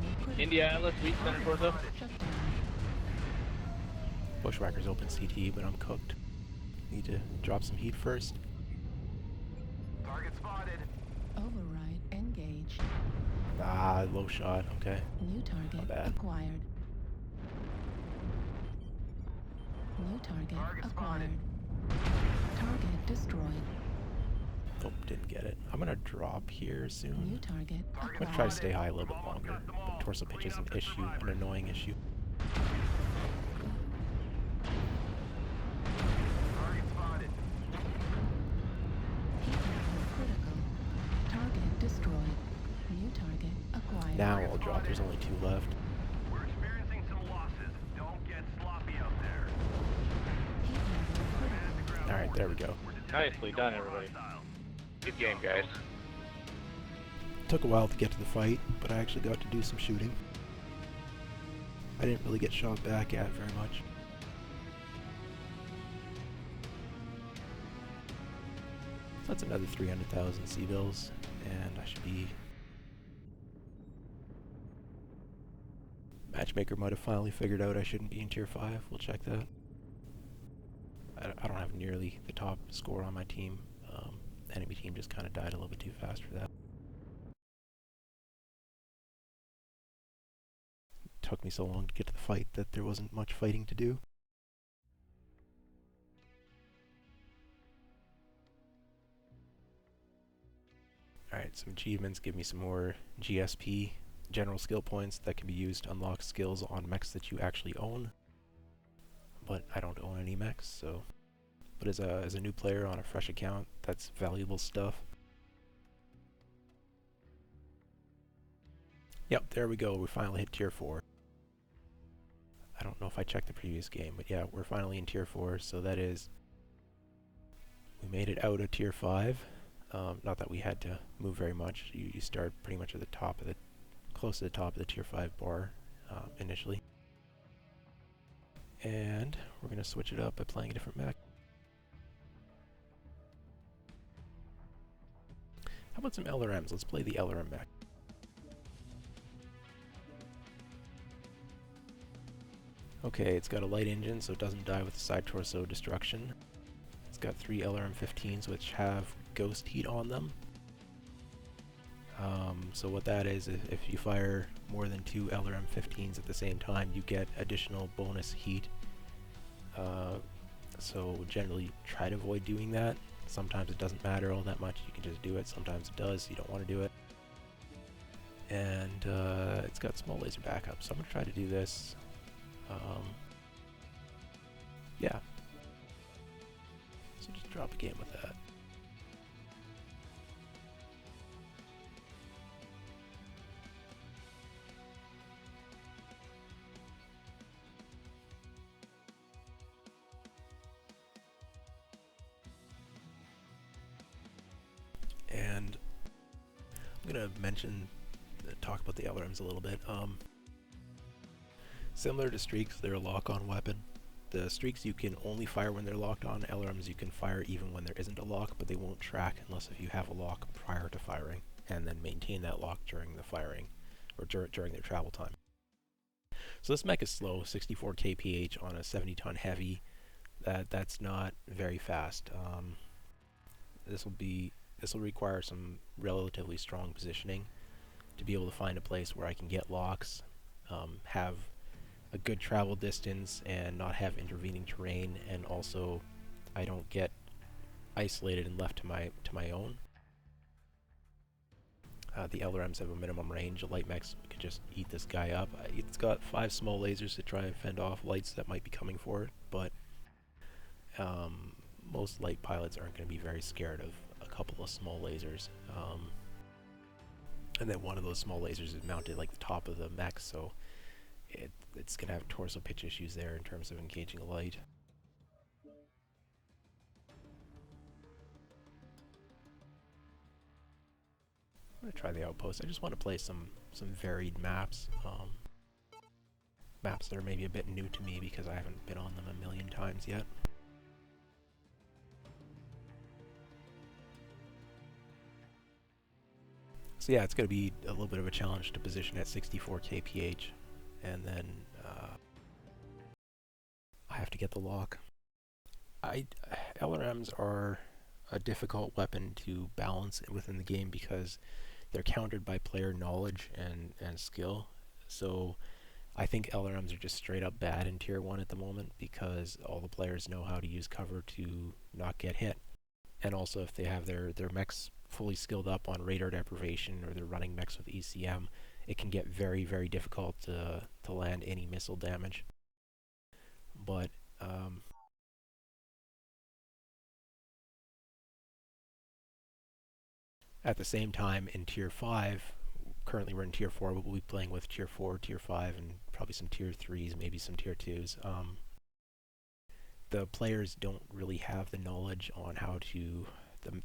Level critical. India Atlas, weak center towards us. Shut down. Bushwhacker's open CT, but I'm cooked. Need to drop some heat first. Target spotted. Override engaged. Ah, low shot. Okay. New target bad. acquired. New target Target acquired. spotted. Target destroyed. Nope, didn't get it. I'm gonna drop here New soon. target I'm acquired. gonna try to stay high a little bit longer. But torso pitch is an issue, an annoying issue. Target spotted. Heat level critical. Target destroyed. New target acquired. Now I'll drop. There's only 2 left. We're experiencing some losses. Don't get sloppy out there. Heat level critical. Alright, there we go. Nicely done, everybody. Good game, guys. Took a while to get to the fight, but I actually got to do some shooting. I didn't really get shot back at very much. So that's another 300,000 C-bills, and I should be... Matchmaker might have finally figured out I shouldn't be in tier 5. We'll check that. I don't have nearly the top score on my team. Enemy team just kind of died a little bit too fast for that. Took me so long to get to the fight that there wasn't much fighting to do. Alright, some achievements give me some more GSP, general skill points that can be used to unlock skills on mechs that you actually own. But I don't own any mechs, so... But as a new player on a fresh account, that's valuable stuff. Yep, there we go. We finally hit tier 4. I don't know if I checked the previous game, but yeah, we're finally in tier 4, so that is... We made it out of tier 5. Not that we had to move very much. You start pretty much at the top of the... close to the top of the tier 5 bar initially. And we're going to switch it up by playing a different mech. How about some LRMs? Let's play the LRM mech. Okay, it's got a light engine, so it doesn't die with the side torso destruction. It's got 3 LRM-15s, which have ghost heat on them. So what that is, if you fire more than 2 LRM-15s at the same time, you get additional bonus heat. So generally try to avoid doing that. Sometimes it doesn't matter all that much, you can just do it. Sometimes it does, you don't want to do it. And it's got small laser backup, so I'm gonna try to do this. Yeah. So just drop a game with that. And I'm gonna talk about the LRMs a little bit. Similar to streaks, they're a lock-on weapon. The streaks you can only fire when they're locked on. LRMs you can fire even when there isn't a lock, but they won't track unless if you have a lock prior to firing, and then maintain that lock during the firing, or during their travel time. So this mech is slow, 64 kph on a 70-ton heavy. That's not very fast. This will require some relatively strong positioning to be able to find a place where I can get locks, have a good travel distance, and not have intervening terrain, and also I don't get isolated and left to my own. The LRMs have a minimum range. The light mechs could just eat this guy up. It's got 5 small lasers to try and fend off lights that might be coming for it, but most light pilots aren't going to be very scared of a couple of small lasers. And then one of those small lasers is mounted like the top of the mech, so it's going to have torso pitch issues there in terms of engaging a light. I'm going to try the outpost. I just want to play some varied maps. Maps that are maybe a bit new to me because I haven't been on them a million times yet. So yeah, it's going to be a little bit of a challenge to position at 64 kph, and then I have to get the lock. LRMs are a difficult weapon to balance within the game because they're countered by player knowledge and skill. So I think LRMs are just straight up bad in Tier 1 at the moment because all the players know how to use cover to not get hit. And also if they have their mechs fully skilled up on radar deprivation, or they're running mechs with ECM, it can get very, very difficult to land any missile damage. But at the same time, in Tier 5, currently we're in Tier 4, but we'll be playing with Tier 4, Tier 5, and probably some Tier 3s, maybe some Tier 2s. The players don't really have the knowledge on how to,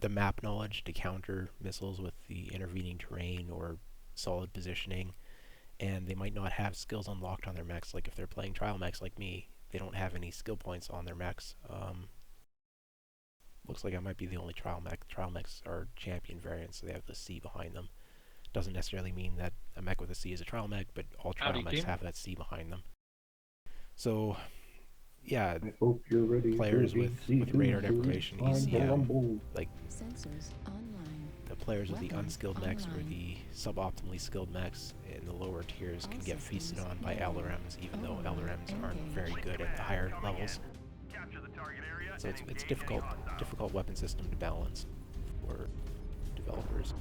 the map knowledge to counter missiles with the intervening terrain or solid positioning, and they might not have skills unlocked on their mechs. Like if they're playing trial mechs like me, they don't have any skill points on their mechs. Looks like I might be the only trial mech. Trial mechs are champion variants, so they have the C behind them. Doesn't necessarily mean that a mech with a C is a trial mech, but all trial mechs have that C behind them. So yeah, players with radar deprivation, ECM, like the players with the unskilled mechs or the suboptimally skilled mechs in the lower tiers can get feasted on by LRMs, even though LRMs aren't very good at the higher levels. So it's difficult weapon system to balance for developers.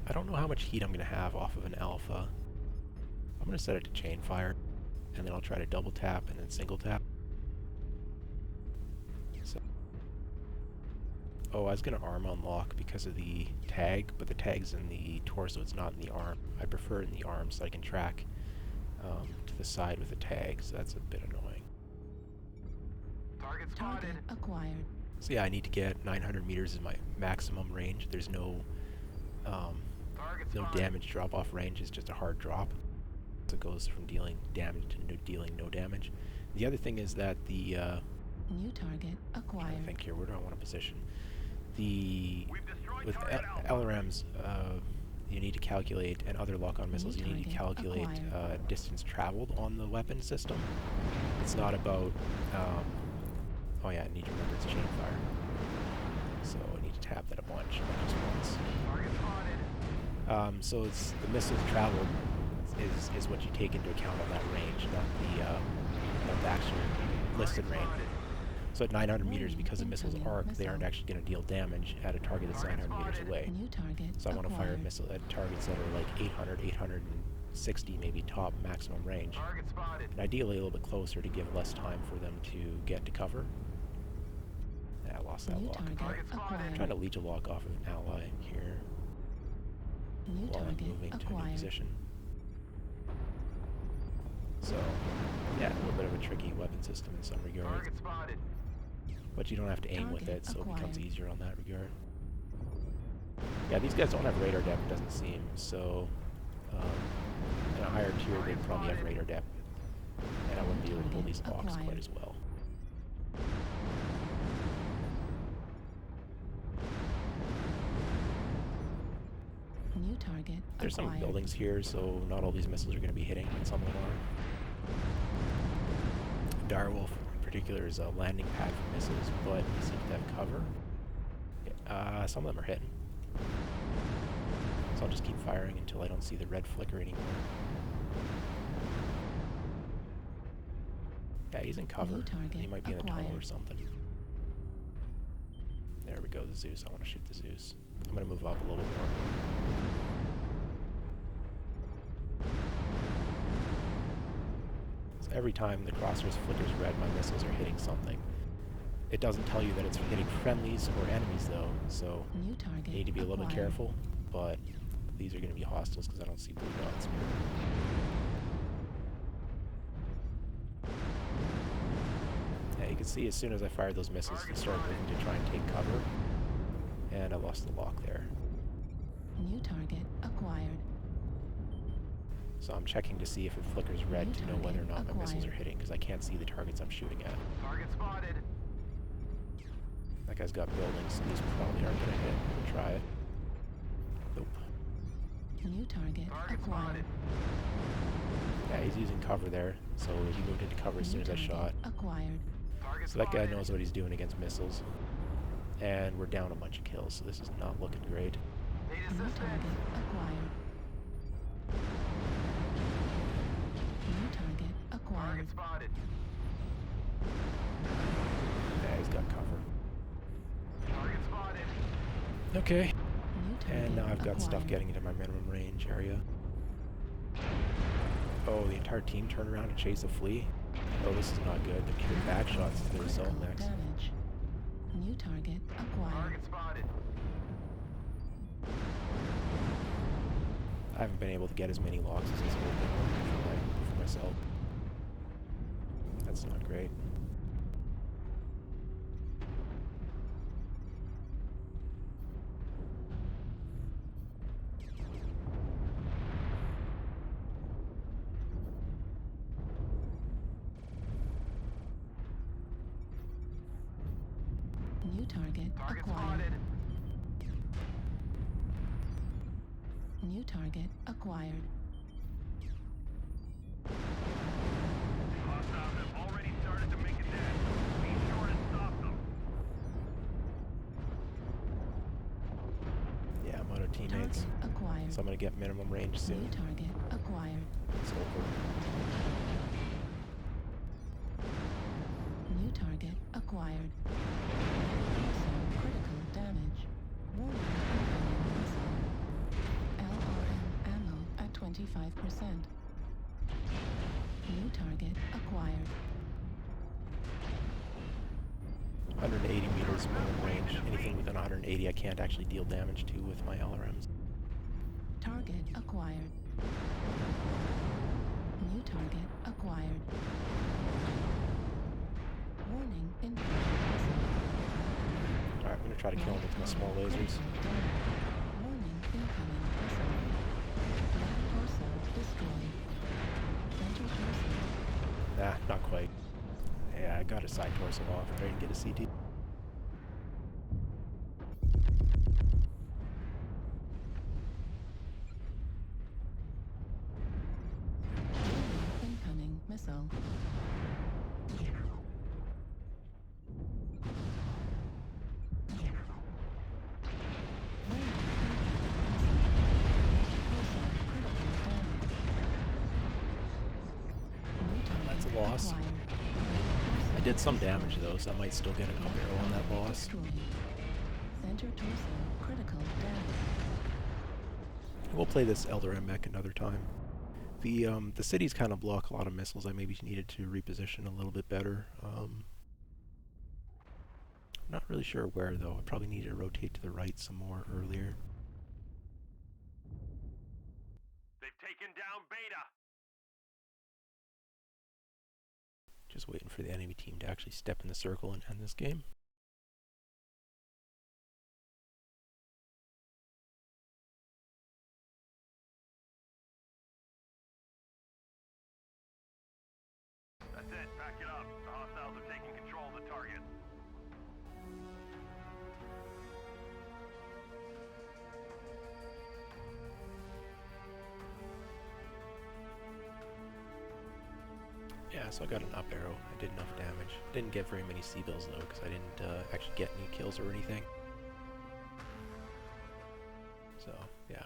I don't know how much heat I'm going to have off of an alpha. I'm going to set it to chain fire, and then I'll try to double tap and then single tap. So, oh, I was going to arm unlock because of the tag, but the tag's in the torso, it's not in the arm. I prefer it in the arm so I can track to the side with the tag, so that's a bit annoying. Target acquired. So yeah, I need to get 900 meters as my maximum range. There's no damage drop-off range, it's just a hard drop. So it goes from dealing damage to dealing no damage. The other thing is that the New target acquired. I think here, where do I want to position? With LRMs, you need to calculate, and other lock-on missiles, you need to calculate distance traveled on the weapon system. It's not about, oh yeah, I need to remember it's chain fire. So I need to tap that a bunch, not just once. So it's the missiles traveled is what you take into account on that range, not the actual listed range. So at 900 meters, because the missiles arc, they aren't actually going to deal damage at a target that's 900 meters away. New target So I want to fire acquired. missile at targets that are like 800, 860 maybe top maximum range. Target spotted. And ideally a little bit closer to give less time for them to get to cover. Yeah, I lost that New lock. target I'm acquired. trying to leech a lock off of an ally here New while I'm target moving to a new acquired. position. So, yeah, a little bit of a tricky weapon system in some regards. Target spotted. But you don't have to aim with Target it, so it becomes acquired. easier on that regard. Yeah, these guys don't have radar depth, it doesn't seem, so in a higher tier they'd probably have radar depth, and I wouldn't be able to pull these locks quite as well. New target There's some acquired. buildings here, so not all these missiles are going to be hitting, and some of them are. Direwolf in particular is a landing pad for missiles, but he seems to have cover. Yeah, some of them are hitting. So I'll just keep firing until I don't see the red flicker anymore. Yeah, he's in cover. target He might be in a tunnel or acquired. something. There we go, the Zeus. I want to shoot the Zeus. I'm going to move up a little more. So every time the crosshairs flickers red, my missiles are hitting something. It doesn't tell you that it's hitting friendlies or enemies though, so New target you need to be a little bit acquired. careful, but these are going to be hostiles because I don't see blue dots here. Yeah, you can see as soon as I fired those missiles, they started moving to try and take cover, and I lost the lock there. New target acquired. So I'm checking to see if it flickers red New to know whether or not target my missiles are acquired. hitting, because I can't see the targets I'm shooting at. Target spotted. That guy's got buildings, so these probably aren't going to hit. We'll try it. Nope. New target Target acquired. spotted. Yeah, he's using cover there, so he moved into cover as soon as I shot. Acquired. Target So that guy spotted. knows what he's doing against missiles. And we're down a bunch of kills, so this is not looking great. Need New assistance. target acquired. New target acquired. Target spotted. Yeah, he's got cover. Target spotted. Okay. New target And now I've got stuff acquired. getting into my minimum range area. Oh, the entire team turned around to chase a flea? Oh, this is not good. They're giving back shots to their assault Critical mechs. damage. New target acquired. Target spotted. I haven't been able to get as many locks as I was hoping for myself. That's not great. New target Target acquired. spotted. New target acquired. Hostiles have already started to make a dash. Be sure to stop them. Yeah, I'm out of teammates. Target acquired. So I'm going to get minimum range New soon. target acquired. It's over. New target acquired. Missile critical damage. Warning incoming missile. LRM ammo at 25%. New target acquired. 180 meters minimum range. Anything within 180 I can't actually deal damage to with my LRMs. Target acquired. New target acquired. Warning incoming missile. Alright, I'm going to try to kill him with my small lasers. Warning incoming missile. Left torso destroyed. Center torso. Nah, not quite. Yeah, I got a side torso off. I'm ready to get a CT. Incoming missile. That's a loss. I did some damage though, so I might still get an up arrow on that boss. Destroyed. Center torso critical damage. We'll play this Elder Mech another time. The cities kind of block a lot of missiles. I maybe needed to reposition a little bit better. Not really sure where though. I probably needed to rotate to the right some more earlier. They've taken down Beta. Just waiting for the enemy team to actually step in the circle and end this game. That's it. Pack it up. The hostiles are taking control of the target. Yeah, so I got an up arrow. I did enough damage. Didn't get very many C-bills though, because I didn't actually get any kills or anything. So, yeah.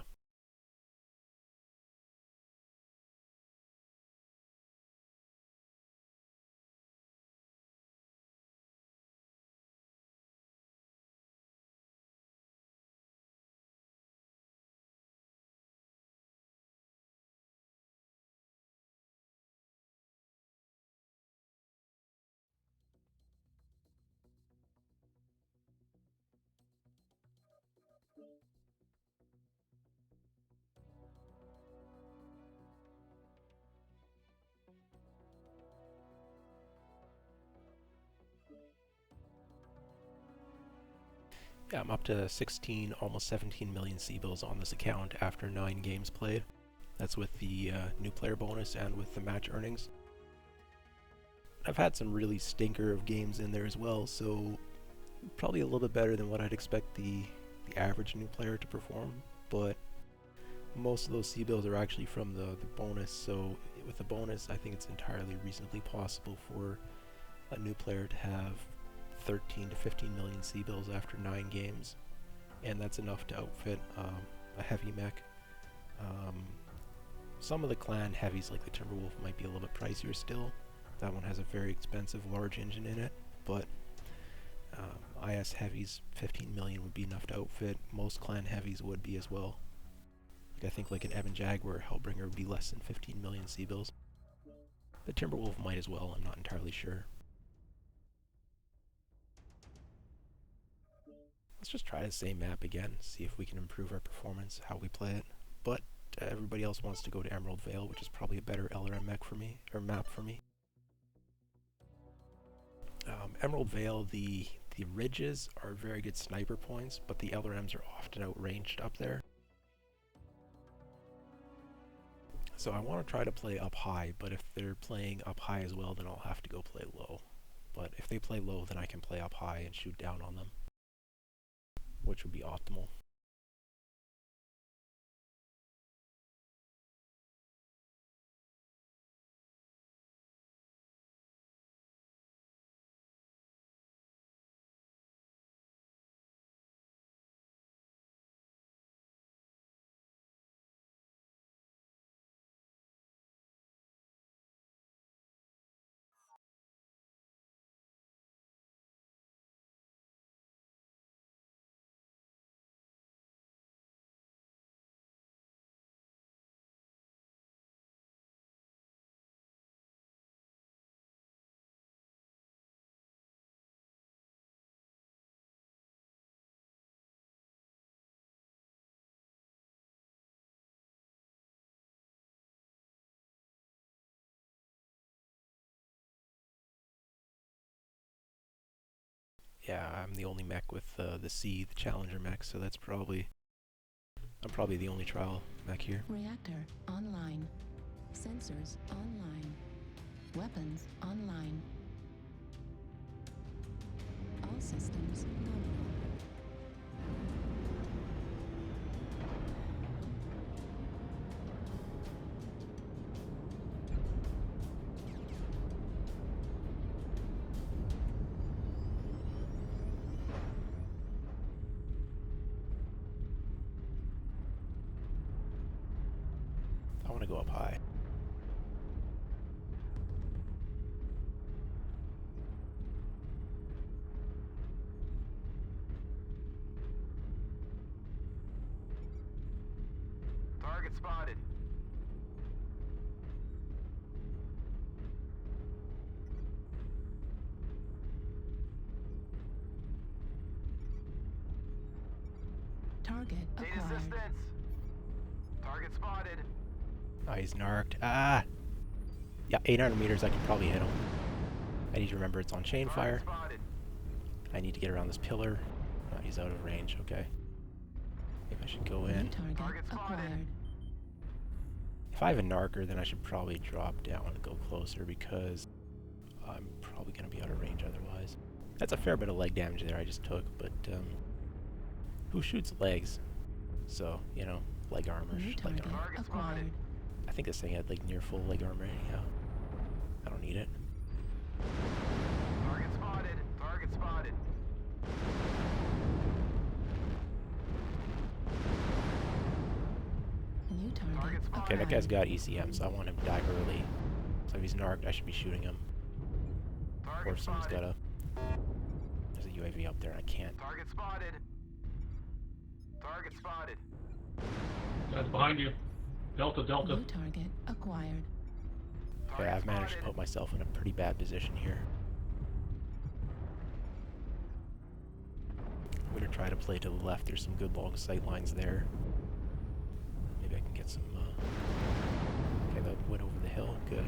Yeah, I'm up to 16, almost 17 million C-bills on this account after 9 games played. That's with the new player bonus and with the match earnings. I've had some really stinker of games in there as well, so probably a little bit better than what I'd expect the average new player to perform, but most of those C-bills are actually from the bonus, so with the bonus I think it's entirely reasonably possible for a new player to have 13 to 15 million C-bills after 9 games, and that's enough to outfit a heavy mech. Some of the clan heavies like the Timberwolf might be a little bit pricier still. That one has a very expensive large engine in it, but IS heavies 15 million would be enough to outfit. Most clan heavies would be as well. Like I think like an Evan Jaguar Hellbringer would be less than 15 million C-bills. The Timberwolf might as well, I'm not entirely sure. Let's just try the same map again, see if we can improve our performance, how we play it. But everybody else wants to go to Emerald Vale, which is probably a better LRM mech for me, or map for me. Emerald Vale, the ridges are very good sniper points, but the LRMs are often outranged up there. So I want to try to play up high, but if they're playing up high as well, then I'll have to go play low. But if they play low, then I can play up high and shoot down on them, which would be optimal. Yeah, I'm the only mech with the C, the Challenger mech, so that's probably... I'm probably the only trial mech here. Reactor online. Sensors online. Weapons online. All systems nominal. I want to go up high. spotted. Target Need acquired. assistance. Target spotted. Oh, he's narked. Ah! Yeah, 800 meters, I can probably hit him. I need to remember it's on chain fire. Spotted. I need to get around this pillar. Oh, he's out of range, okay. Maybe I should go in. New target acquired. If I have a narker, then I should probably drop down and go closer because I'm probably going to be out of range otherwise. That's a fair bit of leg damage there I just took, but who shoots legs? So, you know, leg armor. New leg target armor. acquired. I think this thing had like near full leg armor anyhow. I don't need it. Target spotted. Target spotted. New target acquired. Okay, that guy's got ECM, so I want him to die early. So if he's narked, I should be shooting him. Or someone's got a... There's a UAV up there and I can't. Target spotted. Target spotted. Guys behind you. Delta, Delta. New target acquired. Okay, I've managed to put myself in a pretty bad position here. I'm going to try to play to the left. There's some good long sight lines there. Maybe I can get some... Okay, that went over the hill. Good.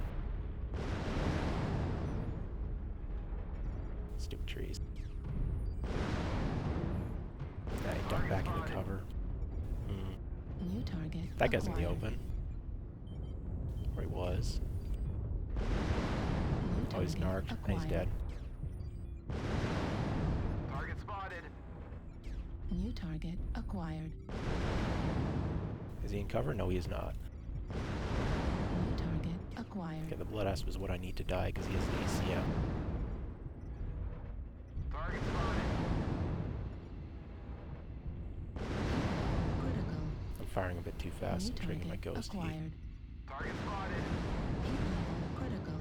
Stupid trees. Yeah, he ducked back into cover. New target That guy's in the acquired. open. Or he was. New Oh, he's target narked. And he's acquired. dead. Target spotted. New target acquired. Is he in cover? No, he is not. New target acquired. Okay, the blood asp was what I need to die because he has the ACM. Target spotted. Critical. I'm firing a bit too fast. New I'm triggering my target ghost heat. acquired. Target spotted. Heat level critical.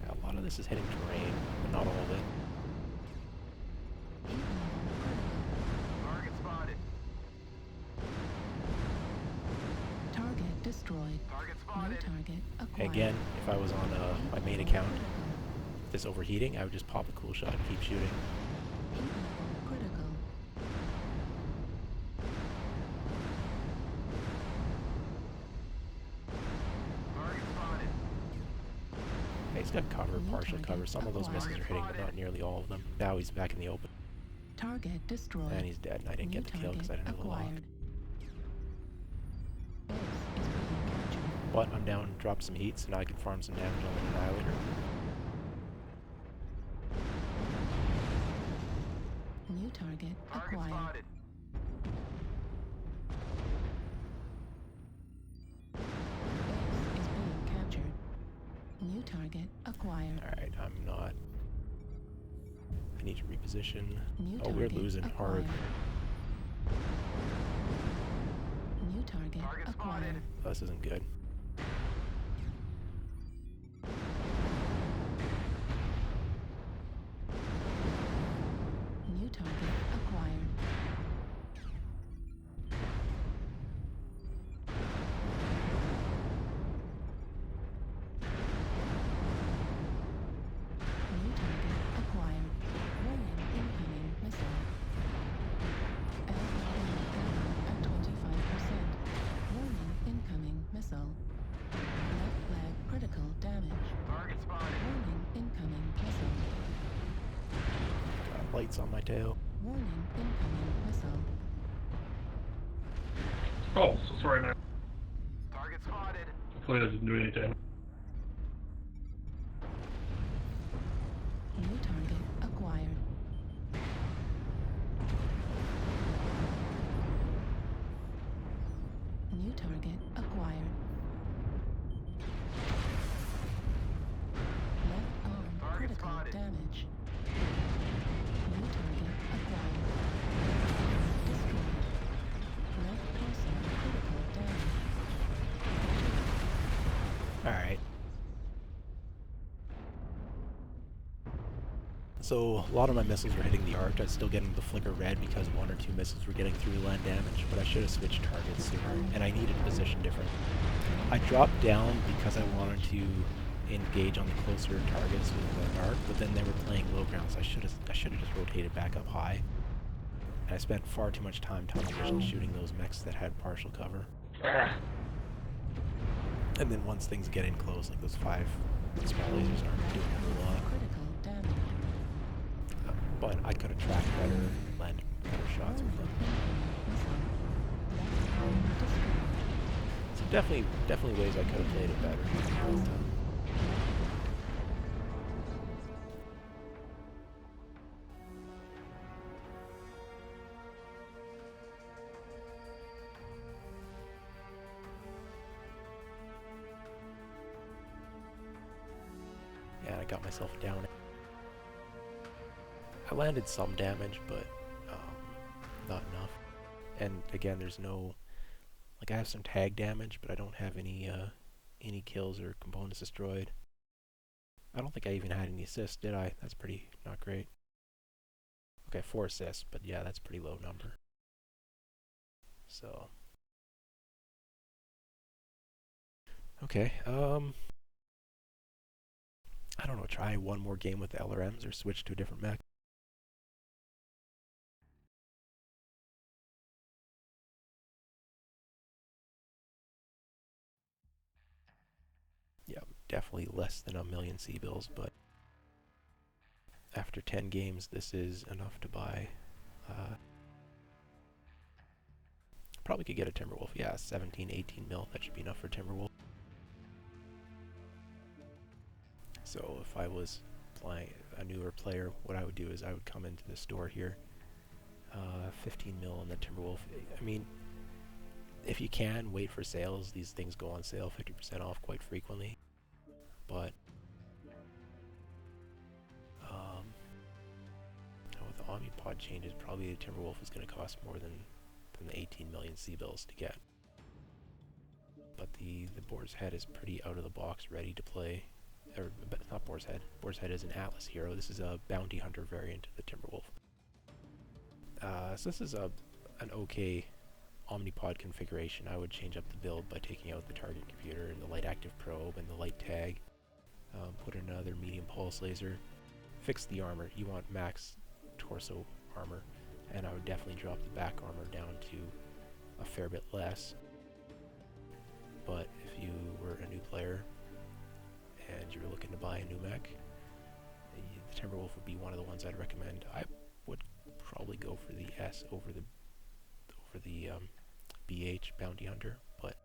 Yeah, a lot of this is hitting terrain, but not all of it. Heat level critical. Target spotted. Target destroyed. Target New spotted. target acquired. Again, if I was on my main account, this overheating, I would just pop a cool shot and keep shooting. Heat level critical. Target spotted. Yeah, he's got cover, New partial target cover. Some of those missiles are hitting, but not nearly all of them. Now he's back in the open. Target destroyed. And he's dead, and I didn't New get the kill because I didn't have the lock. acquired. Base is being captured. But I'm down, dropped some heat, so now I can farm some damage on the Annihilator. New target Target acquired. spotted. Base is being captured. New target acquired. Alright, I'm not... I need to reposition. New Oh, we're target losing hard. acquired. New target Target acquired. spotted. Oh, this isn't good. New target acquired. New target acquired. Warning, incoming missile. At 25%. Warning, incoming missile. Left flag critical damage. Target spotted. Warning, incoming missile. Got lights on my tail. Warning, incoming missile. Oh, so sorry, man. Target spotted. Hopefully that didn't do any damage. New target acquired. New target acquired. Left arm Target critical spotted. damage. New target acquired. Destroyed. Left torso critical damage. Alright. So a lot of my missiles were hitting the arch. I was still getting the flicker red because 1 or 2 missiles were getting through land damage, but I should have switched targets sooner, and I needed to position different. I dropped down because I wanted to engage on the closer targets with the arc, but then they were playing low ground, so I should have just rotated back up high. And I spent far too much time tunnel vision shooting those mechs that had partial cover. And then once things get in close, like those 5 small lasers aren't doing a whole lot. Critical damage. But I could have tracked better, landed better shots with them. So definitely ways I could have played it better. But, yeah, I got myself down. I landed some damage, but not enough. And again, there's no, like, I have some tag damage, but I don't have any kills or components destroyed. I don't think I even had any assists, did I? That's pretty not great. Okay, 4 assists, but yeah, that's a pretty low number. So, okay, I don't know, try one more game with the LRMs or switch to a different mech. Yeah, definitely less than 1,000,000 C-bills, but after 10 games, this is enough to buy. Probably could get a Timberwolf. Yeah, 17, 18 mil. That should be enough for Timberwolf. So if I was playing a newer player, what I would do is I would come into the store here, 15 mil on the Timberwolf. I mean, if you can, wait for sales. These things go on sale 50% off quite frequently. But with the Omnipod changes, probably the Timberwolf is going to cost more than the 18 million C-bills to get. But the Boar's Head is pretty out of the box, ready to play. Or, not Boar's Head. Boar's Head is an Atlas hero. This is a Bounty Hunter variant of the Timberwolf. So this is an okay Omnipod configuration. I would change up the build by taking out the target computer and the light active probe and the light tag. Put in another medium pulse laser. Fix the armor. You want max torso armor. And I would definitely drop the back armor down to a fair bit less. But if you were a new player and you were looking to buy a new mech, the Timberwolf would be one of the ones I'd recommend. I would probably go for the S over the BH Bounty Hunter, but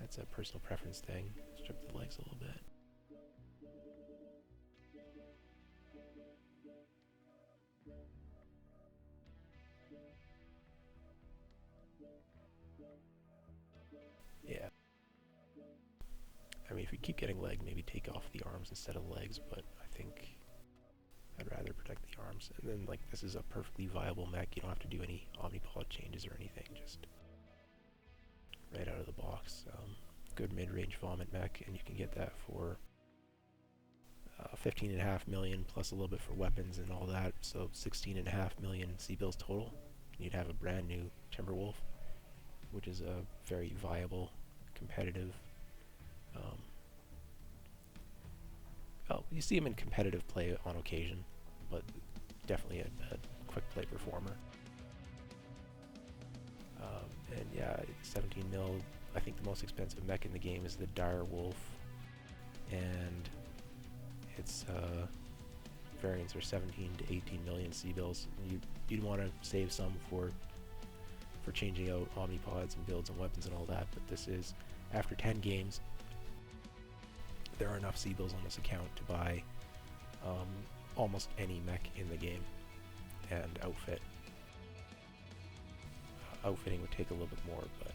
that's a personal preference thing. Strip the legs a little bit. Yeah. I mean, if you keep getting leg, maybe take off the arms instead of legs, but I think I'd rather protect the arms. And then, like, this is a perfectly viable mech. You don't have to do any Omnipod changes or anything, just right out of the box. Good mid-range vomit mech, and you can get that for 15.5 million plus a little bit for weapons and all that, so 16.5 million C-bills total. And you'd have a brand new Timberwolf, which is a very viable, competitive. Well, you see him in competitive play on occasion, but definitely a quick play performer. And yeah, 17 mil. I think the most expensive mech in the game is the Dire Wolf, and its variants are 17 to 18 million C-bills. You'd want to save some for changing out Omnipods and builds and weapons and all that, but this is, after 10 games, there are enough C-bills on this account to buy almost any mech in the game and outfit. Outfitting would take a little bit more, but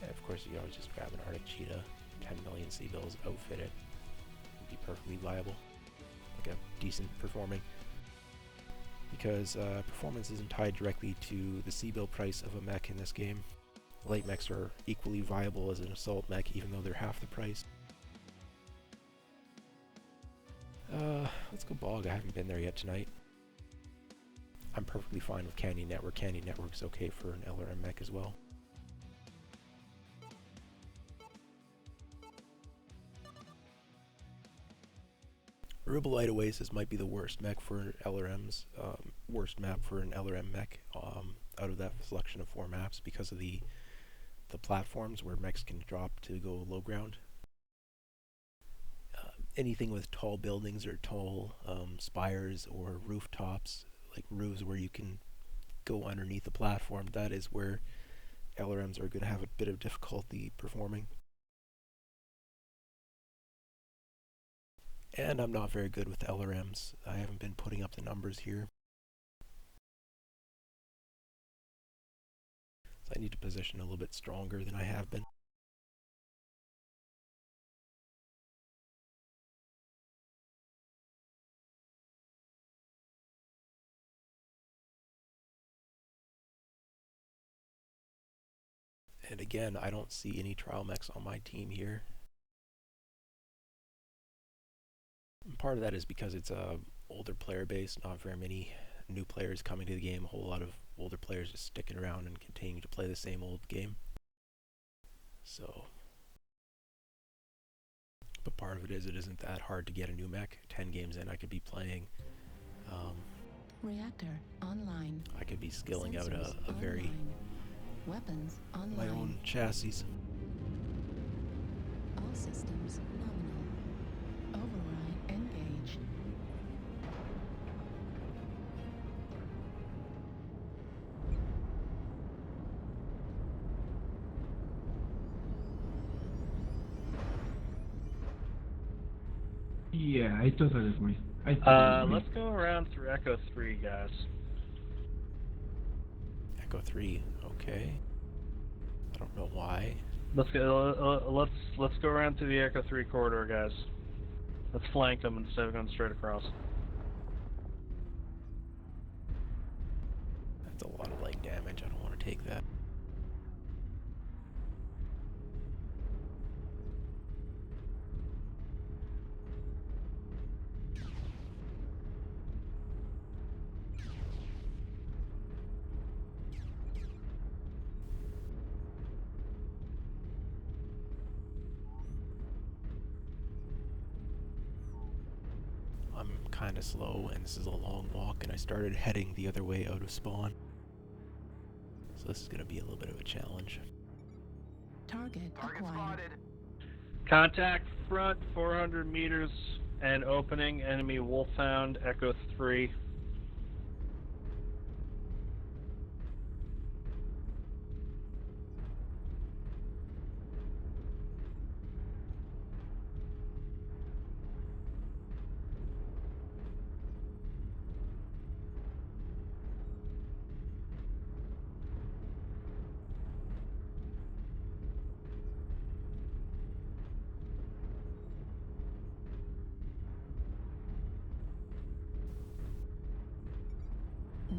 yeah, of course you can always just grab an Arctic Cheetah, 10 million C-bills, outfit it, would be perfectly viable, like a decent performing. Because performance isn't tied directly to the C-bill price of a mech in this game. Light mechs are equally viable as an assault mech, even though they're half the price. Let's go Bog. I haven't been there yet tonight. I'm perfectly fine with Canyon Network. Canyon Network's okay for an LRM mech as well. Rubelite Oasis might be the worst mech for LRMs, worst map for an LRM mech out of that selection of 4 maps because of the platforms where mechs can drop to go low ground. Anything with tall buildings or tall spires or rooftops, like roofs where you can go underneath the platform, that is where LRMs are going to have a bit of difficulty performing. And I'm not very good with LRMs. I haven't been putting up the numbers here. So I need to position a little bit stronger than I have been. And again, I don't see any trial mechs on my team here. And part of that is because it's a older player base, not very many new players coming to the game, a whole lot of older players just sticking around and continuing to play the same old game. So, but part of it isn't that hard to get a new mech. 10 games in, I could be playing. Reactor online. I could be skilling out Sensors a very Weapons online. my own chassis. All systems nominal. Override engaged. Yeah, I totally agree. Let's go around through Echo 3, guys. Echo 3, okay. I don't know why. Let's go around through the Echo 3 corridor, guys. Let's flank them instead of going straight across. That's a lot of leg damage. I don't want to take that. I'm kind of slow, and this is a long walk, and I started heading the other way out of spawn. So this is going to be a little bit of a challenge. Target acquired. spotted. Contact front 400 meters and opening enemy Wolfhound Echo 3.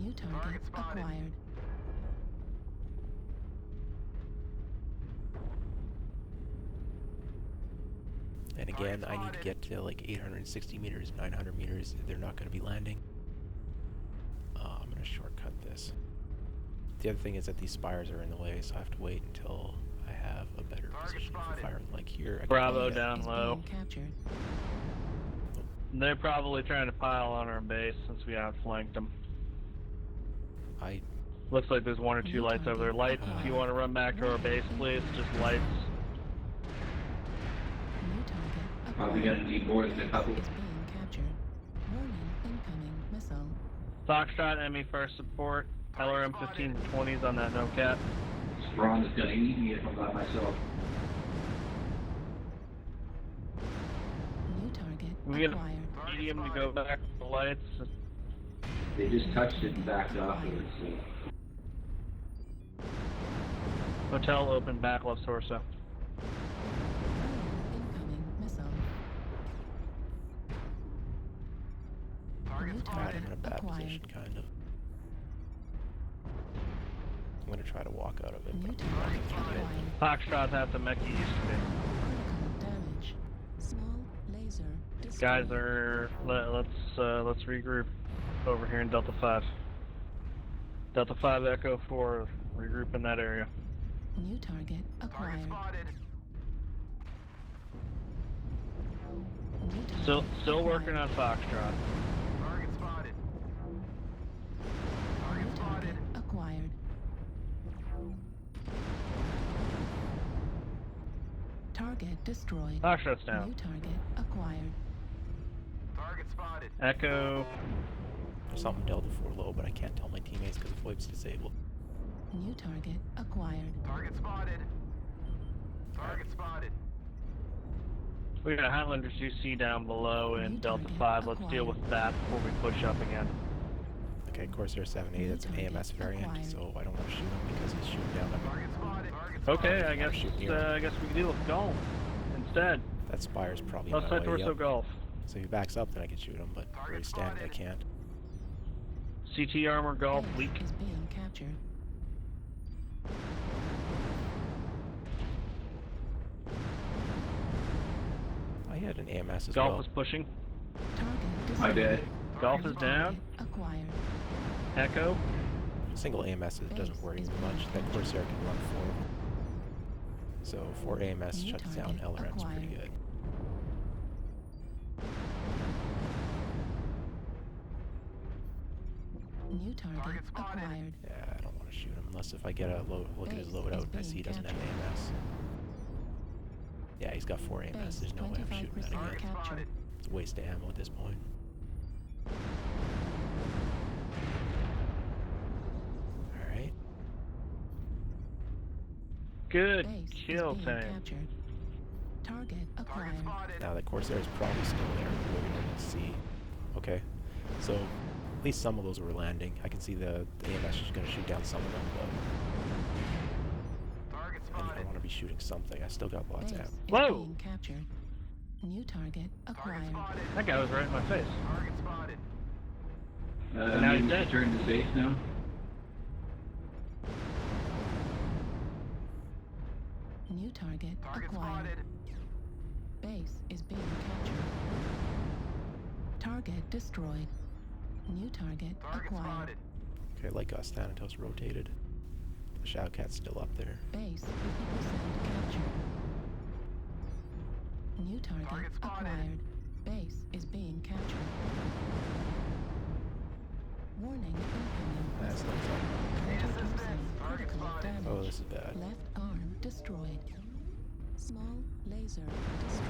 New target acquired. And again, I need to get to like 860 meters, 900 meters. They're not going to be landing. I'm going to shortcut this. The other thing is that these spires are in the way, so I have to wait until I have a better position for firing. Like here, I Bravo can down Is low. being captured. They're probably trying to pile on our base since we outflanked them. Looks like there's 1 or 2 lights over there. Lights, if you want to run back to our base, please. Just lights. New target Probably acquired. gonna need more than a couple. Is being captured. Warning, incoming missile. Foxtrot, enemy first support. LRM 15-20s on that no cap. Ron is gonna eat me if I'm by myself. New target We get acquired. a medium to go back to the lights. They just touched it and backed off of it, so. Hotel open, back left torso. Incoming missile. New I'm target in a bad acquired. position, kind of. I'm going to try to walk out of it, New but I'm not target going to get acquired. Foxtrot's at the Mechs used to be. Critical damage. Small laser destroyed. Guys are let's regroup over here in Delta 5. Delta 5 Echo 4, regroup in that area. New target acquired. New target Still acquired. working on Foxtrot. Target spotted. New target acquired. Target destroyed. Foxtrot's down. New target acquired. Target spotted. Echo. There's something Delta 4 low, but I can't tell my teammates because VoIP's disabled. New target acquired. Target spotted. Target spotted. We got Highlanders UC down below in New Delta target 5. Let's deal acquired. with that before we push up again. Okay, Corsair 7A, New that's an target AMS variant, acquired. so I don't want to shoot him because he's shooting down at me. Target spotted. Target Okay, spotted. I guess we can deal with Golf instead. That Spire's probably Left my side way torso up. Golf. So if he backs up, then I can shoot him, but where he's standing, I can't. CT armor Golf Base weak. is being captured. I had an AMS as Golf well. is pushing. Target My destroyed. bad. Golf is down. Target acquired. Echo. Single AMS doesn't worry me much. That Corsair can run 4 of them. So 4 AMS New shuts down target LRM's pretty acquired. good. New target acquired. Yeah, I don't want to shoot him unless if I get a look at his Base loadout is and I see he being doesn't have AMS. Yeah, he's got 4 AMS. Base There's no way I'm shooting that 25% again. captured. It's a waste of ammo at this point. Alright. Good Base kill, is being Tank. captured. Target acquired. Now that Corsair is probably still there. We're going to see. Okay. So at least some of those were landing. I can see the AMS is going to shoot down some of them, but Target I spotted. want to be shooting something. I still got lots Base of is ammo. Whoa! being captured. New target acquired. Target spotted. That guy was right in my face. Target spotted. now he's Maybe dead. return to base now. New target Target acquired. spotted. Base is being captured. Target destroyed. New target Target acquired. spotted. Okay, like us, Thanatos rotated. The Shoutcat's still up there. Base 50% captured. New target Target spotted. acquired. Base is being captured. Warning incoming. That's not Counter-drone Target critical spotted. damage. Oh, this is bad. Left arm destroyed. Small laser destroyed.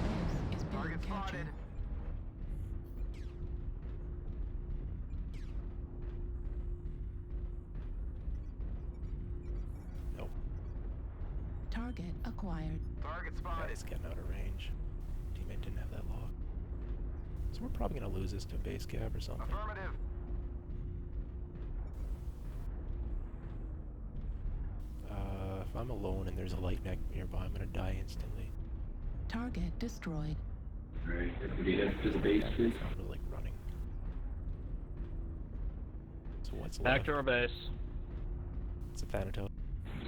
Base is being Target captured. spotted. Nope. Target acquired. Target Yeah, spotted. he's getting out of range. Teammate didn't have that lock. So we're probably going to lose this to base cap or something. Affirmative. If I'm alone and there's a light mech nearby, I'm going to die instantly. Target destroyed. Alright, everybody head to the base, please. I'm like running. So what's Back left? to our base. It's a Thanatos.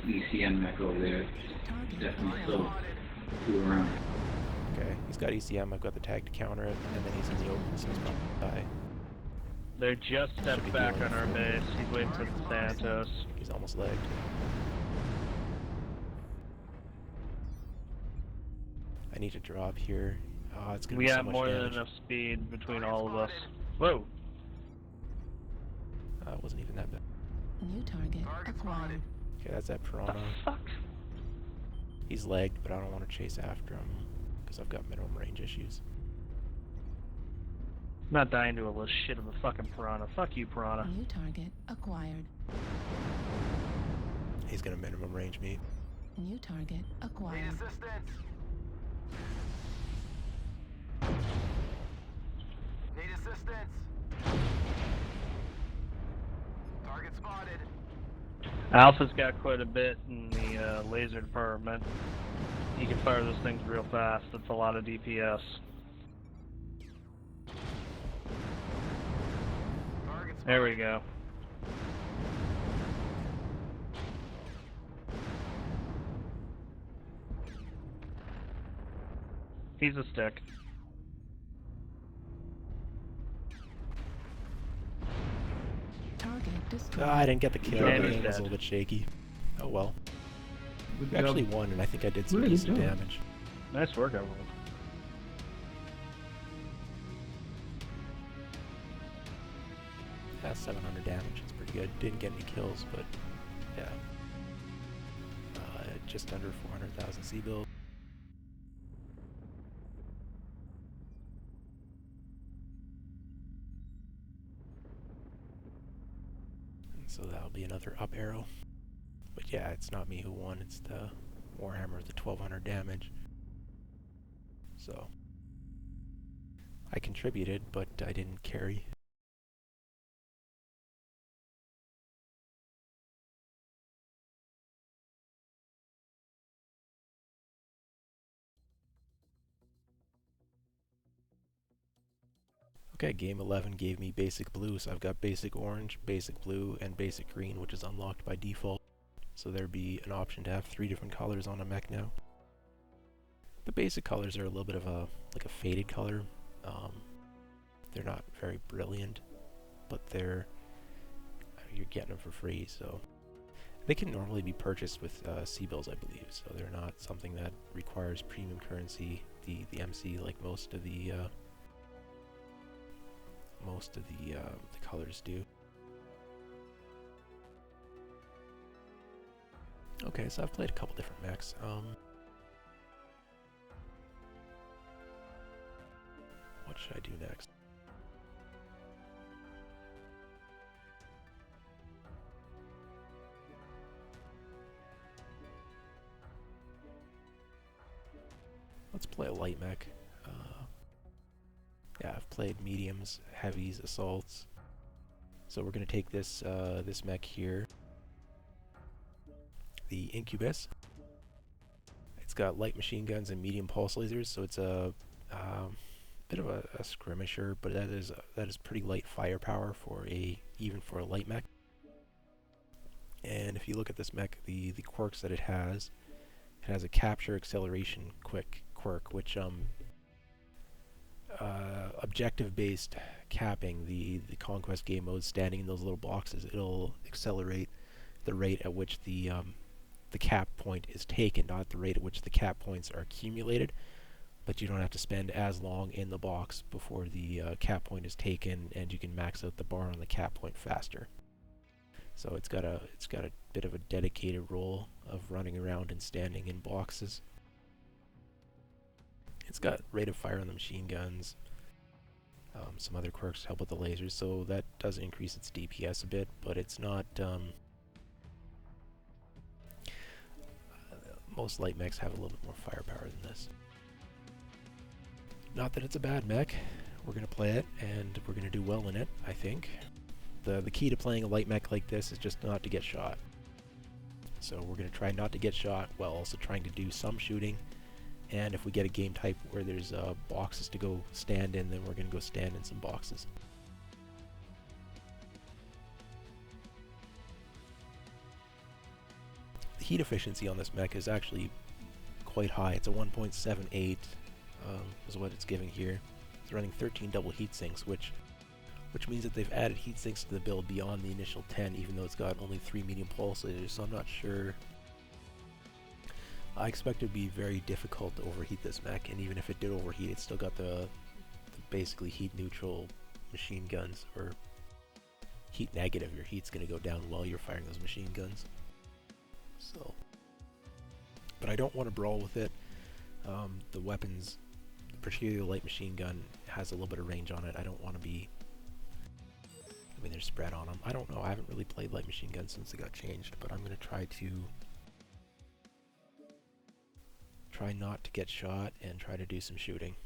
ECM mech over there. Target Definitely acquired. still 2 around. Okay, he's got ECM. I've got the tag to counter it, and then he's in the open, so he's about to die. They just Should stepped be back dealing on our with base. He's waiting for the Thanatos. He's almost lagged. I need to drop here. Oh, it's gonna We be so have much more damage. than enough speed between all of us. Whoa! It wasn't even that bad. New target acquired. Okay, that's that The Piranha. fuck? He's lagged, but I don't want to chase after him because I've got minimum range issues. I'm not dying to a little shit of a fucking Piranha. Fuck you, Piranha. New target acquired. He's gonna minimum range me. New target Need acquired. assistance. Need assistance. Target spotted. Alpha's got quite a bit in the laser department. He can fire those things real fast. That's a lot of DPS. Target spotted. There we go. He's a stick. Target destroyed. I didn't get the kill. And The he's game was a dead. little bit shaky. Oh well. Good We actually job. won, and I think I did some Really decent good job. damage. Nice work, everyone. Yeah, 700 damage. It's pretty good. Didn't get any kills, but yeah. Just under 400,000 C-bill. So that'll be another up arrow. But yeah, it's not me who won, it's the Warhammer, the 1200 damage. So I contributed, but I didn't carry. Okay, game 11 gave me basic blue, so I've got basic orange, basic blue, and basic green, which is unlocked by default. So there'd be an option to have 3 different colors on a mech now. The basic colors are a little bit of a faded color. They're not very brilliant, but you're getting them for free, so they can normally be purchased with C-bills, I believe. So they're not something that requires premium currency, the MC, like most of the colors do. Okay, so I've played a couple different mechs. What should I do next? Let's play a light mech. Yeah, I've played mediums, heavies, assaults. So we're gonna take this this mech here, the Incubus. It's got light machine guns and medium pulse lasers, so it's a bit of a skirmisher, but that is pretty light firepower for even for a light mech. And if you look at this mech, the quirks that it has a capture acceleration quirk, which objective-based capping, the conquest game mode, standing in those little boxes, it'll accelerate the rate at which the cap point is taken, not the rate at which the cap points are accumulated. But you don't have to spend as long in the box before the cap point is taken, and you can max out the bar on the cap point faster. So it's got a bit of a dedicated role of running around and standing in boxes. It's got rate of fire on the machine guns, some other quirks to help with the lasers, so that does increase its DPS a bit, but it's not. Most light mechs have a little bit more firepower than this. Not that it's a bad mech. We're going to play it, and we're going to do well in it, I think. The key to playing a light mech like this is just not to get shot. So we're going to try not to get shot while also trying to do some shooting. And if we get a game type where there's boxes to go stand in, then we're going to go stand in some boxes. The heat efficiency on this mech is actually quite high. It's a 1.78 is what it's giving here. It's running 13 double heat sinks, which means that they've added heat sinks to the build beyond the initial 10, even though it's got only 3 medium pulse lasers, so I'm not sure. I expect it would be very difficult to overheat this mech, and even if it did overheat, it's still got the basically heat neutral machine guns, or heat negative. Your heat's going to go down while you're firing those machine guns. So, but I don't want to brawl with it. The weapons, particularly the light machine gun, has a little bit of range on it. I don't want to be. I mean, there's spread on them. I don't know. I haven't really played light machine guns since it got changed, but I'm going to try not to get shot and try to do some shooting.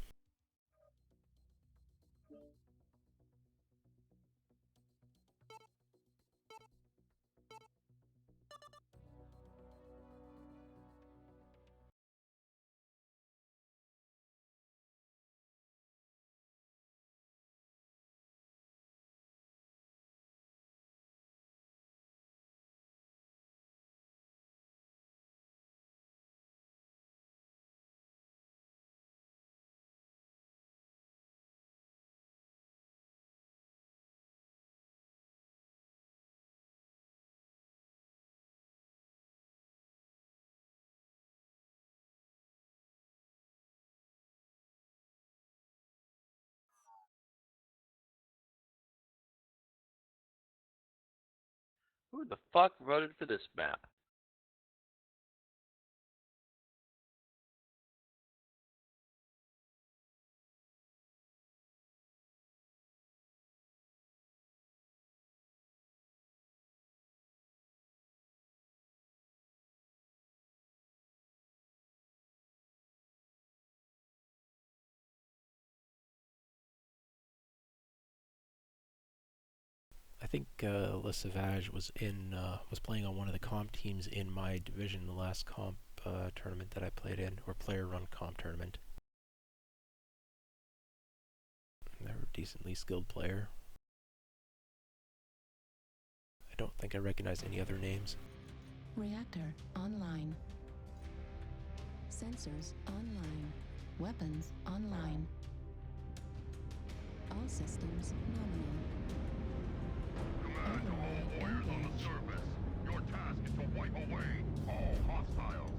Who the fuck voted for this map? I think Le Sauvage was playing on one of the comp teams in my division, the last comp tournament that I played in, or player-run comp tournament. They were a decently skilled player. I don't think I recognize any other names. Reactor online. Sensors online. Weapons online. All systems nominal. Command to all warriors on the surface. Your task is to wipe away all hostiles.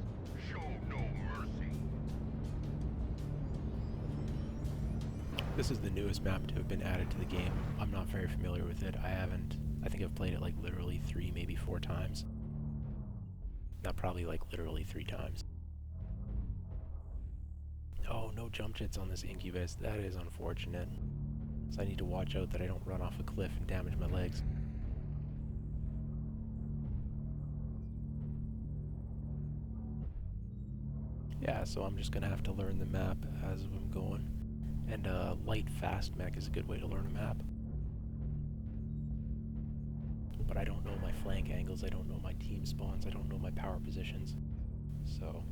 Show no mercy. This is the newest map to have been added to the game. I'm not very familiar with it. I think I've played it like literally 3, maybe 4 times. Not probably like literally 3 times. Oh, no jump jets on this Incubus. That is unfortunate. So I need to watch out that I don't run off a cliff and damage my legs. Yeah, so I'm just gonna have to learn the map as I'm going. And light fast mech is a good way to learn a map. But I don't know my flank angles, I don't know my team spawns, I don't know my power positions. So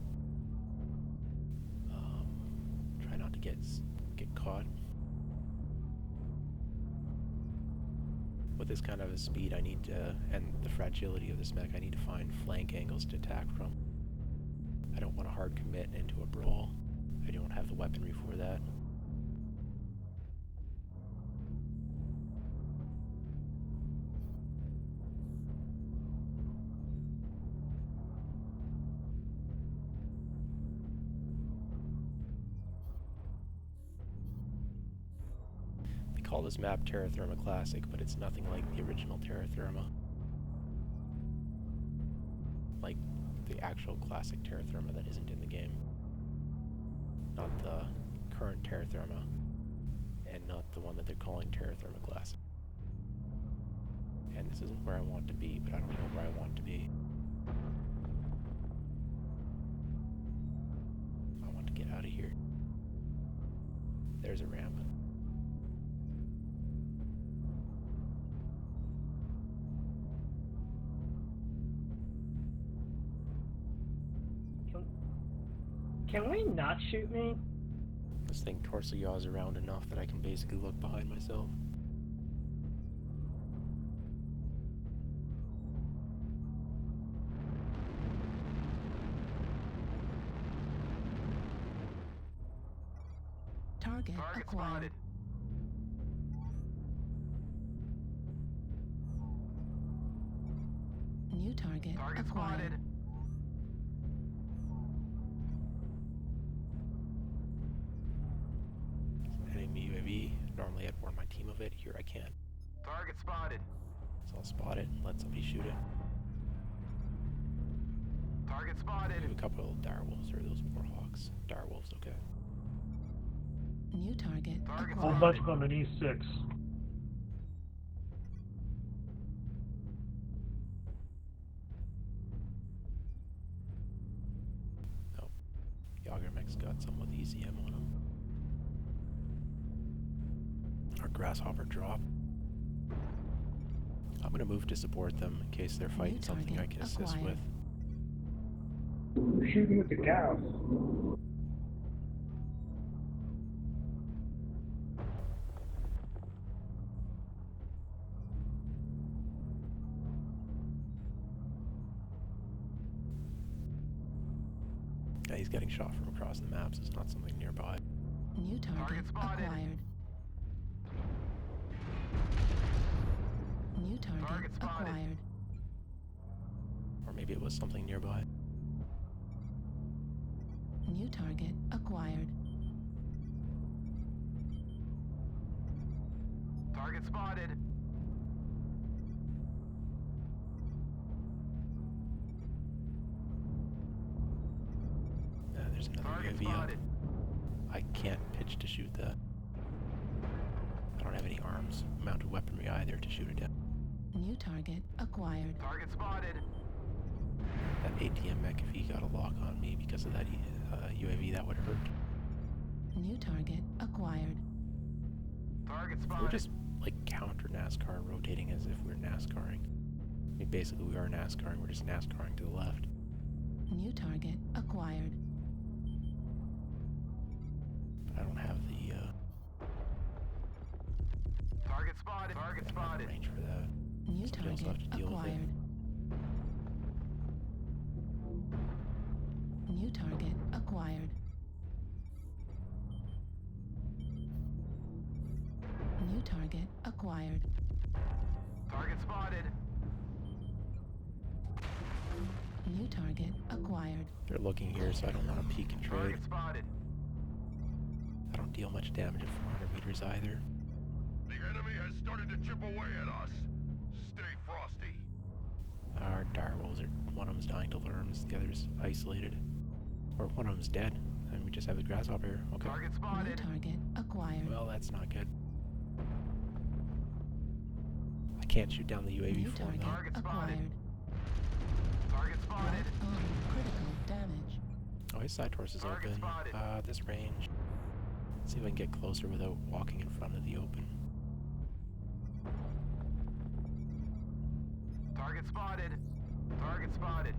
try not to get caught. With this kind of a speed, I need to, and the fragility of this mech, I need to find flank angles to attack from. I don't want to hard commit into a brawl. I don't have the weaponry for that. They call this map Terra Therma Classic, but it's nothing like the original Terra Therma. Like the actual classic Terra Therma that isn't in the game. Not the current Terra Therma, and not the one that they're calling Terra Therma Classic. And this isn't where I want to be, but I don't know where I want to be. I want to get out of here. There's a ramp. Can we not shoot me? This thing torso yaws around enough that I can basically look behind myself. Target acquired. Spotted. New target acquired. Spotted. Enemy UAV. Normally I'd warn my team of it. Here I can't. Target spotted. So I'll spot it and let somebody shoot it. Target spotted. Do a couple of direwolves, or those warhawks. Direwolves, okay. New target Target Whole acquired. bunch of them in E6. Oh. Mech's got some with ECM on them. Our grasshopper drop. I'm gonna move to support them in case they're fighting something I can assist with. We're shooting with the cows. Yeah, he's getting shot from across the maps. It's not something nearby. New target spotted. acquired. New target spotted. acquired. Or maybe it was something nearby. New target acquired. Target spotted. There's another UAV up. I can't pitch to shoot that. I don't have any arms, mounted weaponry either to shoot it down. New target acquired. Target spotted. That ATM mech, if he got a lock on me because of that UAV, that would hurt. New target acquired. Target We're spotted. just like counter NASCAR, rotating as if we're NASCARing. I mean, basically we are NASCARing, we're just NASCARing to the left. New target acquired. But I don't have the Target spotted. Target spotted. range for that. New Somebody else will target have to deal with it. acquired. New target acquired. New target acquired. Target spotted. New target acquired. They're looking here, so I don't want to peek and trade. Target spotted. I don't deal much damage at 400 meters either. The enemy has started to chip away at us. Stay frosty. Our direwolves are, one of them's dying to lerms, the other's isolated. Or one of them's dead, and we just have a grasshopper here. Okay. Target New spotted. target acquired. Well, that's not good. I can't shoot down the UAV New for him target though. Target spotted. acquired. Target spotted. Right arm critical damage. Oh, his side torso is Target open. spotted. This range. Let's see if I can get closer without walking in front of the open. Target spotted. Target spotted.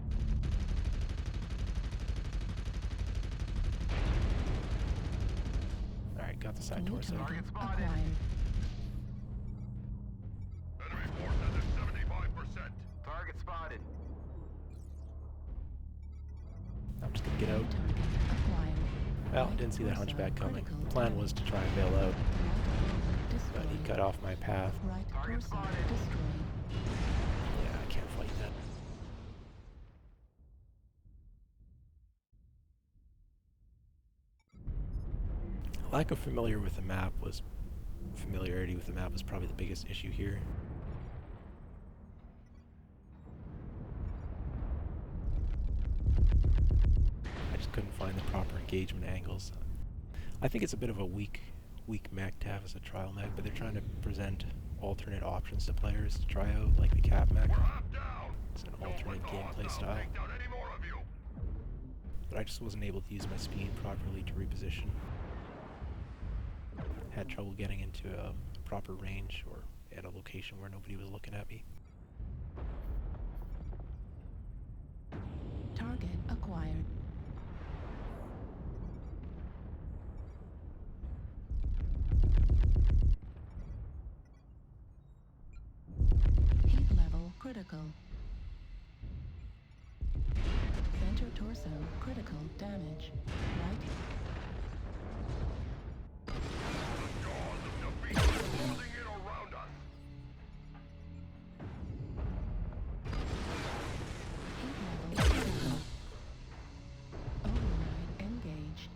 Alright, got the side New torso. target Target spotted. acquired. Enemy force is at 75%. Target spotted. I'm just gonna get out. New target acquired. Well, didn't see that hunchback coming. The plan was to try and bail out, but he cut off my path. Right Target torso spotted. destroyed. Yeah, I can't fight that. Lack of familiarity with the map was probably the biggest issue here. I just couldn't find the proper engagement angles. I think it's a bit of a weak mech to have as a trial mech, but they're trying to present alternate options to players to try out, like the cap mech. We're half down. It's an Don't alternate let the gameplay hostiles style. take down any more of you. But I just wasn't able to use my speed properly to reposition. Had trouble getting into a proper range or at a location where nobody was looking at me. Target acquired. Heat level critical. Center torso critical damage. Right. The jaws of defeat are closing in around us. Heat level critical. Override engaged.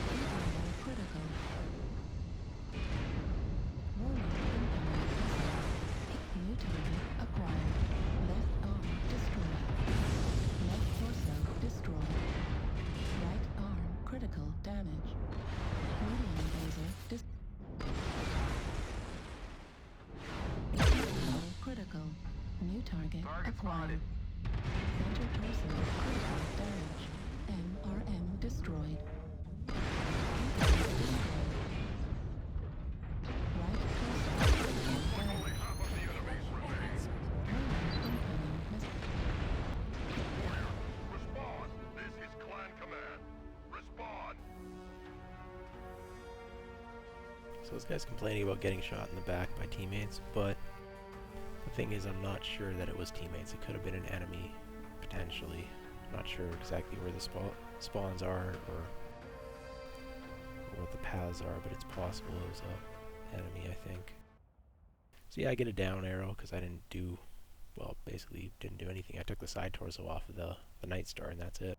Heat level critical. Warning incoming missile. New target acquired. Left arm destroyed. Left torso destroyed. Right arm critical damage. Medium laser Heat level critical. New target Target acquired. spotted. Center torso critical damage. MRM destroyed. Heat level destroyed. Right torso critical damage. Only half of the enemies remain. Payload incoming missile. Warrior, respond. This is Clan Command. Respond. So this guy's complaining about getting shot in the back by teammates, but the thing is I'm not sure that it was teammates. It could have been an enemy, potentially. I'm not sure exactly where the spawns are or what the paths are, but it's possible it was an enemy, I think. So yeah, I get a down arrow because I didn't do, well, basically didn't do anything. I took the side torso off of the Night Star and that's it.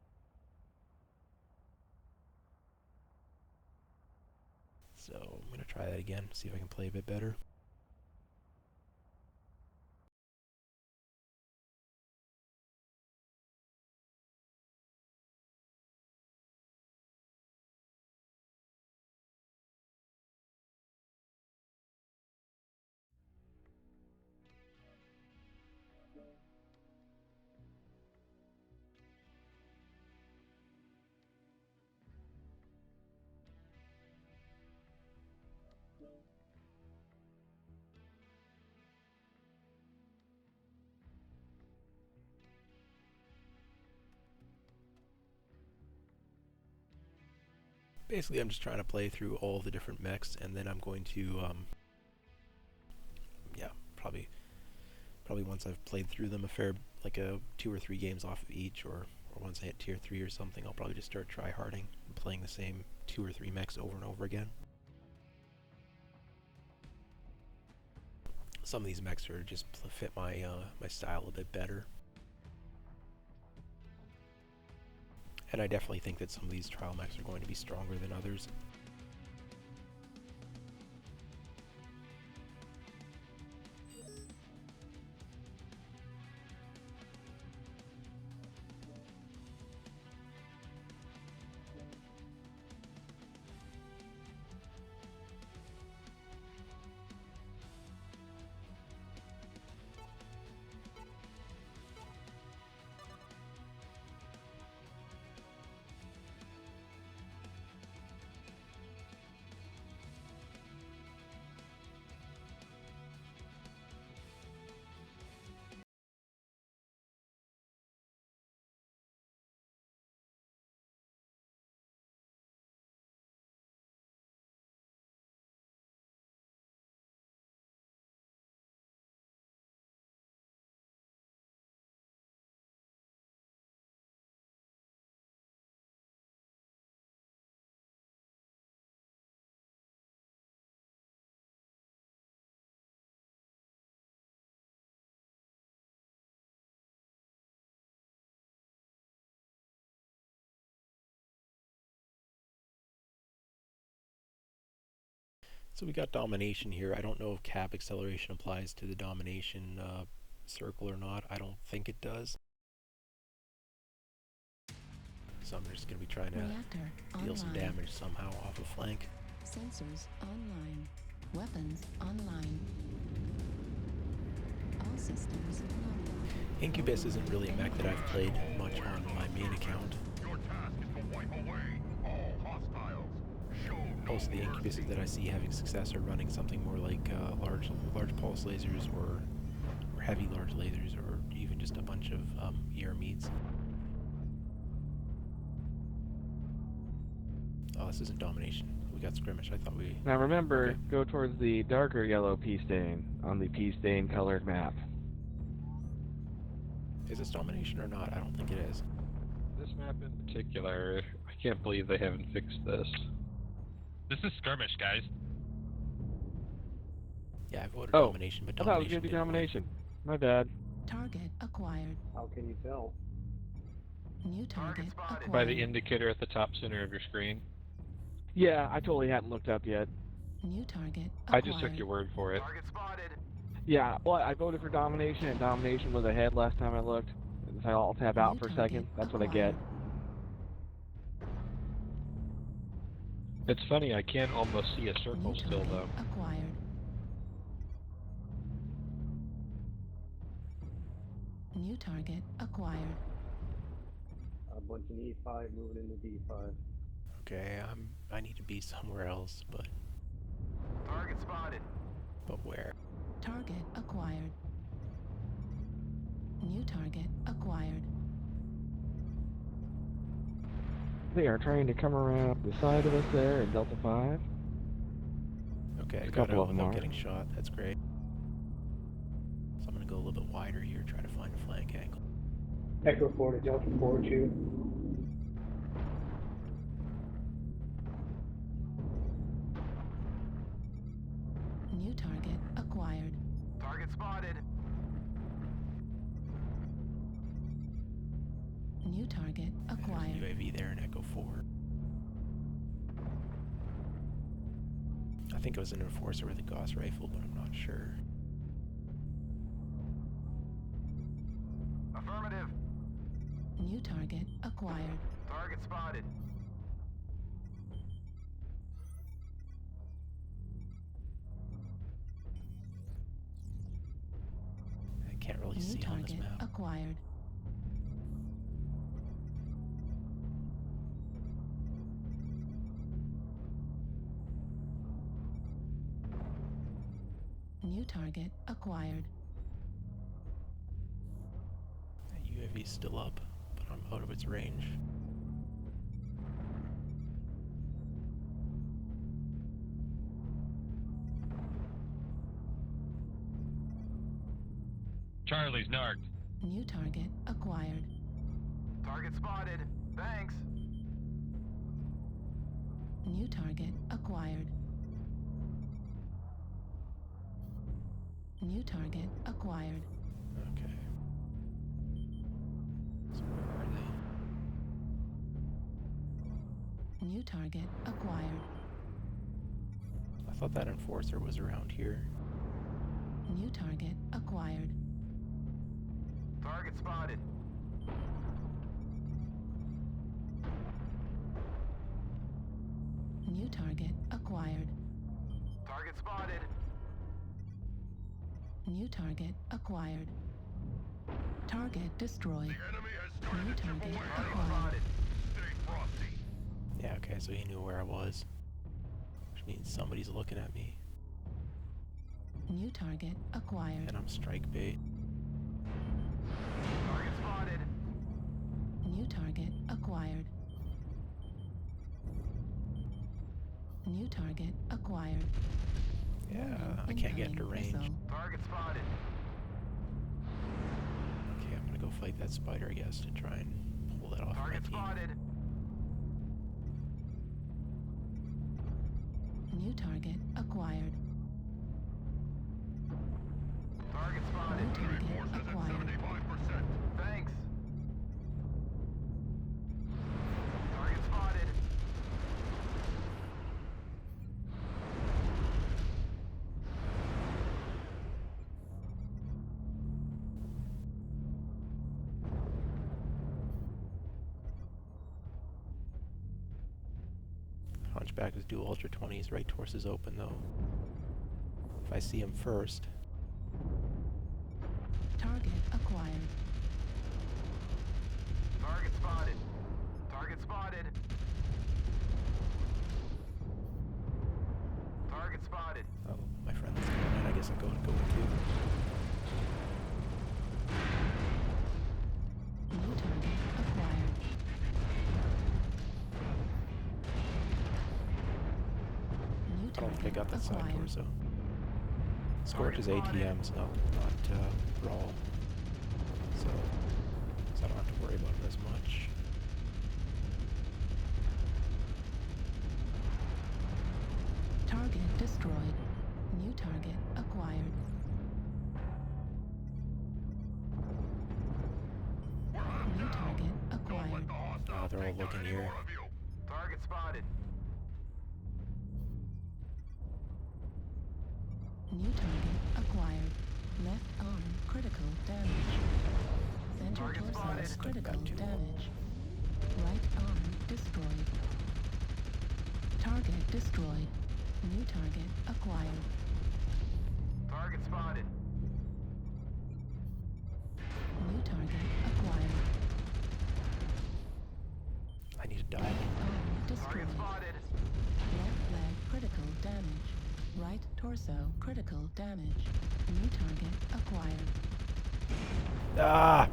So I'm going to try that again, see if I can play a bit better. Basically, I'm just trying to play through all the different mechs, and then I'm going to, yeah, probably once I've played through them like 2 or 3 games off of each, or once I hit tier 3 or something, I'll probably just start try-harding and playing the same 2 or 3 mechs over and over again. Some of these mechs are just fit my my style a bit better. And I definitely think that some of these trial mechs are going to be stronger than others. So we got domination here. I don't know if cap acceleration applies to the domination circle or not. I don't think it does. So I'm just going to be trying to deal some damage somehow off a flank. Sensors online. Weapons online. All systems online. Incubus isn't really a mech that I've played much on my main account. Your task is to wipe away all hostiles. Show Most of the Incubuses that I see having success are running something more like large pulse lasers or heavy large lasers, or even just a bunch of ER meats. Oh, this isn't domination. We got skirmish. I thought we... Now remember, okay. Go towards the darker yellow P stain on the P stain colored map. Is this domination or not? I don't think it is. This map in particular, I can't believe they haven't fixed this. This is skirmish, guys. Yeah, I voted domination, but I thought it was domination going to be didn't domination. My bad. Target acquired. How can you tell? New target acquired. By the indicator at the top center of your screen. Yeah, I totally hadn't looked up yet. New target acquired. I just took your word for it. Target spotted. Yeah, well, I voted for domination, and domination was ahead last time I looked. So I'll tab out for a second. That's what I get. It's funny, I can almost see a circle still, though. Acquired. New target acquired. A bunch in E5 moving into D5. Okay, I need to be somewhere else, but... Target spotted. But where? Target acquired. New target acquired. They are trying to come around the side of us there in Delta 5. Okay, I A got couple out of them without are. getting shot. That's great. So I'm going to go a little bit wider here, try to find a flank angle. Echo 4 to Delta 4-2. New target acquired. Target spotted. New target acquired. There's UAV there in Echo 4. I think it was an enforcer with a Gauss rifle, but I'm not sure. Affirmative. New target acquired. Target spotted. I can't really New see on this target map. acquired. New target acquired. That UAV's still up, but I'm out of its range. Charlie's narked. New target acquired. Target spotted. Thanks. New target acquired. New target acquired. Okay. So where are they? New target acquired. I thought that enforcer was around here. New target acquired. Target spotted. New target acquired. Target spotted. New target acquired. Target destroyed. The enemy has started New to chip target away. acquired. Stay frosty. Yeah, okay, so he knew where I was. Which means somebody's looking at me. New target acquired. And I'm strike bait. Target spotted. New target acquired. New target acquired. Yeah, I can't get into range. Missile. Target spotted. Okay, I'm gonna go fight that spider, I guess, to try and pull that off my Target team. spotted. New target acquired. Target spotted. New target acquired. 75%. Thanks. Target spotted. Hunchback is dual ultra 20s, right torso is open though. If I see him first, Target acquired. Target spotted. Target spotted. Target spotted. oh, my friend's going in, I guess I'm going too. New target acquired. New I don't think I got that side acquired. torso. Scorch is ATMs, not brawl. So I don't have to worry about it as much. Target destroyed. New target acquired. New target acquired. Oh, they're all looking here. Target spotted. New target acquired. Left arm critical damage. Center Target torso spotted. critical Back to damage. Right arm destroyed. Target destroyed. New target acquired. Target spotted. New target acquired. I need to die. Arm destroyed. Target spotted. Left leg critical damage. Right torso critical damage. New target acquired. Ah!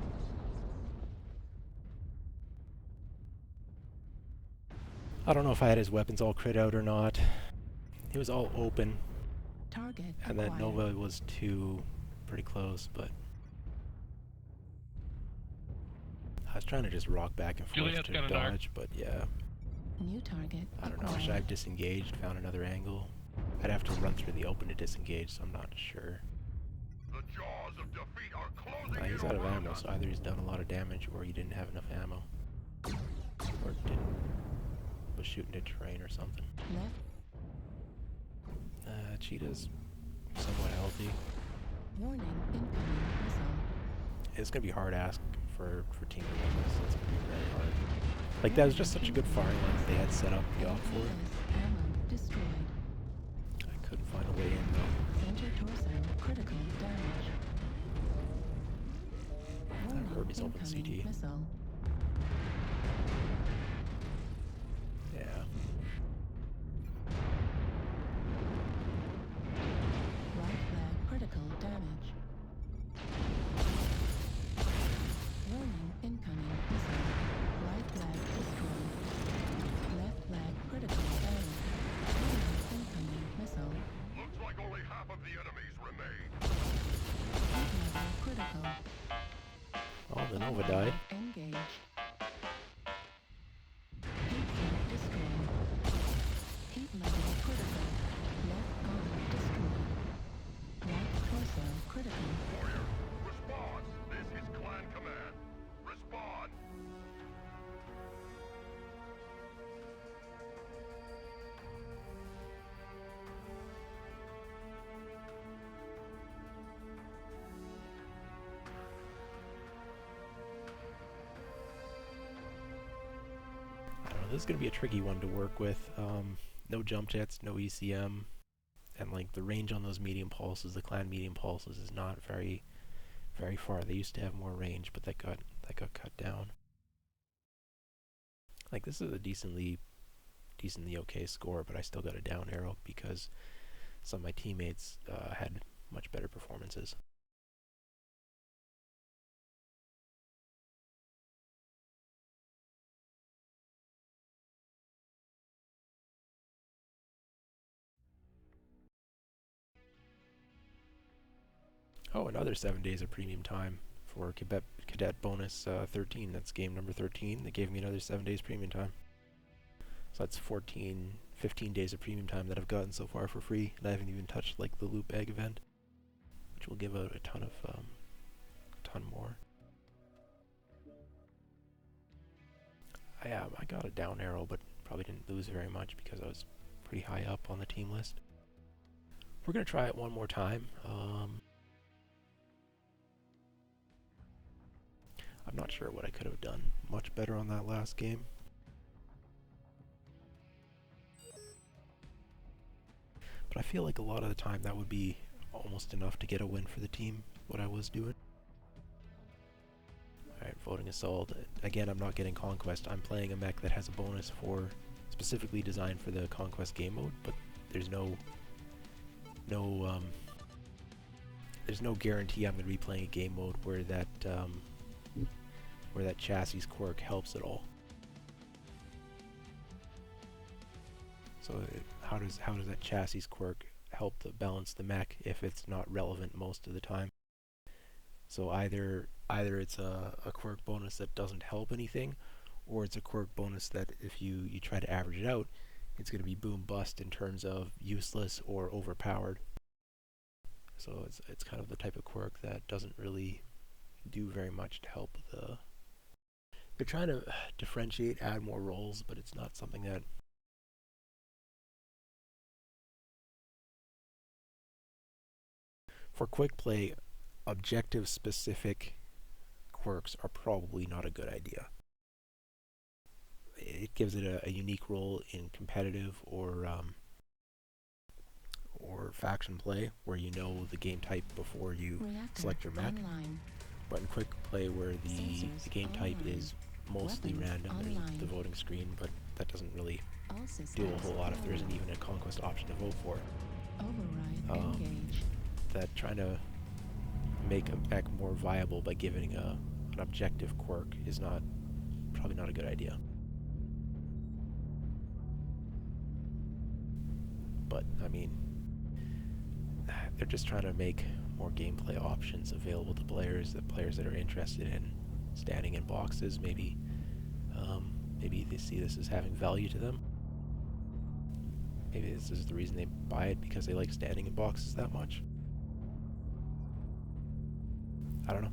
I don't know if I had his weapons all crit out or not. He was all open, Target and then acquired. Nova was pretty close, but I was trying to just rock back and forth Juliet's to got a narc. dodge, but yeah, New target I don't know. acquired. Should I have disengaged, found another angle? I'd have to run through the open to disengage, so I'm not sure. The jaws of defeat are closing He's in out of around ammo, us. so either he's done a lot of damage or he didn't have enough ammo. Or was shooting at terrain or something. Left Cheetah's somewhat healthy. warning incoming missile. It's gonna be hard ask for team to win this. It's gonna be very hard. Like that was just such a good firing line that they had set up the op for. Ammo destroyed. I couldn't find a way in though. Center torso critical damage. Warning Kirby's open incoming CT. missile. Yeah. Right leg critical damage. Warning incoming missile. Right leg destroyed. Left leg critical damage. Warning incoming missile. Looks like only half of the enemies remain. Right leg critical the Nova died. Engage. Heat sink destroyed. Heat level critical. Left arm destroyed. Right torso critical. Warrior, respond. This is Clan Command. Respond. I don't know, this is going to be a tricky one to work with. No jump jets, no ECM, and like the range on those medium pulses, the clan medium pulses, is not very far. They used to have more range, but that got cut down. Like, this is a decently okay score, but I still got a down arrow because some of my teammates had much better performances. Oh, another 7 days of premium time for Cadet Bonus 13. That's game number 13. They gave me another 7 days premium time. So that's 15 days of premium time that I've gotten so far for free, and I haven't even touched like the loot bag event, which will give out a ton more. I got a down arrow, but probably didn't lose very much because I was pretty high up on the team list. We're gonna try it one more time. I'm not sure what I could have done much better on that last game. But I feel like a lot of the time that would be almost enough to get a win for the team, what I was doing. Alright, voting assault. Again, I'm not getting Conquest. I'm playing a mech that has a bonus specifically designed for the Conquest game mode, but there's no guarantee I'm going to be playing a game mode where that chassis quirk helps at all. So how does that chassis quirk help to balance the mech if it's not relevant most of the time? So either it's a quirk bonus that doesn't help anything, or it's a quirk bonus that if you try to average it out, it's going to be boom bust in terms of useless or overpowered. So it's kind of the type of quirk that doesn't really do very much to help the... They're trying to differentiate, add more roles, but it's not something that... For quick play, objective-specific quirks are probably not a good idea. It gives it a unique role in competitive or faction play, where you know the game type before you select your mech. But in quick play, where the game type is mostly random, there's the voting screen, but that doesn't really do a whole lot if there isn't even a conquest option to vote for. That trying to make a mech more viable by giving an objective quirk is probably not a good idea. But I mean, they're just trying to make more gameplay options available to players that are interested in standing in boxes. Maybe they see this as having value to them. Maybe this is the reason they buy it, because they like standing in boxes that much. I don't know.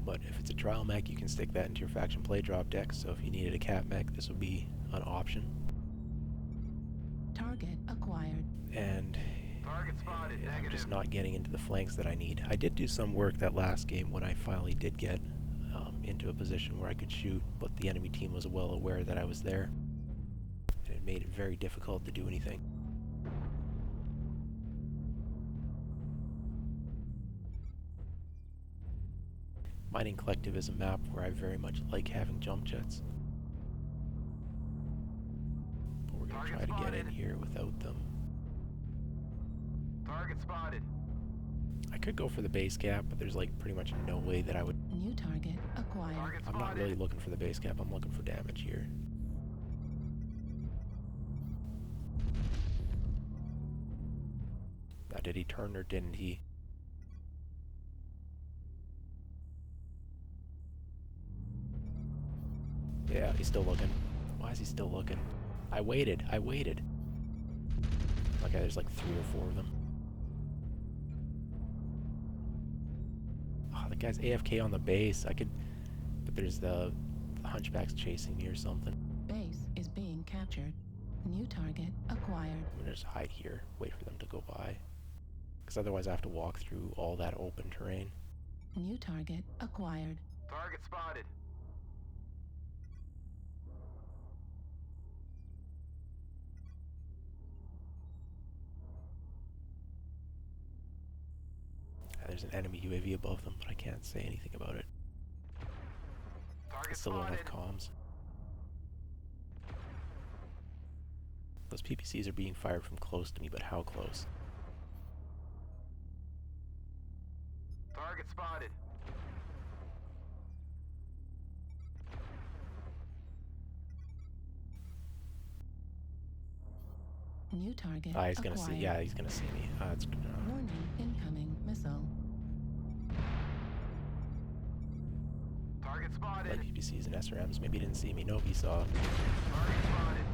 But if it's a trial mech, you can stick that into your faction play drop deck, so if you needed a cat mech, this would be an option. Target acquired. And I'm just not getting into the flanks that I need. I did do some work that last game when I finally did get into a position where I could shoot, but the enemy team was well aware that I was there, and it made it very difficult to do anything. Mining Collective is a map where I very much like having jump jets. But we're going to try to get in here without them. Target spotted. I could go for the base cap, but there's like pretty much no way that I would... New target acquired. I'm not really looking for the base cap, I'm looking for damage here. Now, did he turn or didn't he? Yeah, he's still looking. Why is he still looking? I waited. Okay, there's like 3 or 4 of them. Oh, the guy's AFK on the base. But there's the hunchbacks chasing me or something. Base is being captured. New target acquired. I'm gonna just hide here, wait for them to go by. Because otherwise I have to walk through all that open terrain. New target acquired. Target spotted. There's an enemy UAV above them, but I can't say anything about it. I still don't have comms. Those PPCs are being fired from close to me, but how close? Target spotted. New target Ah, he's gonna see. acquired. Yeah, he's gonna see me. Warning, incoming missile. Target spotted. Like PPCs and SRMs. Maybe he didn't see me. Nope, he saw. Target spotted.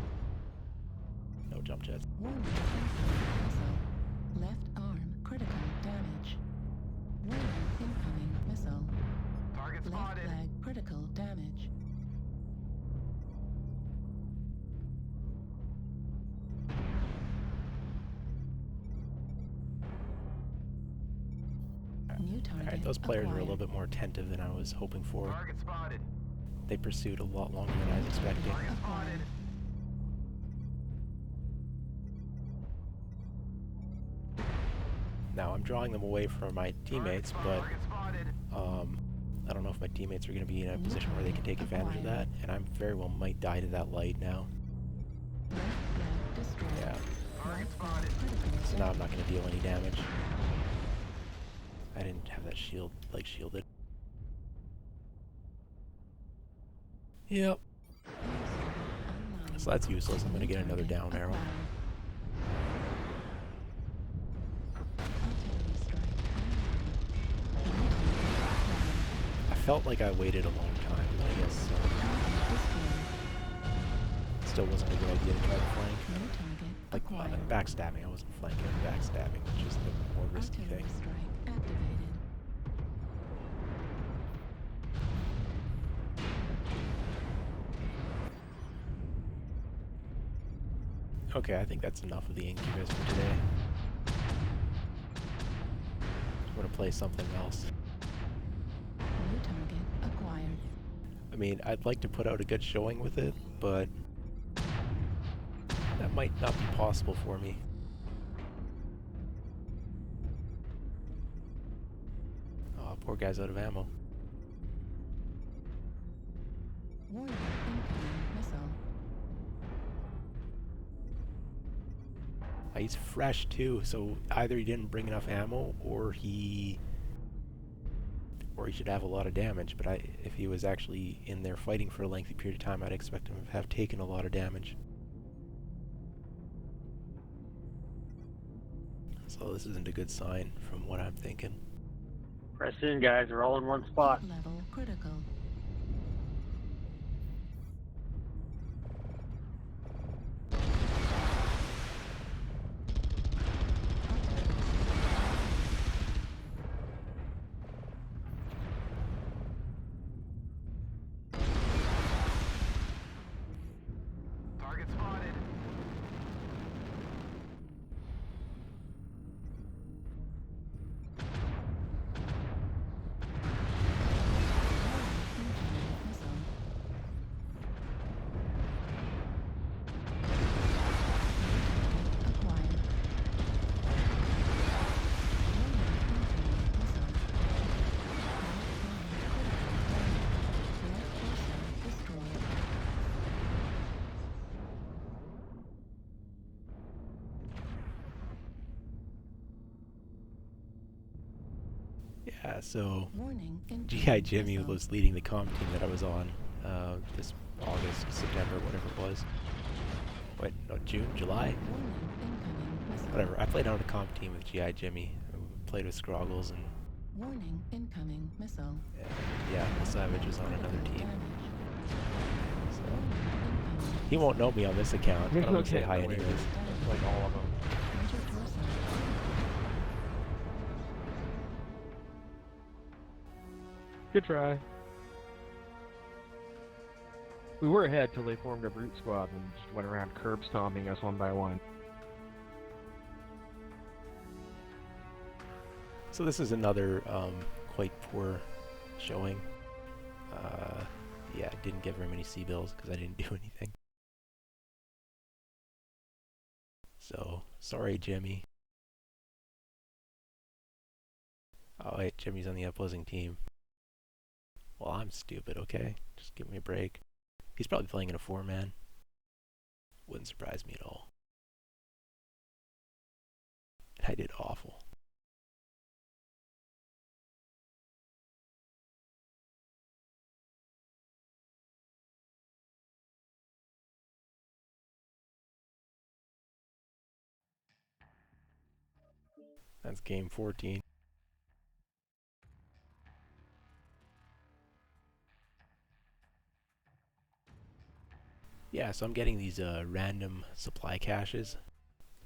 No jump jets. Warning, incoming missile. Left arm critical damage. Warning, incoming missile. Target Left spotted. leg critical damage. New target Alright, those players were a acquired. little bit more attentive than I was hoping for. Target spotted. They pursued a lot longer than I was expecting. Target spotted. Now, I'm drawing them away from my teammates, but Target spotted. I don't know if my teammates are going to be in a position where they can take advantage of that, and I very well might die to that light now. Left leg destroyed. Yeah, Target spotted. Critical so now I'm not going to deal any damage. I didn't have that shield, like, shielded. Yep. So that's useless. I'm going to get another down arrow. I felt like I waited a long time, but I guess still wasn't a good idea to try to flank. Like, backstabbing. I wasn't flanking, backstabbing, which is the more risky thing. Okay, I think that's enough of the Incubus for today. I'm gonna play something else. New target acquired. I mean, I'd like to put out a good showing with it, but that might not be possible for me. Oh, poor guy's out of ammo. Warning, incoming missile. He's fresh too, so either he didn't bring enough ammo, or he should have a lot of damage. But if he was actually in there fighting for a lengthy period of time, I'd expect him to have taken a lot of damage. So this isn't a good sign from what I'm thinking. Press in, guys. We're all in one spot. Level critical. Target spotted. Yeah, so Warning, GI Jimmy was leading the comp team that I was on this August, September, whatever it was. Wait, no, June, July? Whatever. I played on a comp team with GI Jimmy. I played with Scroggles and Warning, incoming missile. yeah, Savage was on another team. So He won't know me on this account, but I'm gonna say Okay, hi no, wait, anyways. that's like all of them. Good try. We were ahead till they formed a brute squad and just went around curb stomping us one by one. So this is another quite poor showing. Yeah, didn't get very many C-bills because I didn't do anything. So, sorry, Jimmy. Oh wait, Jimmy's on the opposing team. Well, I'm stupid, okay? Just give me a break. He's probably playing in a 4-man. Wouldn't surprise me at all. And I did awful. That's game 14. Yeah, so I'm getting these random supply caches.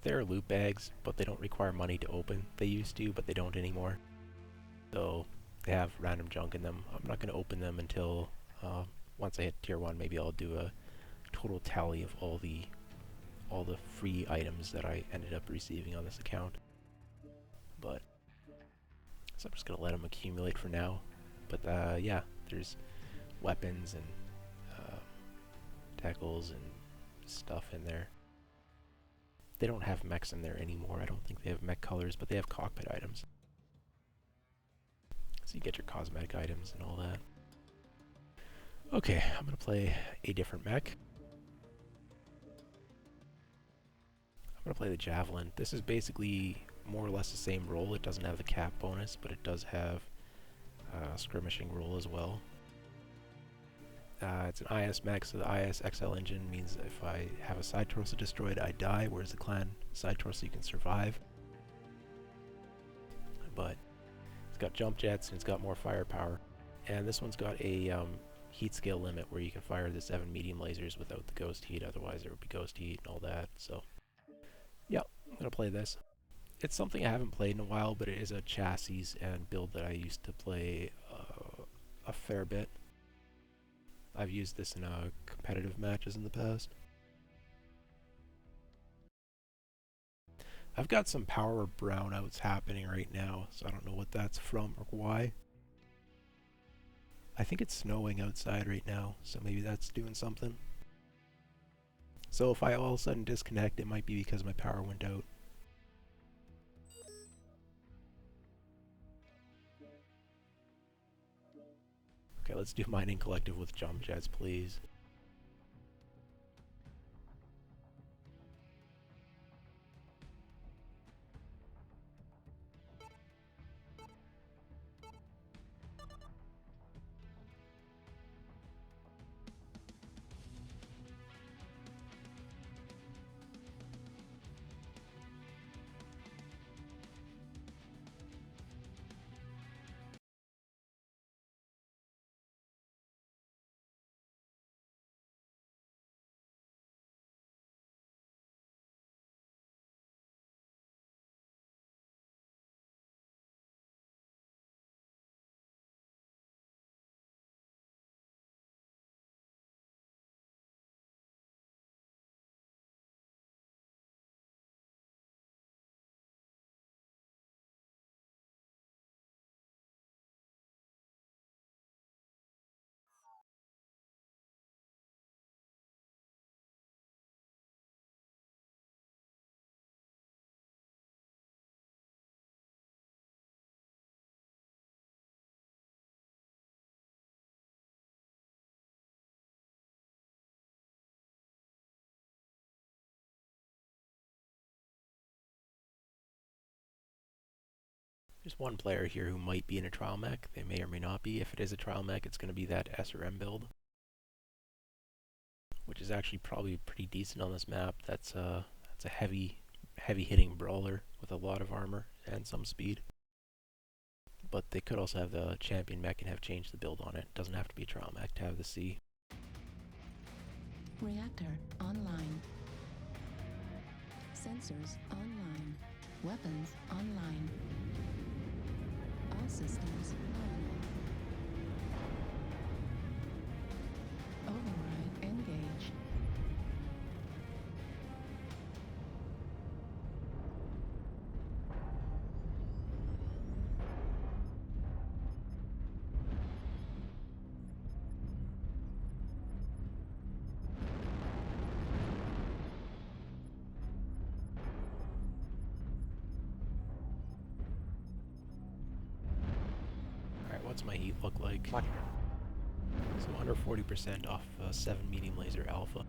They're loot bags, but they don't require money to open. They used to, but they don't anymore. So they have random junk in them. I'm not going to open them until once I hit tier 1. Maybe I'll do a total tally of all the free items that I ended up receiving on this account. But so I'm just going to let them accumulate for now. But yeah, there's weapons and tackles and stuff in there. They don't have mechs in there anymore. I don't think they have mech colors, but they have cockpit items. So you get your cosmetic items and all that. Okay, I'm going to play a different mech. I'm going to play the Javelin. This is basically more or less the same role. It doesn't have the cap bonus, but it does have a skirmishing role as well. It's an IS mech, so the IS XL engine means if I have a side torso destroyed, I die, whereas the clan side torso you can survive. But it's got jump jets and it's got more firepower. And this one's got a heat scale limit where you can fire the 7 medium lasers without the ghost heat, otherwise there would be ghost heat and all that. So yeah, I'm gonna play this. It's something I haven't played in a while, but it is a chassis and build that I used to play a fair bit. I've used this in competitive matches in the past. I've got some power brownouts happening right now, so I don't know what that's from or why. I think it's snowing outside right now, so maybe that's doing something. So if I all of a sudden disconnect, it might be because my power went out. Okay, let's do mining collective with jump jets, please. There's one player here who might be in a trial mech. They may or may not be. If it is a trial mech, it's going to be that S or M build, which is actually probably pretty decent on this map. That's a heavy hitting brawler with a lot of armor and some speed. But they could also have the champion mech and have changed the build on it. It doesn't have to be a trial mech to have the C. Reactor online. Sensors online. Weapons online. All systems nominal. Override engaged. Alright, what's my heat look like? So under 40% off 7 medium laser alpha.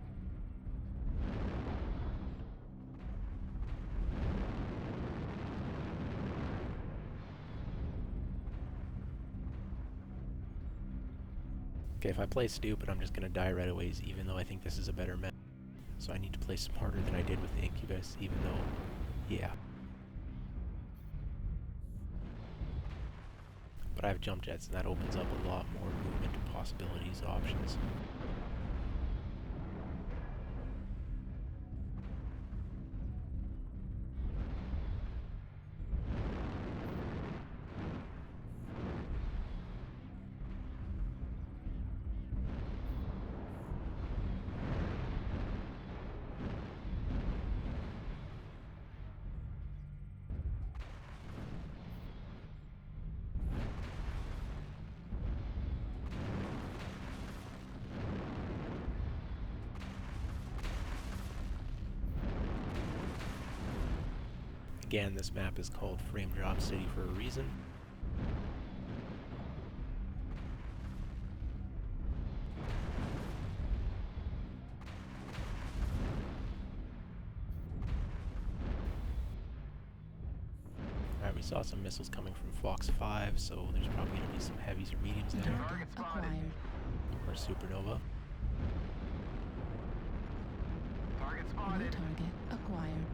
Okay, if I play stupid, I'm just gonna die right away, even though I think this is a better map. So I need to play smarter than I did with the Incubus, even though, yeah. But I have jump jets, and that opens up a lot more movement possibilities, options. Again, this map is called Frame Drop City for a reason. Alright, we saw some missiles coming from Fox 5, so there's probably going to be some heavies or mediums there. Target acquired. Or Supernova. Target New spotted. target acquired.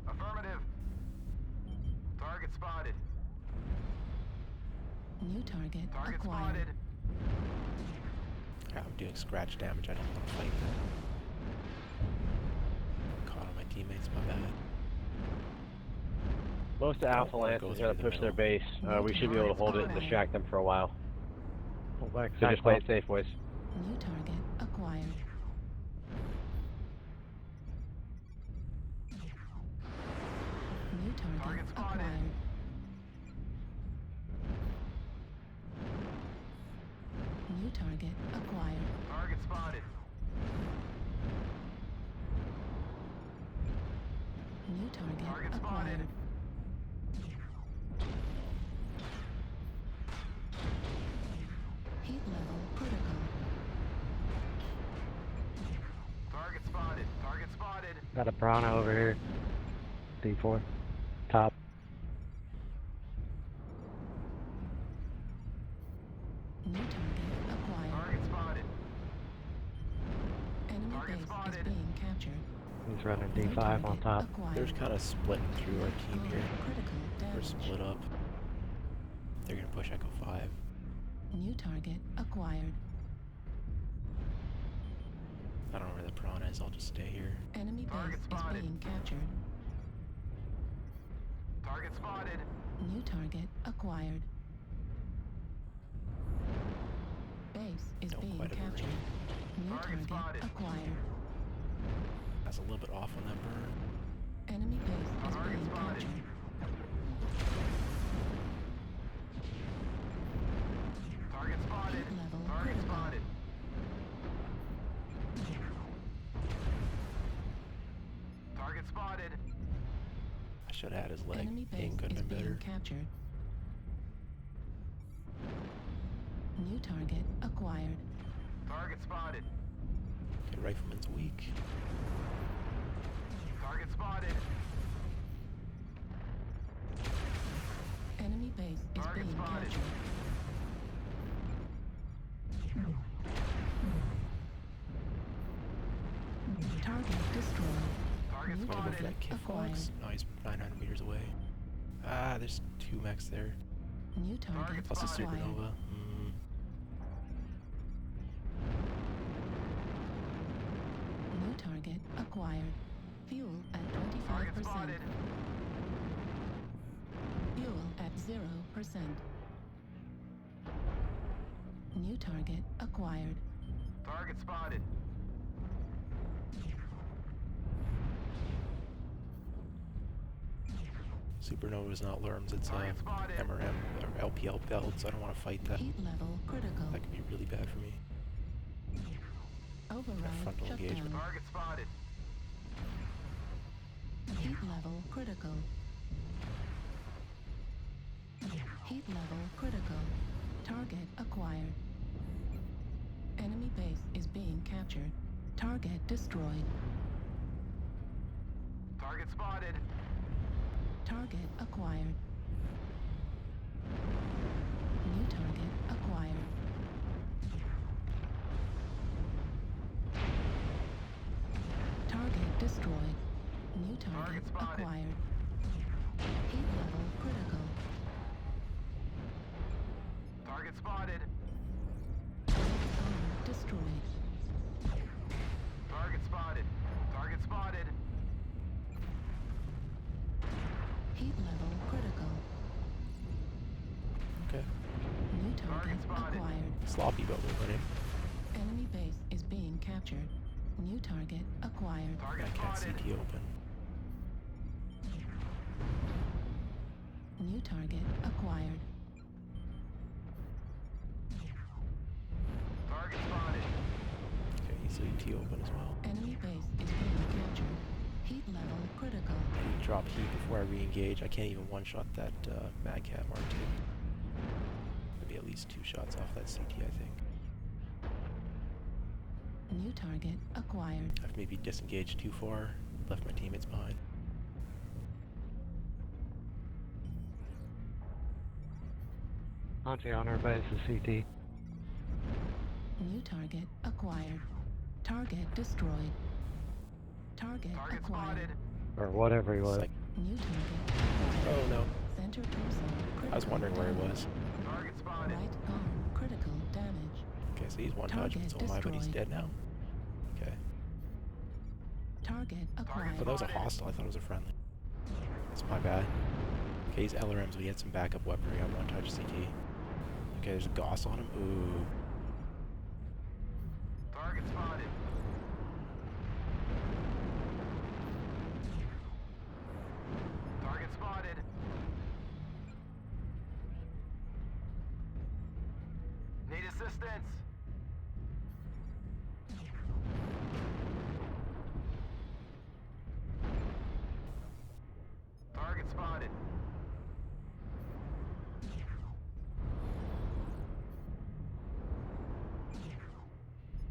Affirmative. Target spotted. New target Target acquired. spotted. I'm doing scratch damage, I don't want to fight that. Caught on my teammates, my bad. Most Alpha wanna go Lances are going to through push the their base. We should be able to hold it and distract them for a while. Like So just play it safe, boys. New target acquired. New target acquired. New target acquired. Target spotted. New target Target acquired. spotted. Heat level critical. Target spotted. Target spotted. Got a Piranha over here. D4. Top. New target acquired. Target spotted. Enemy Target base spotted. is being captured. He's running New D5 on target top. acquired. They're kind of splitting through our team here. Critical We're damage. split up. They're gonna push Echo 5. New target acquired. I don't know where the Piranha is, I'll just stay here. Enemy Target base is spotted. being captured. Target spotted. New target acquired. Base is Don't being quite have a captured. range. New Target target spotted. acquired. That's a little bit off on that burn. Enemy base is Target being spotted. captured. Target spotted. Heat level Target critical. spotted. Target spotted. I should have had his leg. Enemy base Aim could is have been being better. captured. New target acquired. Target spotted. Okay, Rifleman's weak. Target spotted. Enemy base is Target being spotted. captured. Target destroyed. Target New Wanna go spotted. for that Kit acquired. Fox? No, he's 900 meters away. Ah, there's 2 mechs there. New target Plus a acquired. Supernova. target acquired. Fuel at 25%. Fuel at 0%. New target acquired. Target spotted. Supernova is not Lerms, it's MRM or LPL belts. I don't want to fight that. Heat level critical. That could be really bad for me. Override Frontal shutdown. engagement. Target spotted. Heat level critical. Heat level critical. Target acquired. Enemy base is being captured. Target destroyed. Target spotted. Target acquired. New target acquired. Target destroyed. New target acquired. Heat level critical. Target spotted. Arm destroyed. Target spotted. Target spotted. Heat level critical. Okay. New target acquired. Sloppy, but we're winning. Enemy base is being captured. New target acquired. I can't CT open. New target acquired. Target spotted. Okay, he's CT open as well. Enemy base is being captured. Heat level critical. I need to drop heat before I re-engage. I can't even one-shot that Mad Cat Mark II. Maybe at least 2 shots off that CT, I think. New target acquired. I've maybe disengaged too far, left my teammates behind. Auntie on our base is CT. New target acquired. Target destroyed. Target acquired. Or whatever he was. New target acquired. Oh no. Center torso. I was wondering where he was. Target spotted. Right arm critical damage. Okay, so he's one touch, so am I, but he's dead now. Okay. Target acquired. But that was a hostile, I thought it was a friendly. That's my bad. Okay, he's LRMs, but he had some backup weaponry on one touch CT. Okay, there's a Gauss on him. Ooh. Target spotted. Target spotted. Need assistance. Target spotted.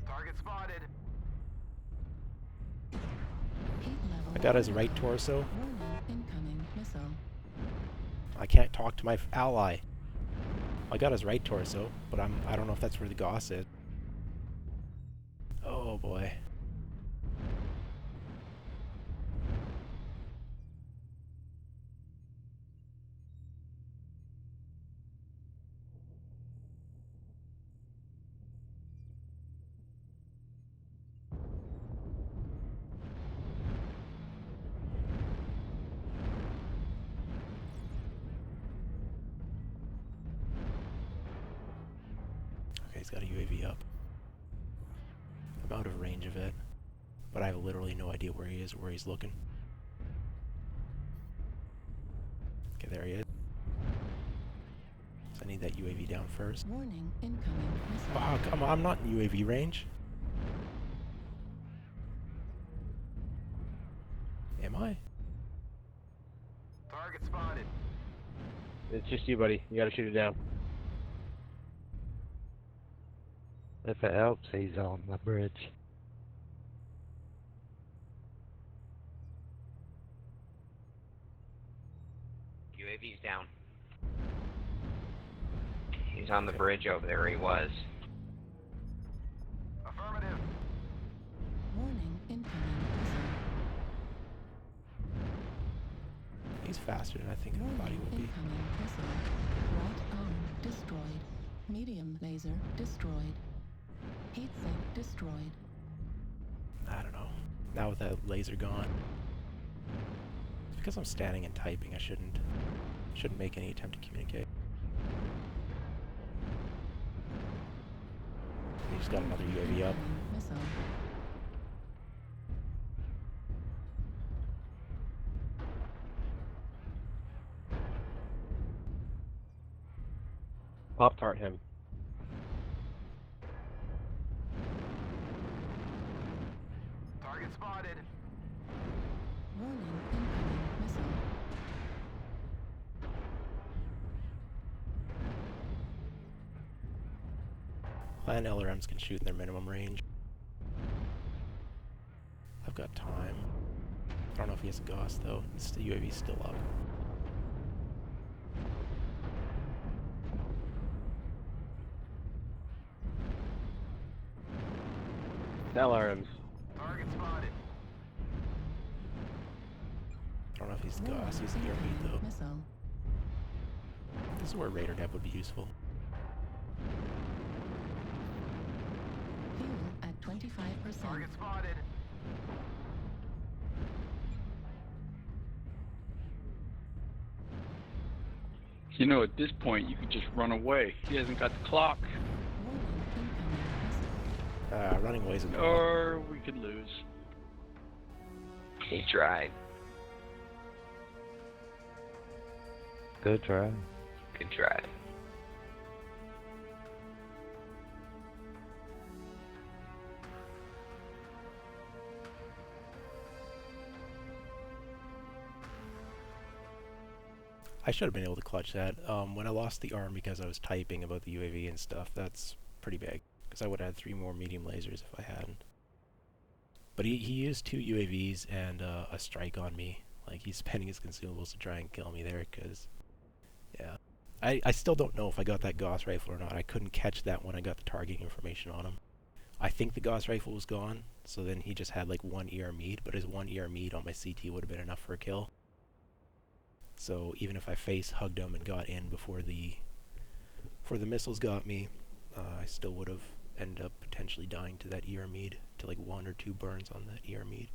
Target spotted. Heat level. I got his right torso. Warning, incoming missile. I can't talk to my ally. I got his right torso, but I don't know if that's where the Gauss is. Oh boy. He's got a UAV up. I'm out of range of it, but I have literally no idea where he is or where he's looking. Okay, there he is. So I need that UAV down first. Warning, incoming missile. Wow, come on, I'm not in UAV range. Am I? Target spotted. It's just you, buddy. You gotta shoot it down. If it helps, he's on the bridge. UAV's down. He's on the bridge over there, he was. Affirmative. Warning, incoming missile. He's faster than I think the body will be. Incoming missile. Right arm destroyed. Medium laser destroyed. Heat sink destroyed. I don't know. Now with that laser gone. It's because I'm standing and typing, I shouldn't make any attempt to communicate. He just got another UAV up. Missile. Pop-tart him. Target spotted. Warning, incoming missile. Clan LRMs can shoot in their minimum range. I've got time. I don't know if he has a Gauss though. The UAV's still up. LRMs. Target spotted. I don't know if he's the Gauss. He's the ERB though. Missile. This is where radar depth would be useful. Fuel at 25%. Target spotted. You know, at this point, you could just run away. He hasn't got the clock. Running away is a Or we could lose. He tried. Good try. Good try. I should have been able to clutch that. When I lost the arm because I was typing about the UAV and stuff, that's pretty big. Because I would have had 3 more medium lasers if I hadn't. But he used 2 UAVs and a strike on me. Like, he's spending his consumables to try and kill me there, because... Yeah. I still don't know if I got that Gauss rifle or not. I couldn't catch that when I got the targeting information on him. I think the Gauss rifle was gone, so then he just had like 1 ER mead, but his 1 ER mead on my CT would have been enough for a kill. So even if I face hugged him and got in before the missiles got me, I still would have ended up potentially dying to that ER mead, to like 1 or 2 burns on that ER mead.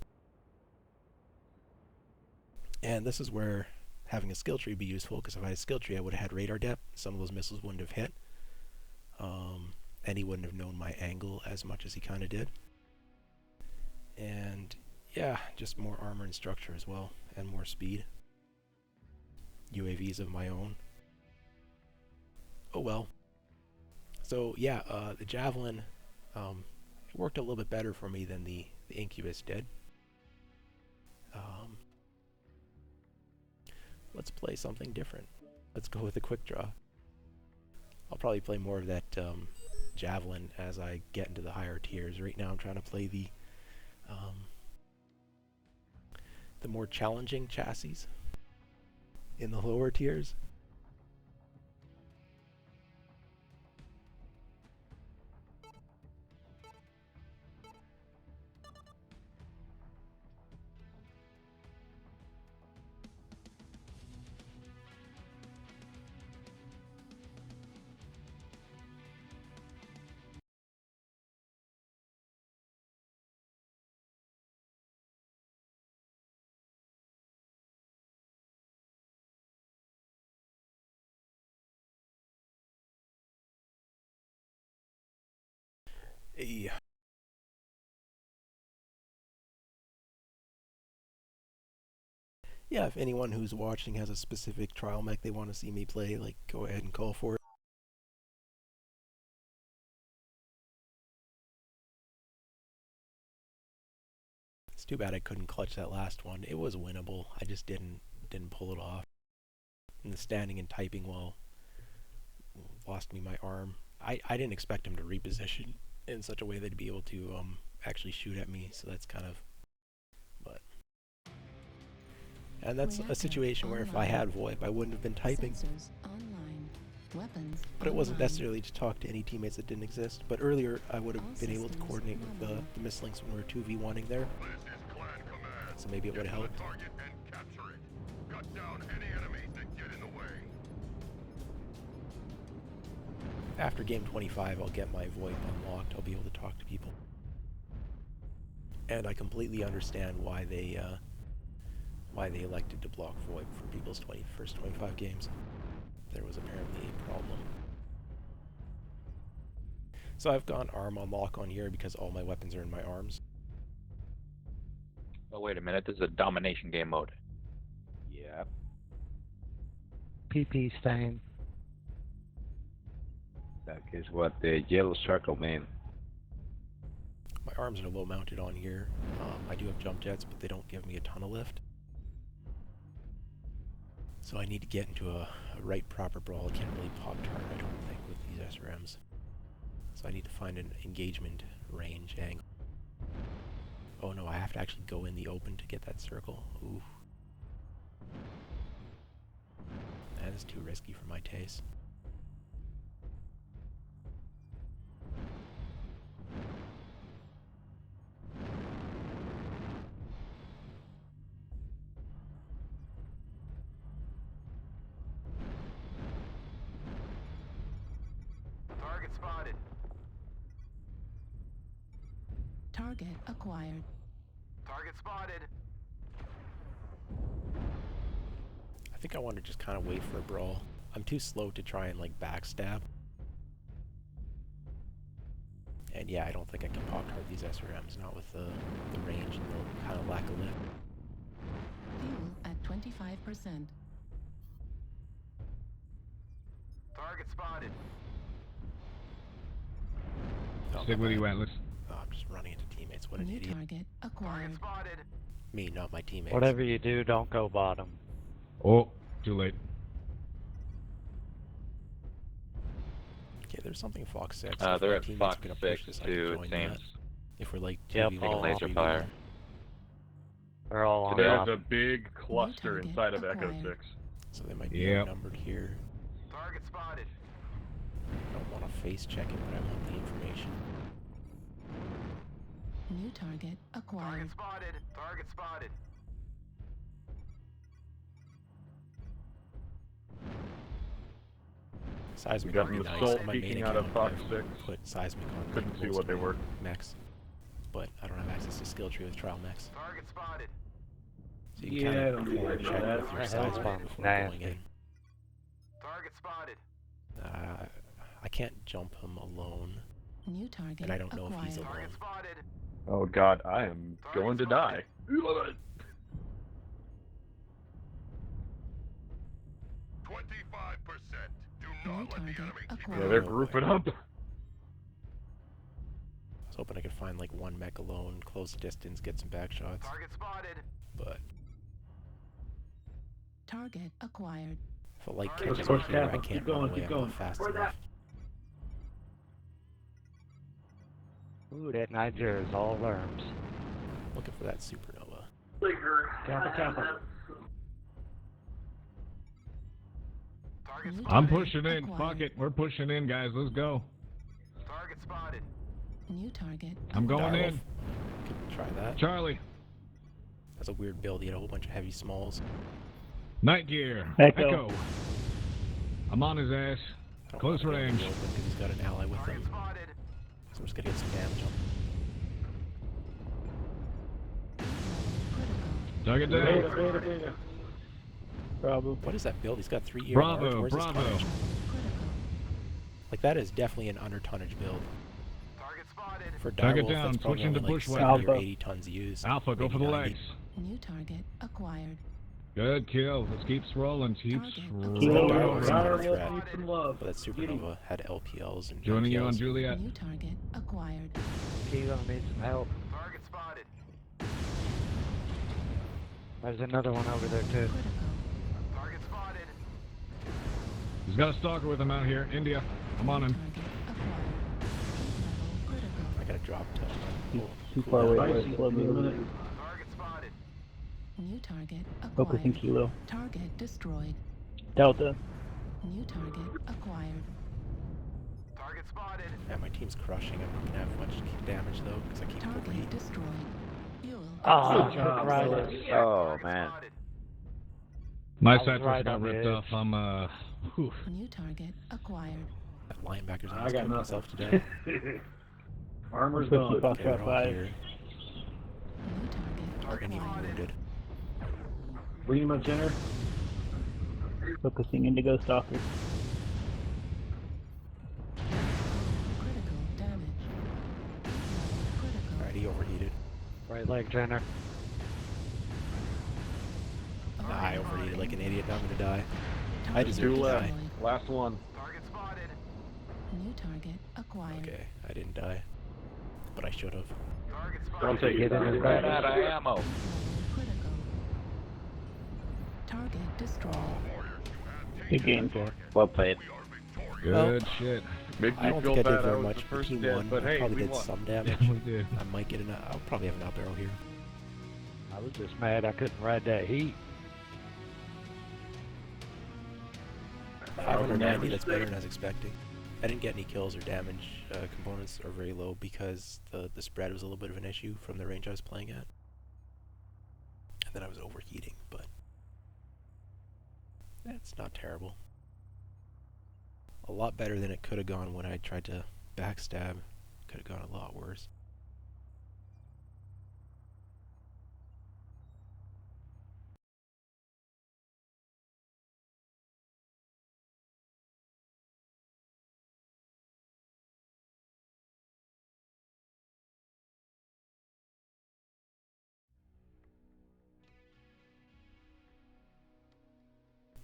And this is where having a skill tree would be useful, because if I had a skill tree I would have had radar depth, some of those missiles wouldn't have hit, and he wouldn't have known my angle as much as he kind of did. And yeah, just more armor and structure as well, and more speed. UAVs of my own. Oh well. So yeah, the Javelin it worked a little bit better for me than the Incubus did. Let's play something different. Let's go with a quick draw. I'll probably play more of that Javelin as I get into the higher tiers. Right now I'm trying to play the more challenging chassis in the lower tiers. Yeah. Yeah, if anyone who's watching has a specific trial mech they want to see me play, like, go ahead and call for it. It's too bad I couldn't clutch that last one. It was winnable. I just didn't pull it off. And the standing and typing while lost me my arm. I didn't expect him to reposition in such a way that he'd be able to actually shoot at me, so that's kind of... But... And that's a situation where if I had VoIP, I wouldn't have been typing. But it wasn't necessarily to talk to any teammates that didn't exist. But earlier, I would have been able to coordinate with the mislinks when we were 2v1ing there. So maybe it would have helped. After game 25, I'll get my VoIP unlocked. I'll be able to talk to people. And I completely understand why they elected to block VoIP for people's first 25 games. There was apparently a problem. So I've gone arm on lock on here because all my weapons are in my arms. Oh, wait a minute. This is a domination game mode. Yep. PP stain. That is what the yellow circle means. My arms are low mounted on here. I do have jump jets, but they don't give me a ton of lift. So I need to get into a right proper brawl. I can't really pop tart, I don't think, with these SRMs. So I need to find an engagement range angle. Oh no, I have to actually go in the open to get that circle. Ooh. That is too risky for my taste. Target spotted. Target acquired. Target spotted. I think I want to just kind of wait for a brawl. I'm too slow to try and like backstab. And yeah, I don't think I can pop tart these SRMs, not with the range and the kind of lack of lift. Fuel at 25%. Target spotted. Stick with you, Atlas. Oh, I'm just running into teammates. What an New idiot. target acquired. Spotted. Me, not my teammates. Whatever you do, don't go bottom. Oh, too late. Okay, there's something Fox 6. They're at Fox 6 too, it seems. If we're like Yep, all laser fire. They're all on There's top. a big cluster inside of Echo 6. So they might be outnumbered here. Target spotted. I don't want to face check it, but I want the information. New target acquired. Target spotted. Target spotted. Seismic We got would an be nice. assault On my main peeking out of account, Fox I 6. put seismic on. Couldn't see what they were. Mechs. But I don't have access to skill tree with trial mechs. Target spotted. So you kind of check with your seismic before going in. Target spotted. I can't jump him alone. New target And I don't know acquired. if he's alone. Target spotted. Oh god, I am going to die. 25%. Do not let the enemy keep Yeah, they're grouping up. I was hoping I could find like one mech alone, close distance, get some back shots. Target spotted. But Target acquired. if a light catches me here, I can't run away. I'm not fast enough. Ooh, that Niger is all worms. Looking for that supernova. Kappa. I'm pushing in. Fuck it. We're pushing in, guys. Let's go. Target spotted. New target. I'm going Direwolf. in. Could try that. Charlie. That's a weird build. He had a whole bunch of heavy smalls. Night gear. Echo. I'm on his ass. I don't Close want to go in range. the open because he's got an ally with Target him. spotted. So I'm just gonna get some damage on him. Target down. Bravo. What is that build? He's got 3 ER. Bravo, Where's his bravo. tonnage? Like that is definitely an under tonnage build. Target spotted. For Target Direwolf, down, that's probably switching to only like bush 70 weapon. or 80 tons used. Alpha, go maybe for the 90. legs. New target acquired. Good kill. Let's keep rolling. Keep rolling. Direwolf's not a threat, but that supernova had LPLs and Joining you on LPLs. Juliet. New target acquired. Kilo needs some help. Target spotted. There's another one over there too. Target spotted. He's got a stalker with him out here. India. I'm on him. Target acquired. Level critical. I gotta drop to. Too far away. Target spotted. New target Focusing acquired. kilo. Target destroyed. Delta. New target acquired. Target spotted. Yeah, my team's crushing. I'm not gonna have much damage though because I keep Target overheating. destroyed. Fuel. Oh man. My I was sights right got on the ripped edge. off. I'm whew. New target acquired. That linebacker's almost killed himself to death. Armor's gone. Okay, they're all here. or any wounded. Bring him up center. Focusing Indigo Stalker. Critical damage. Critical. Alright, he overheated. Right leg center. Nah, I overheated like an idiot. Now I'm gonna die. I deserve to die. Last one. Target spotted. New target acquired. Okay, I didn't die. But I should have. Target I'll spotted. take it in his Ran back. out of ammo. Critical. Target destroyed. Good game, sir. Well played. Good shit. Make I me don't feel think I bad. did very was much. the The first team dead, won. but I hey, probably we did won. some damage. Yeah, we did. I might get an. I'll probably have an up arrow here. I was just mad I couldn't ride that heat. 590. That's better than I was expecting. I didn't get any kills or damage. Components are very low because the spread was a little bit of an issue from the range I was playing at. And then I was overheating, but that's not terrible. A lot better than it could have gone when I tried to backstab. Could have gone a lot worse.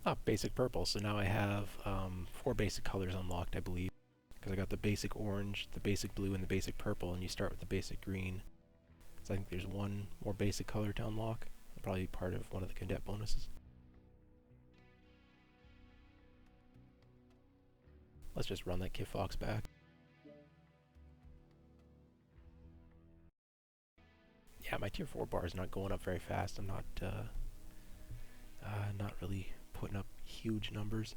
Ah, basic purple. So now I have 4 basic colors unlocked, I believe. Because I got the basic orange, the basic blue, and the basic purple, and you start with the basic green. So I think there's one more basic color to unlock. It'll probably be part of one of the cadet bonuses. Let's just run that Kit Fox back. Yeah, my tier 4 bar is not going up very fast. I'm not really putting up huge numbers.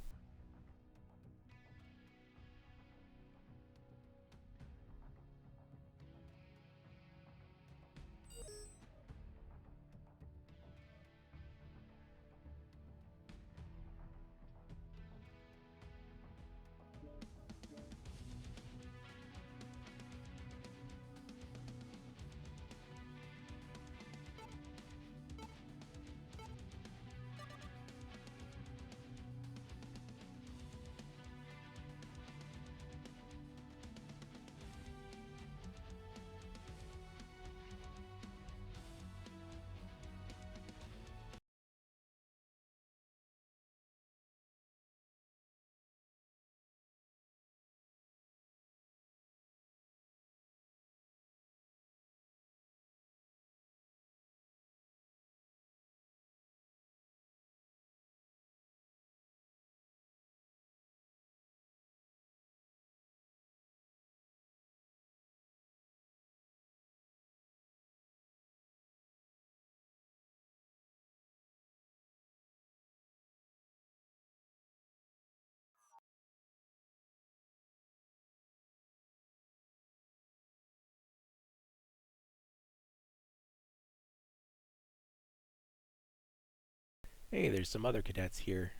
Hey, there's some other cadets here.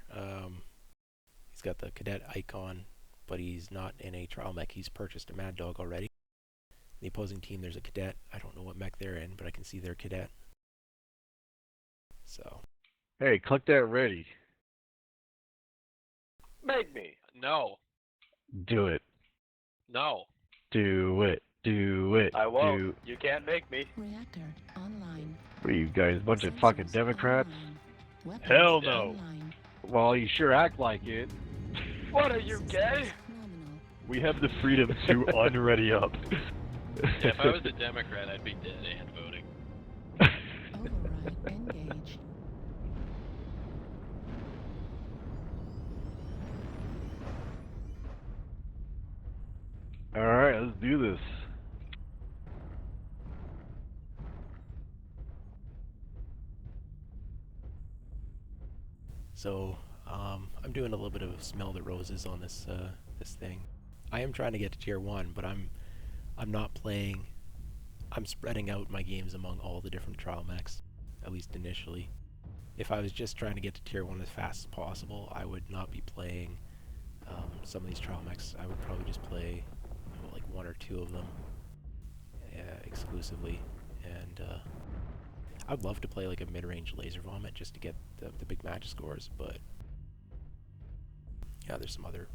He's got the cadet icon, but he's not in a trial mech. He's purchased a Mad Dog already. In the opposing team, there's a cadet. I don't know what mech they're in, but I can see they're cadet. So. Hey, click that ready. Make me. No. Do it. No. Do it. Do it. I won't. You can't make me. Reactor online. What are you guys, a bunch of fucking Democrats? Weapons Hell no. online. Well, you sure act like it. What are you, gay? Nominal. We have the freedom to unready up. Yeah, if I was a Democrat, I'd be dead and voting. Override engaged. Alright, let's do this. So, I'm doing a little bit of smell the roses on this this thing. I am trying to get to tier 1, but I'm not playing. I'm spreading out my games among all the different trial mechs, at least initially. If I was just trying to get to tier 1 as fast as possible, I would not be playing some of these trial mechs. I would probably just play like 1 or 2 of them exclusively, and I'd love to play like a mid-range laser vomit just to get the big match scores, but yeah, there's some other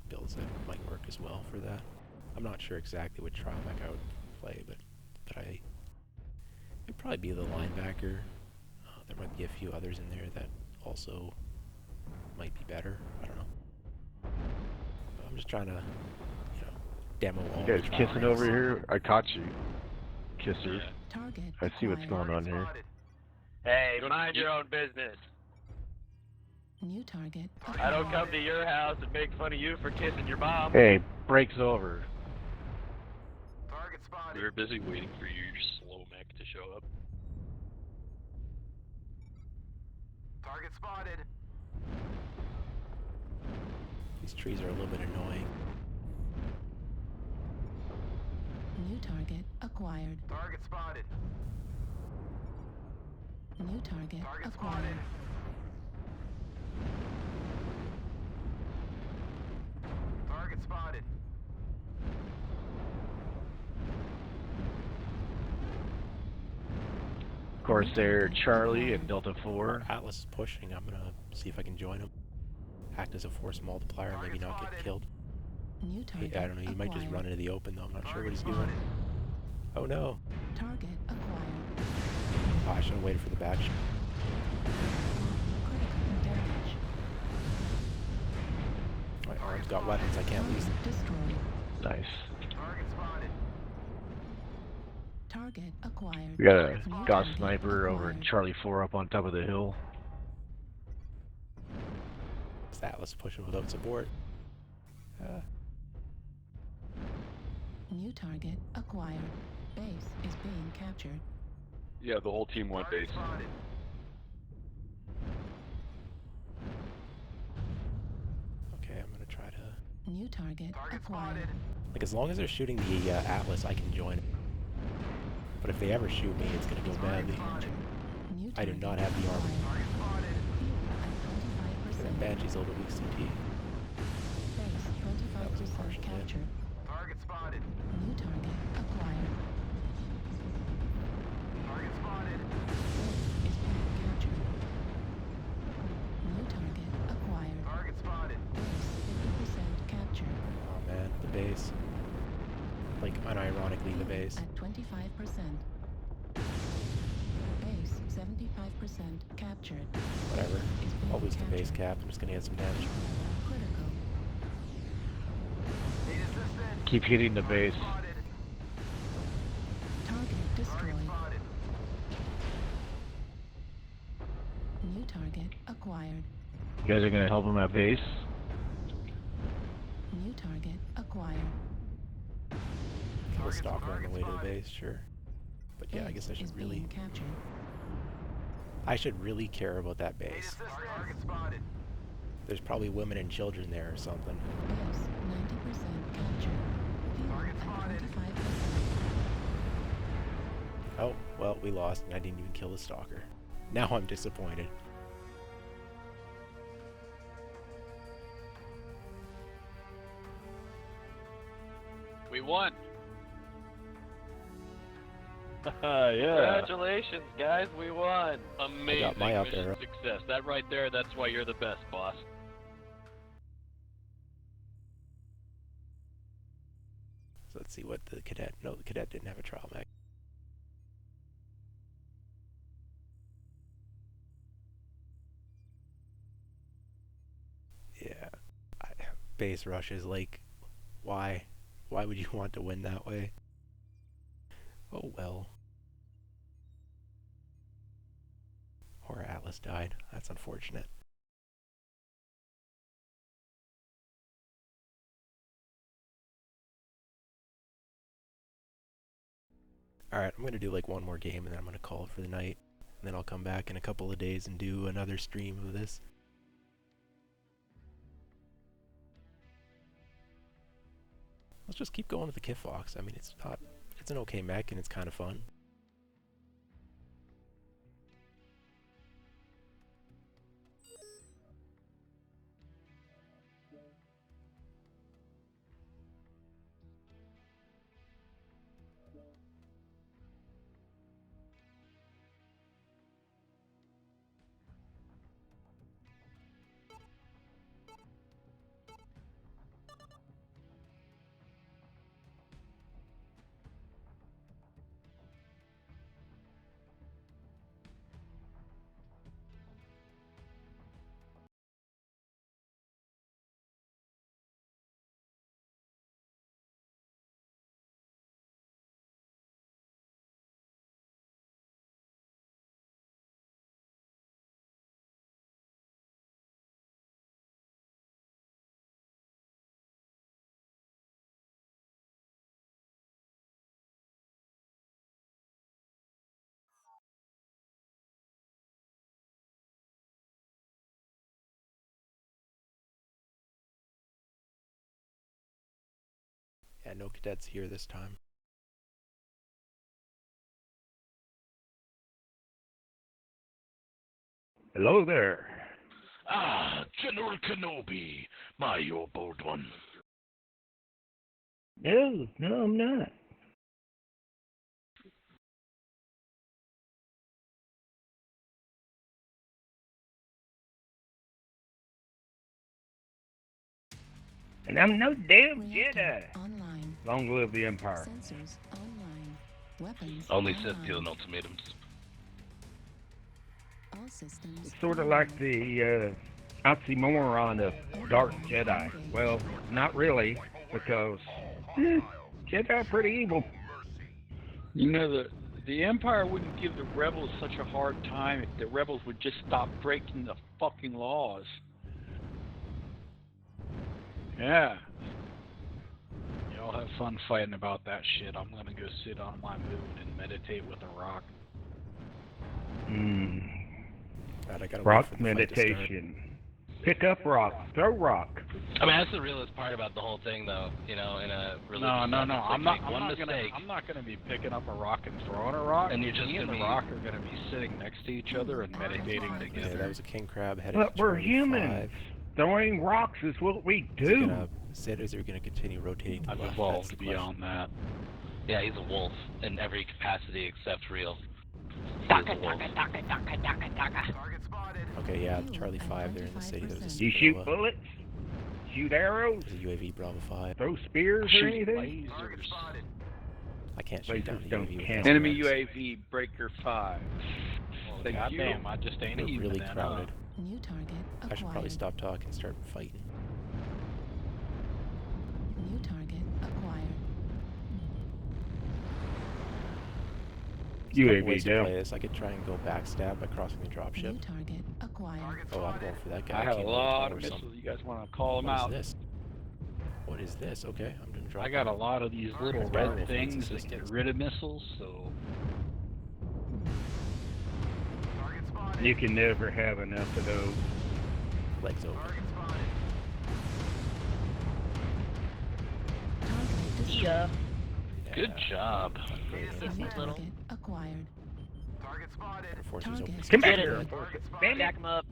builds that might work as well for that. I'm not sure exactly what trial mech I would play, but it'd probably be the linebacker. There might be a few others in there that also might be better. I don't know. But I'm just trying to, you know, demo all You the guys trial kissing mechs. over here? I caught you. Kisser. Target I see what's going on here. Hey, mind your own business. New target. I don't come to your house and make fun of you for kissing your mom. Hey, break's over. Target spotted. We were busy waiting for your slow mech to show up. Target spotted. These trees are a little bit annoying. New target acquired. Target spotted. New target Target acquired. spotted. Target spotted. Of course, they're Charlie and Delta 4. Atlas is pushing. I'm gonna see if I can join him. Act as a force multiplier, maybe not get killed. New target I don't know, he might just run into the open though. I'm not sure what he's doing. spotted. Oh no. Target acquired. Oh, I should have waited for the batch. Critical damage. My arm's got weapons, I can't lose them. Destroyed. Nice. Target spotted. Target acquired. We got a New Gauss target sniper over in acquired. Charlie 4 up on top of the hill. Is Atlas pushing without support? New target acquired. Base is being captured. Yeah, the whole team went base. Spotted. Okay, I'm gonna try to... New target Target acquired. spotted. Like, as long as they're shooting the Atlas, I can join. But if they ever shoot me, it's gonna go badly. New I do target not have the armor. Target spotted. Fuel at 25%. And Banshee's a little weak CT. Base 25% captured. Target spotted. New target acquired. Target spotted. Is being captured. New target acquired. Target spotted. Base 50% captured. Oh man, the base. Like, unironically, the base. At 25%. Base 75% captured. Whatever. Is being I'll lose the base captured. cap. I'm just gonna get some damage. Critical. Need assistance. Keep hitting the base. Spotted. Target destroyed. Target spotted. New target acquired. You guys are gonna help him at base? New target acquired. Kill a stalker on the way to the base, sure. But yeah, I guess I Is should really... being captured. I should really care about that Need base. assistance. Target spotted. There's probably women and children there or something. Base 90% captured. Fuel Target at spotted. 25%. Oh, well, we lost and I didn't even kill the stalker. Now I'm disappointed. We won. Yeah. Congratulations, guys. We won. Amazing got my up mission arrow. success. That right there, that's why you're the best, boss. So let's see what the cadet... No, the cadet didn't have a trial mech. Yeah. Base rushes, like, why? Why would you want to win that way? Oh well. Or Atlas died. That's unfortunate. Alright, I'm gonna do like one more game and then I'm gonna call it for the night. And then I'll come back in a couple of days and do another stream of this. Let's just keep going with the Kit Fox. I mean, it's an okay mech and it's kind of fun. Yeah, no cadets here this time. Hello there. Ah, General Kenobi, my your bold one. No, I'm not. And I'm no damn Jedi. Online. Long live the Empire. Sensors online. Weapons Only online. Sith deal in ultimatums. All systems. It's sort of like the oxymoron of Dark Jedi. Well, not really, because Jedi are pretty evil. You know, the Empire wouldn't give the rebels such a hard time if the rebels would just stop breaking the fucking laws. Yeah. Y'all have fun fighting about that shit. I'm gonna go sit on my moon and meditate with a rock. God, I gotta Rock wait for the fight to start. meditation. Pick up rock. Throw rock. I mean, that's the realest part about the whole thing, though. You know, in a religious No. sense, it's like I'm not gonna be picking up a rock and throwing a rock. And you're just Me and gonna the be- rock are gonna be sitting next to each other and meditating Yeah, together. that was a king crab headed But to we're Charlie humans. 5. Throwing rocks is what we Is do. he gonna continue rotating to the I've left? evolved That's the beyond that. Yeah, he's a wolf in every capacity except real. He is a wolf. Okay, yeah, Charlie 5 there in the city. There was a You shoot supernova. bullets? Shoot arrows? There's a UAV Bravo 5. Throw spears or Shoot anything? lasers. I can't shoot down Lasers the don't UAV. count. with Enemy Mechs. UAV, Breaker 5. Thank you. Goddamn, I just ain't We're even really then, crowded. New target acquired. I should probably stop talking and start fighting. New target acquired. There's a couple UAV ways to down. play this. I could try and go backstab by crossing the dropship. New target acquired. Oh, I'm going for that guy. I have a Came lot over of or missiles. something. You guys want to call them What out? is this? What is this? Okay, I'm gonna drop. I got a lot of these little That's red powerful things defense that get systems. rid of missiles, so You can never have enough of those. Legs open. Yeah. Good job. New target acquired. Forces open. Come back Get here. it. Bandit. Jack him up.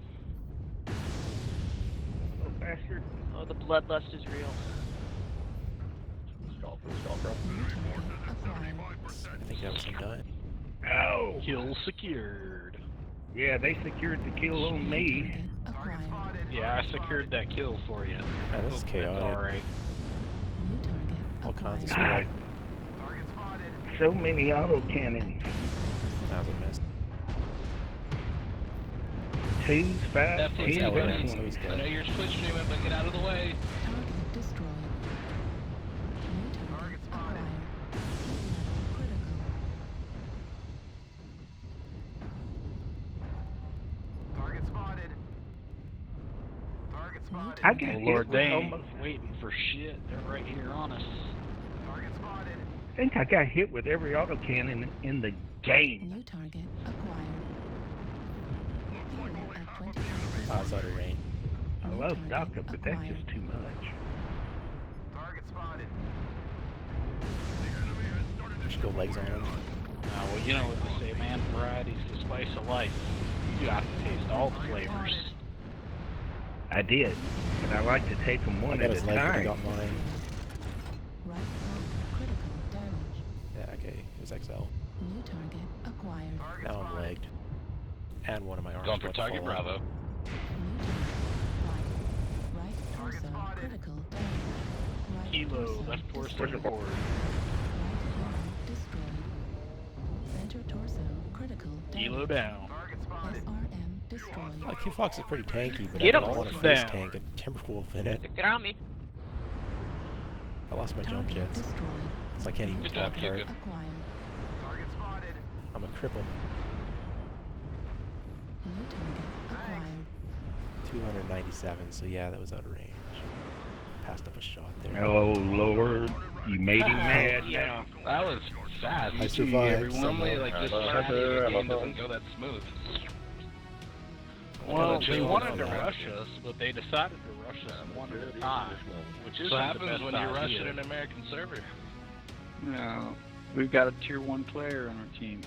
Little bastard. Oh, the bloodlust is real. I think that was him dying. Oh. kill secured. Yeah, they secured the kill on me. Acquired. Yeah, I secured that kill for you. Man, this is chaotic. Alright. New target All kinds of acquired. smoke. So many autocannons. That was a miss. 2s, 5s, That takes 10s, that one. So he's I know dead. you're switching him, but get out of the way. Target destroyed. New target acquired. Critical. I get Oh hit Lord, with they ain't almost. waiting for shit. They're right here on us. I think I got hit with every autocannon in the game. New target acquired. Fuel at 20%. Oh, it's out of range. I New love target DACA, but that's acquired. just too much. Just go legs on him. Well, you know what they say, man. Variety's the spice of life. You got to taste all the flavors. I did, but I like to take them I one got at a his leg, but I time. got mine. Right arm critical damage. Yeah, okay. It was XL. New target acquired. Now I'm legged. And one of my arms Going for about to target fall out. Bravo. New target acquired. Right torso critical damage. Right Kilo, torso left torso destroyed. forward. Right arm destroyed. Center torso critical damage. Kilo down. SRM destroyed. Q Fox is pretty tanky, but Get I him. don't want to face Down. tank a Timberwolf in it. Get on me. I lost my jump Target jets, destroyed. so I can't even Good job, talk hard. Hugo. Acquired. I'm a cripple. New target acquired. 297, so yeah, that was out of range. Passed up a shot there. Oh Lord, you made him mad Yeah, now. that was fast. I survived. Normally, like, this part of the game doesn't go that smooth. Well, they chill wanted on to that. rush us, but they decided to rush us one at a time, which is That's what happens when you rush at an American server. No, we've got a tier 1 player on our team.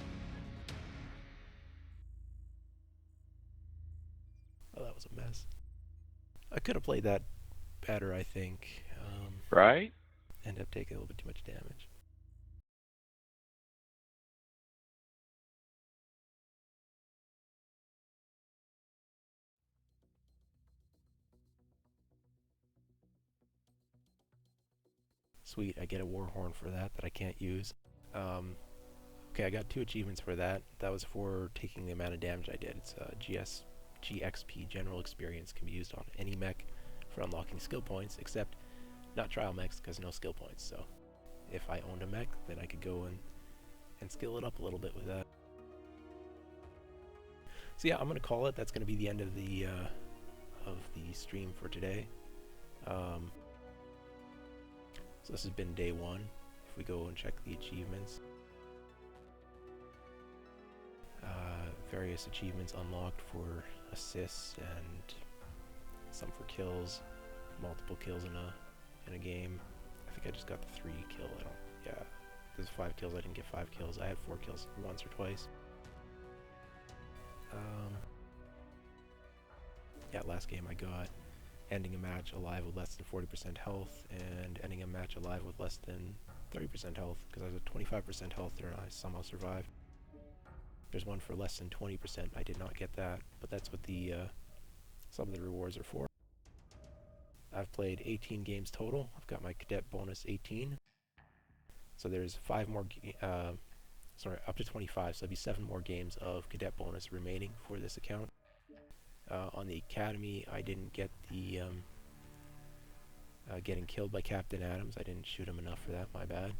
Oh, that was a mess. I could have played that better, I think. Right? Ended up taking a little bit too much damage. Sweet, I get a war horn for that I can't use. Okay, I got 2 achievements for that. That was for taking the amount of damage I did. It's GXP, General Experience, can be used on any mech for unlocking skill points, except not trial mechs, because no skill points. So if I owned a mech, then I could go and skill it up a little bit with that. So yeah, I'm going to call it. That's going to be the end of the stream for today. So this has been day 1. If we go and check the achievements, various achievements unlocked for assists and some for kills, multiple kills in a game. I think I just got the 3 kill. Yeah, there's 5 kills. I didn't get 5 kills. I had 4 kills once or twice. Yeah, last game I got ending a match alive with less than 40% health and ending a match alive with less than 30% health, because I was at 25% health there and I somehow survived. There's one for less than 20%. I did not get that, but that's what the some of the rewards are for. I've played 18 games total. I've got my cadet bonus 18. So there's 5 more, sorry, up to 25. So there'll be 7 more games of cadet bonus remaining for this account. On the academy, I didn't get the getting killed by Captain Adams. I didn't shoot him enough for that. My bad.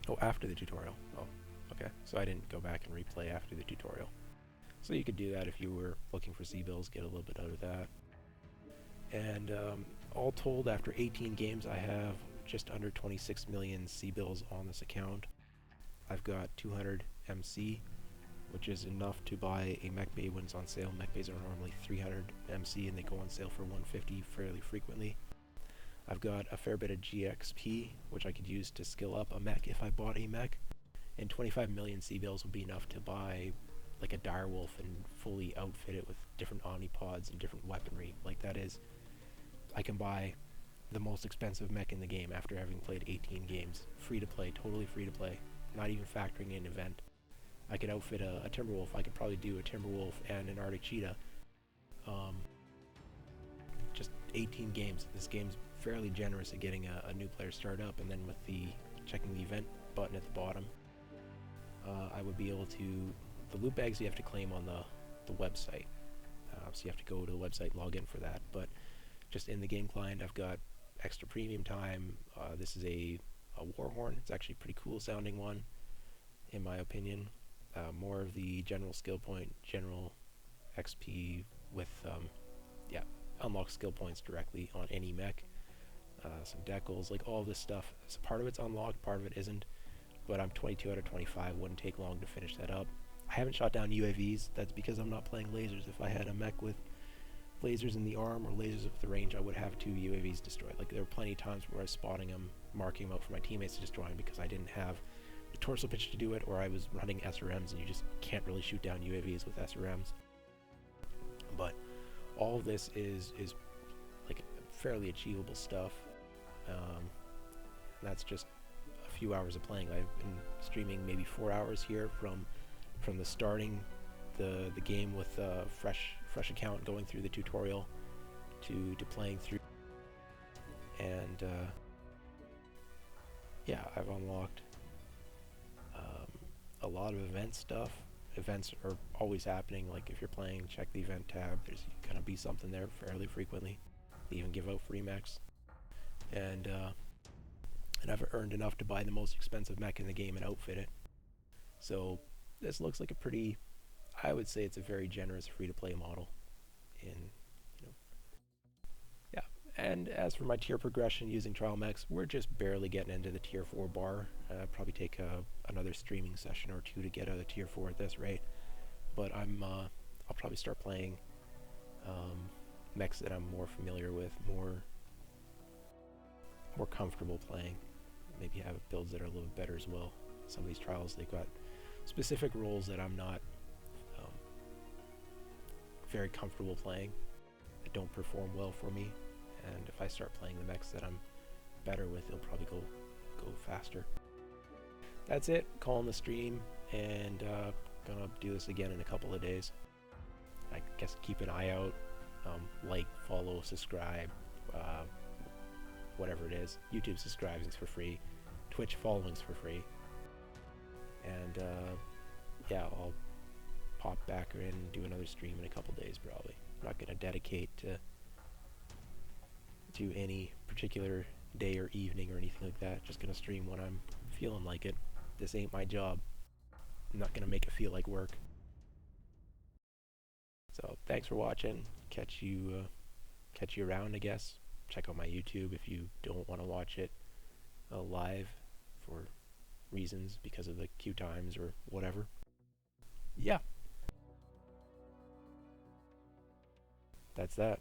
Oh, after the tutorial. Oh, okay. So I didn't go back and replay after the tutorial. So you could do that if you were looking for C-bills, get a little bit out of that. And all told, after 18 games, I have just under 26 million C-bills on this account. I've got 200 MC, which is enough to buy a mech bay when it's on sale. Mech bays are normally 300 MC and they go on sale for 150 fairly frequently. I've got a fair bit of GXP, which I could use to skill up a mech if I bought a mech. And 25 million C-bills would be enough to buy like a direwolf and fully outfit it with different omnipods and different weaponry. Like that is, I can buy the most expensive mech in the game after having played 18 games. Free to play, totally free to play, not even factoring in an event. I could outfit a Timberwolf. I could probably do a Timberwolf and an Arctic Cheetah. Just 18 games. This game's fairly generous at getting a new player started up, and then with the checking the event button at the bottom, I would be able to, the loot bags you have to claim on the website. So you have to go to the website and log in for that. But just in the game client, I've got extra premium time. This is a Warhorn. It's actually a pretty cool sounding one, in my opinion. More of the general skill point, general XP with, yeah, unlock skill points directly on any mech. Some decals, like all this stuff. So part of it's unlocked, part of it isn't. But I'm 22 out of 25. Wouldn't take long to finish that up. I haven't shot down UAVs. That's because I'm not playing lasers. If I had a mech with lasers in the arm or lasers with the range, I would have 2 UAVs destroyed. Like there were plenty of times where I was spotting them, marking them out for my teammates to destroy them because I didn't have the torso pitch to do it, or I was running SRMs, and you just can't really shoot down UAVs with SRMs. But all of this is like fairly achievable stuff. That's just a few hours of playing. I've been streaming maybe 4 hours here from the starting the game with a fresh account, going through the tutorial to playing through, and yeah, I've unlocked a lot of event stuff. Events are always happening. Like if you're playing, check the event tab. There's gonna be something there fairly frequently. They even give out free mechs, and I've earned enough to buy the most expensive mech in the game and outfit it. So this looks like a pretty, I would say it's a very generous free-to-play model. Yeah. And as for my tier progression using trial mechs, we're just barely getting into the tier 4 bar. Probably take another streaming session or 2 to get out of tier 4 at this rate. But I'm I'll probably start playing mechs that I'm more familiar with, more comfortable playing. Maybe have builds that are a little bit better as well. Some of these trials, they've got specific roles that I'm not very comfortable playing, that don't perform well for me, and if I start playing the mechs that I'm better with, it'll probably go faster. That's it, calling the stream, and gonna do this again in a couple of days. I guess keep an eye out, like, follow, subscribe, whatever it is. YouTube subscribing's for free, Twitch following's for free, and yeah, I'll pop back in and do another stream in a couple days probably. I'm not gonna dedicate to any particular day or evening or anything like that. Just gonna stream when I'm feeling like it. This ain't my job. I'm not gonna make it feel like work. So thanks for watching. Catch you around, I guess. Check out my YouTube if you don't want to watch it live for reasons because of the queue times or whatever. Yeah. That's that.